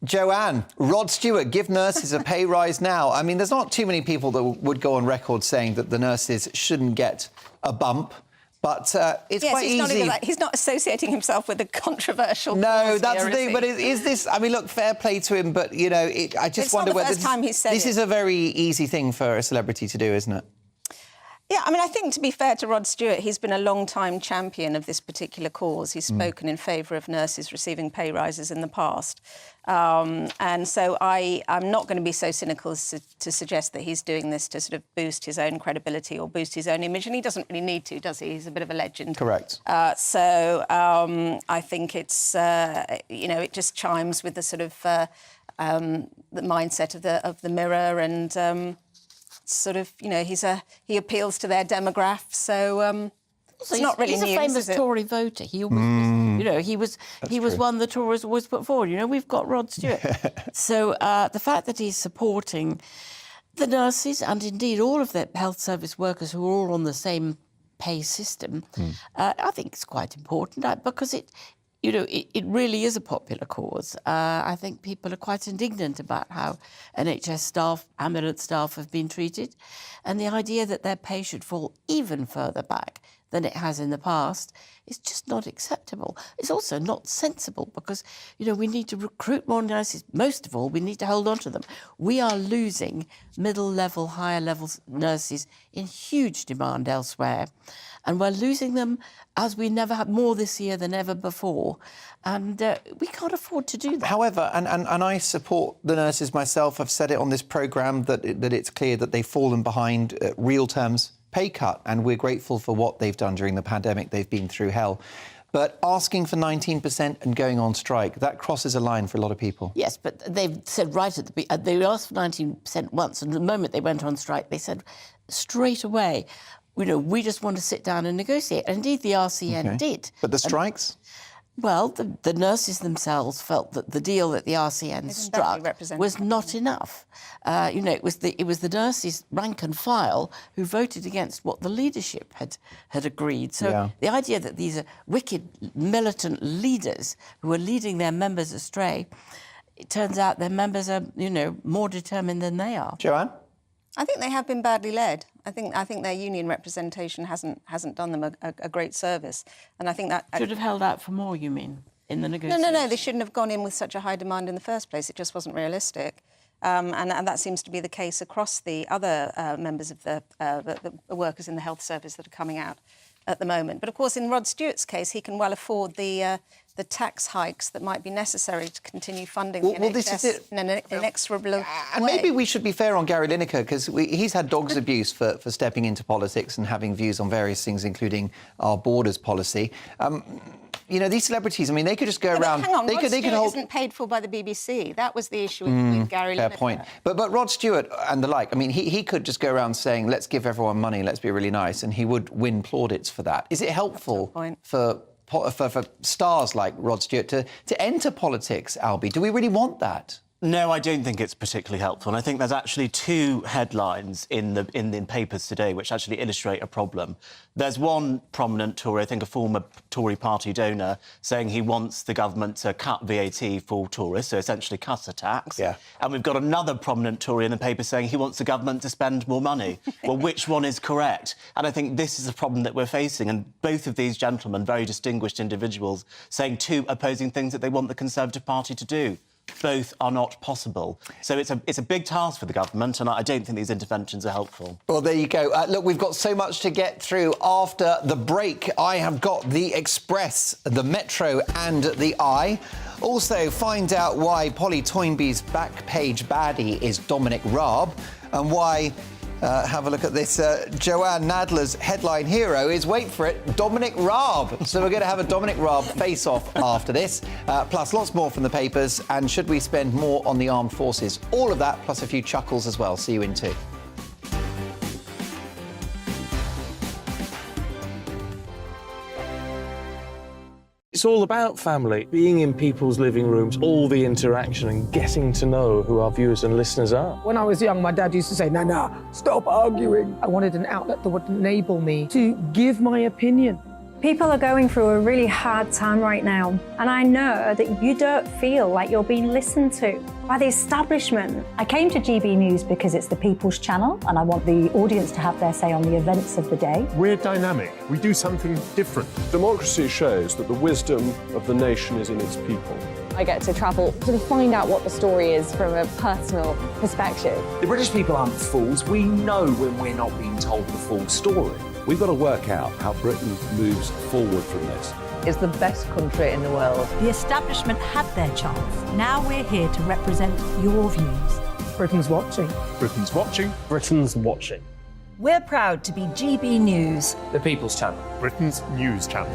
Joanne, Rod Stewart, give nurses a pay rise now. I mean, there's not too many people that would go on record saying that the nurses shouldn't get a bump, but it's quite easy. He's not associating himself with a controversial No, that's the thing, but is this... I mean, look, fair play to him, but, you know, I just wonder whether... This is a very easy thing for a celebrity to do, isn't it? Yeah, I mean, I think, to be fair to Rod Stewart, he's been a long-time champion of this particular cause. He's spoken in favour of nurses receiving pay rises in the past. And so I'm not going to be so cynical as to suggest that he's doing this to sort of boost his own credibility or boost his own image. And he doesn't really need to, does he? He's a bit of a legend. Correct. So I think it's, you know, it just chimes with the sort of the mindset of the Mirror and... sort of, you know, he appeals to their demograph, so It's not really he's news, a famous is it? Tory voter. He always was, you know, he was true. one the Tories always put forward. You know, we've got Rod Stewart. So the fact that he's supporting the nurses and indeed all of the health service workers who are all on the same pay system, I think it's quite important because it really is a popular cause. I think people are quite indignant about how NHS staff, ambulance staff have been treated, and the idea that their pay should fall even further back than it has in the past is just not acceptable. It's also not sensible because, you know, we need to recruit more nurses. Most of all, we need to hold on to them. We are losing middle-level, higher-level nurses in huge demand elsewhere, and we're losing them as we never had, more this year than ever before. And we can't afford to do that. However, and I support the nurses myself. I've said it on this programme that it's clear that they've fallen behind real terms pay cut, and we're grateful for what they've done during the pandemic. They've been through hell. But asking for 19% and going on strike, that crosses a line for a lot of people. Yes, but they've said right at the beginning, they asked for 19% once, and the moment they went on strike, they said straight away, you know, we just want to sit down and negotiate. And indeed, the RCN did. But the strikes? Well, the nurses themselves felt that the deal that the RCN struck was not enough. You know, it was the nurses, rank and file, who voted against what the leadership had agreed. So the idea that these are wicked, militant leaders who are leading their members astray, it turns out their members are, you know, more determined than they are. Joanne? I think they have been badly led. I think their union representation hasn't done them a great service, and I think that should have held out for more. You mean in the negotiations? No. They shouldn't have gone in with such a high demand in the first place. It just wasn't realistic, and that seems to be the case across the other members of the workers in the health service that are coming out at the moment. But of course, in Rod Stewart's case, he can well afford the tax hikes that might be necessary to continue funding the NHS this is it. in an inexorable way. And maybe we should be fair on Gary Lineker, because he's had dog's abuse for stepping into politics and having views on various things, including our borders policy. You know, these celebrities, I mean, they could just go around... Hang on, Rod Stewart hold... isn't paid for by the BBC. That was the issue with Gary Lineker. Fair point. But Rod Stewart and the like, I mean, he could just go around saying, let's give everyone money, let's be really nice, and he would win plaudits for that. Is it helpful for stars like Rod Stewart to enter politics, Albie? Do we really want that? No, I don't think it's particularly helpful. And I think there's actually two headlines in the papers today which actually illustrate a problem. There's one prominent Tory, I think a former Tory party donor, saying he wants the government to cut VAT for tourists, so essentially cut a tax. Yeah. And we've got another prominent Tory in the paper saying he wants the government to spend more money. Well, which one is correct? And I think this is a problem that we're facing. And both of these gentlemen, very distinguished individuals, saying two opposing things that they want the Conservative Party to do. Both are not possible. So it's a big task for the government, and I don't think these interventions are helpful. Well, there you go. Look, we've got so much to get through after the break. I have got the Express, the Metro and the Eye. Also, find out why Polly Toynbee's back page baddie is Dominic Raab, and why... have a look at this. Joanne Nadler's headline hero is, wait for it, Dominic Raab. So we're going to have a Dominic Raab face-off after this, plus lots more from the papers. And should we spend more on the armed forces? All of that, plus a few chuckles as well. See you in 2. It's all about family, being in people's living rooms, all the interaction and getting to know who our viewers and listeners are. When I was young, my dad used to say, Nana, stop arguing. I wanted an outlet that would enable me to give my opinion. People are going through a really hard time right now, and I know that you don't feel like you're being listened to by the establishment. I came to GB News because it's the People's Channel, and I want the audience to have their say on the events of the day. We're dynamic. We do something different. Democracy shows that the wisdom of the nation is in its people. I get to travel to find out what the story is from a personal perspective. The British people aren't fools. We know when we're not being told the full story. We've got to work out how Britain moves forward from this. It's the best country in the world. The establishment had their chance. Now we're here to represent your views. Britain's watching. Britain's watching. Britain's watching. We're proud to be GB News. The People's Channel. Britain's news channel.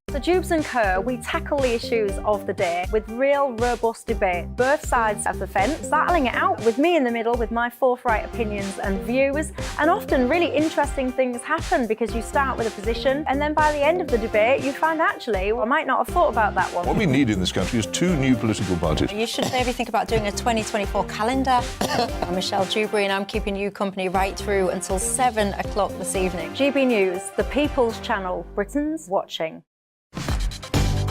So Jubes & Co, we tackle the issues of the day with real robust debate, both sides of the fence, battling it out with me in the middle with my forthright opinions and views. And often really interesting things happen because you start with a position and then by the end of the debate you find actually, well, I might not have thought about that one. What we need in this country is 2 new political parties. You should maybe think about doing a 2024 calendar. I'm Michelle Dewberry and I'm keeping you company right through until 7 o'clock this evening. GB News, the People's Channel, Britain's watching.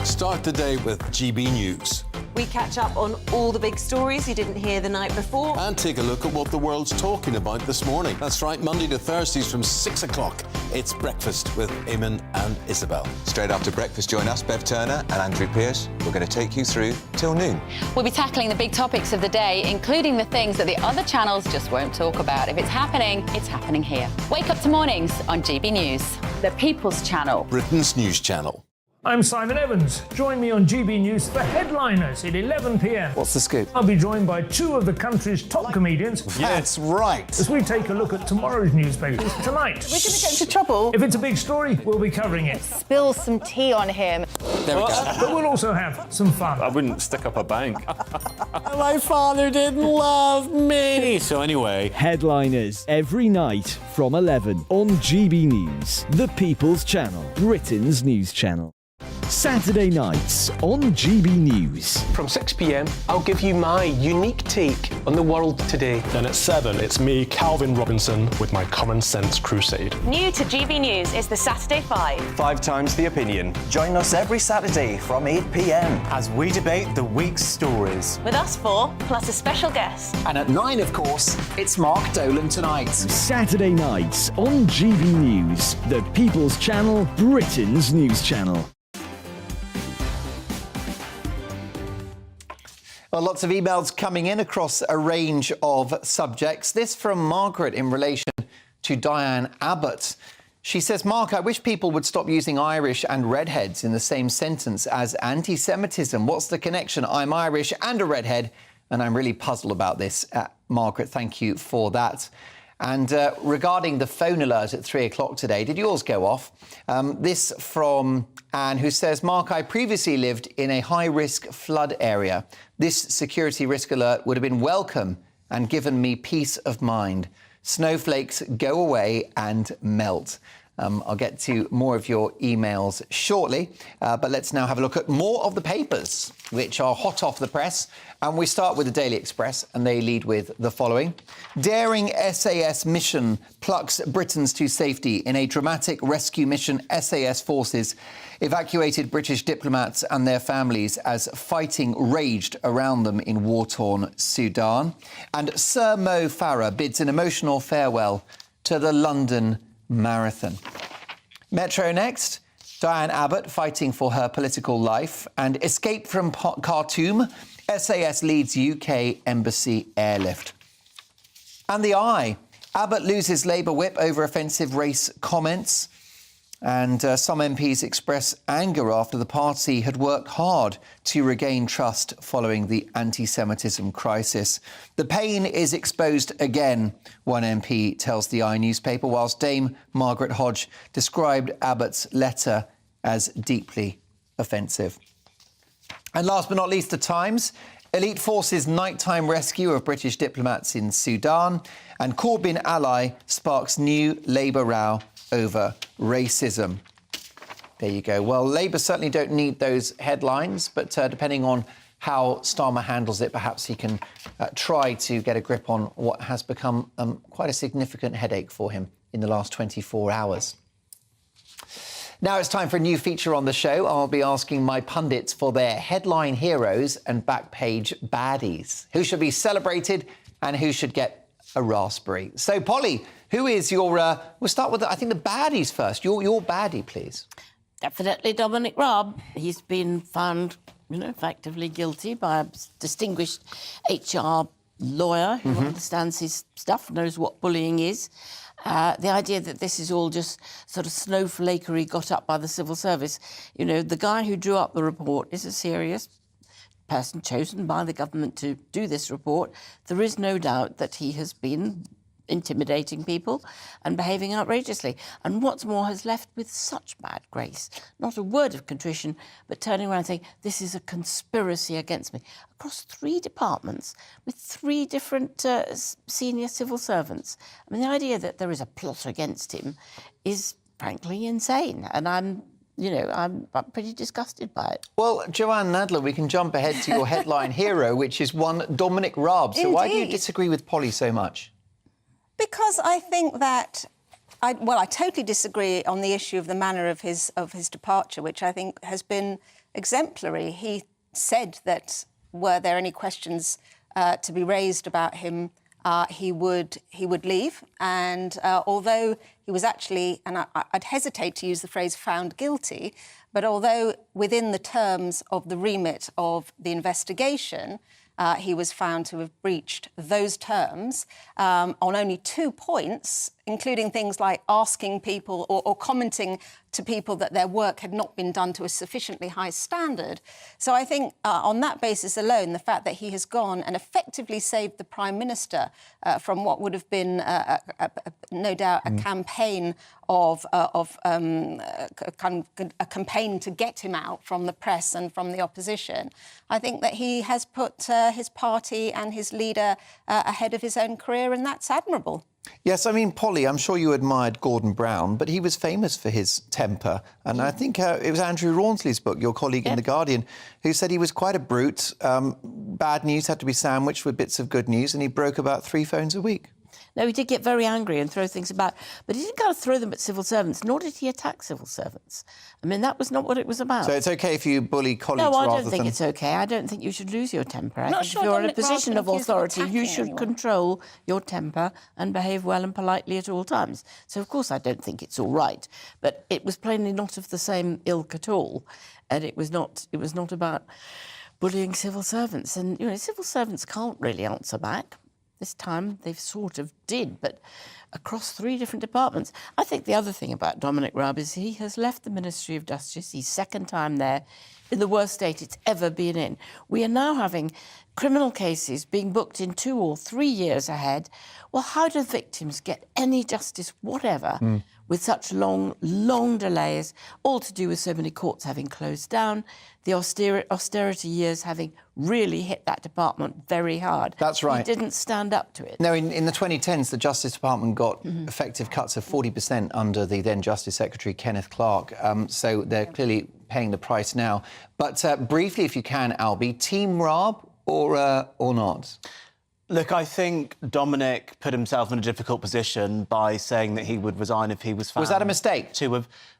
Start the day with GB News. We catch up on all the big stories you didn't hear the night before. And take a look at what the world's talking about this morning. That's right, Monday to Thursdays from 6 o'clock. It's Breakfast with Eamon and Isabel. Straight after breakfast, join us, Bev Turner and Andrew Pearce. We're going to take you through till noon. We'll be tackling the big topics of the day, including the things that the other channels just won't talk about. If it's happening here. Wake up to mornings on GB News, the People's Channel. Britain's news channel. I'm Simon Evans. Join me on GB News for Headliners at 11 p.m. What's the scoop? I'll be joined by 2 of the country's top comedians. That's right. As we take a look at tomorrow's newspapers tonight. We're going to get into trouble. If it's a big story, we'll be covering it. Spill some tea on him. There we go. But we'll also have some fun. I wouldn't stick up a bank. My father didn't love me. So anyway, Headliners every night from 11 on GB News, the People's Channel, Britain's news channel. Saturday nights on GB News. From 6 p.m, I'll give you my unique take on the world today. Then at 7, it's me, Calvin Robinson, with my Common Sense Crusade. New to GB News is the Saturday 5. 5 times the opinion. Join us every Saturday from 8 p.m. as we debate the week's stories. With us 4, plus a special guest. And at 9, of course, it's Mark Dolan tonight. Saturday nights on GB News, the People's Channel, Britain's news channel. Well, lots of emails coming in across a range of subjects. This from Margaret in relation to Diane Abbott. She says, Mark, I wish people would stop using Irish and redheads in the same sentence as anti-Semitism. What's the connection? I'm Irish and a redhead, and I'm really puzzled about this. Margaret, thank you for that. And regarding the phone alert at 3 o'clock today, did yours go off? This from Anne, who says, Mark, I previously lived in a high-risk flood area. This security risk alert would have been welcome and given me peace of mind. Snowflakes go away and melt. I'll get to more of your emails shortly, but let's now have a look at more of the papers, which are hot off the press. And we start with the Daily Express, and they lead with the following. Daring SAS mission plucks Britons to safety. In a dramatic rescue mission, SAS forces evacuated British diplomats and their families as fighting raged around them in war-torn Sudan. And Sir Mo Farah bids an emotional farewell to the London Marathon. Metro next. Diane Abbott fighting for her political life. And escape from Khartoum. SAS leads UK embassy airlift. And the Eye. Abbott loses Labour whip over offensive race comments. And some MPs express anger after the party had worked hard to regain trust following the anti-Semitism crisis. The pain is exposed again, one MP tells the Eye newspaper, whilst Dame Margaret Hodge described Abbott's letter as deeply offensive. And last but not least, the Times. Elite forces nighttime rescue of British diplomats in Sudan. And Corbyn ally sparks new Labour row over racism. There you go. Well, Labour certainly don't need those headlines, but depending on how Starmer handles it, perhaps he can try to get a grip on what has become quite a significant headache for him in the last 24 hours. Now it's time for a new feature on the show. I'll be asking my pundits for their headline heroes and back page baddies. Who should be celebrated and who should get a raspberry? So, Polly, who is your... we'll start with, I think, the baddies first. Your baddie, please. Definitely Dominic Raab. He's been found, effectively guilty by a distinguished HR lawyer who understands his stuff, knows what bullying is. The idea that this is all just sort of snowflakery got up by the civil service. The guy who drew up the report is a serious person chosen by the government to do this report. There is no doubt that he has been intimidating people and behaving outrageously. And what's more, has left with such bad grace. Not a word of contrition, but turning around and saying, this is a conspiracy against me. Across 3 departments with 3 different senior civil servants. I mean, the idea that there is a plot against him is frankly insane. And I'm pretty disgusted by it. Well, Joanne Nadler, we can jump ahead to your headline hero, which is one Dominic Raab. So why do you disagree with Polly so much? Because I think that, I totally disagree on the issue of the manner of his departure, which I think has been exemplary. He said that were there any questions to be raised about him, he would leave. And although he was actually, and I'd hesitate to use the phrase found guilty, but although within the terms of the remit of the investigation, he was found to have breached those terms on only 2 points, including things like asking people or commenting to people that their work had not been done to a sufficiently high standard. So I think on that basis alone, the fact that he has gone and effectively saved the Prime Minister from what would have been, no doubt, a campaign of a campaign to get him out from the press and from the opposition, I think that he has put his party and his leader ahead of his own career, and that's admirable. Yes, I mean, Polly, I'm sure you admired Gordon Brown, but he was famous for his temper. And I think it was Andrew Rawnsley's book, your colleague in The Guardian, who said he was quite a brute. Bad news had to be sandwiched with bits of good news, and he broke about 3 phones a week. No, he did get very angry and throw things about, but he didn't kind of throw them at civil servants, nor did he attack civil servants. I mean, that was not what it was about. So it's OK if you bully colleagues rather than... No, I don't think it's OK. I don't think you should lose your temper. I think sure if you're in a Dominic Raab position of can accuse authority, of you attacking should anyone. control your temper and behave well and politely at all times. So, of course, I don't think it's all right. But it was plainly not of the same ilk at all. And it was not about bullying civil servants. And, civil servants can't really answer back. This time they've sort of did, but across 3 different departments. I think the other thing about Dominic Raab is he has left the Ministry of Justice, his 2nd time there, in the worst state it's ever been in. We are now having criminal cases being booked in 2 or 3 years ahead. Well, how do victims get any justice whatever with such long delays, all to do with so many courts having closed down, the austerity years having really hit that department very hard. That's right. He didn't stand up to it. No, in the 2010s, the Justice Department got effective cuts of 40% under the then Justice Secretary, Kenneth Clarke. So they're clearly paying the price now. But briefly, if you can, Albie, Team Raab or not? Look, I think Dominic put himself in a difficult position by saying that he would resign if he was found... Was that a mistake?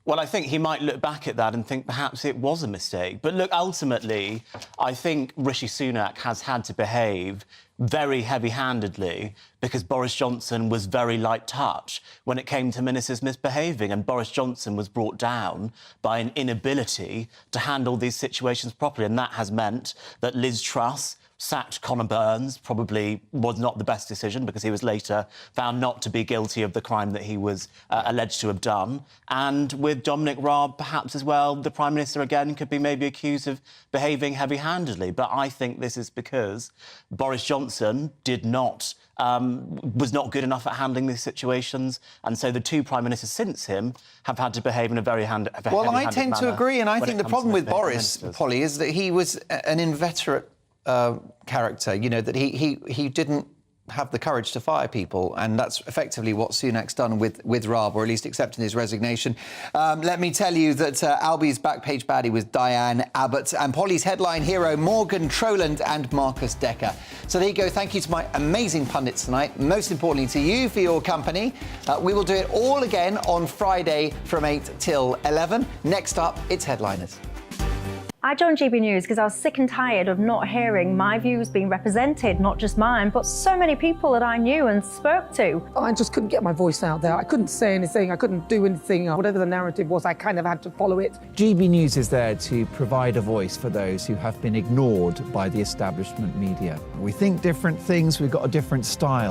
Well, I think he might look back at that and think perhaps it was a mistake. But look, ultimately, I think Rishi Sunak has had to behave very heavy-handedly because Boris Johnson was very light touch when it came to ministers misbehaving, and Boris Johnson was brought down by an inability to handle these situations properly, and that has meant that Liz Truss sacked Conor Burns, probably was not the best decision because he was later found not to be guilty of the crime that he was alleged to have done. And with Dominic Raab, perhaps as well, the Prime Minister again could be maybe accused of behaving heavy-handedly. But I think this is because Boris Johnson was not good enough at handling these situations, and so the 2 Prime Ministers since him have had to behave in a very heavy-handed manner. Well, I tend to agree, and I think the problem with Boris, Polly, is that he was an inveterate character, that he didn't have the courage to fire people, and that's effectively what Sunak's done with Raab, or at least accepting his resignation. Let me tell you that Albie's back-page baddie was Diane Abbott, and Polly's headline hero, Morgan Troland and Marcus Decker. So there you go. Thank you to my amazing pundits tonight. Most importantly, to you for your company. We will do it all again on Friday from 8 till 11. Next up, it's Headliners. I joined GB News because I was sick and tired of not hearing my views being represented, not just mine, but so many people that I knew and spoke to. I just couldn't get my voice out there. I couldn't say anything. I couldn't do anything. Whatever the narrative was, I kind of had to follow it. GB News is there to provide a voice for those who have been ignored by the establishment media. We think different things. We've got a different style.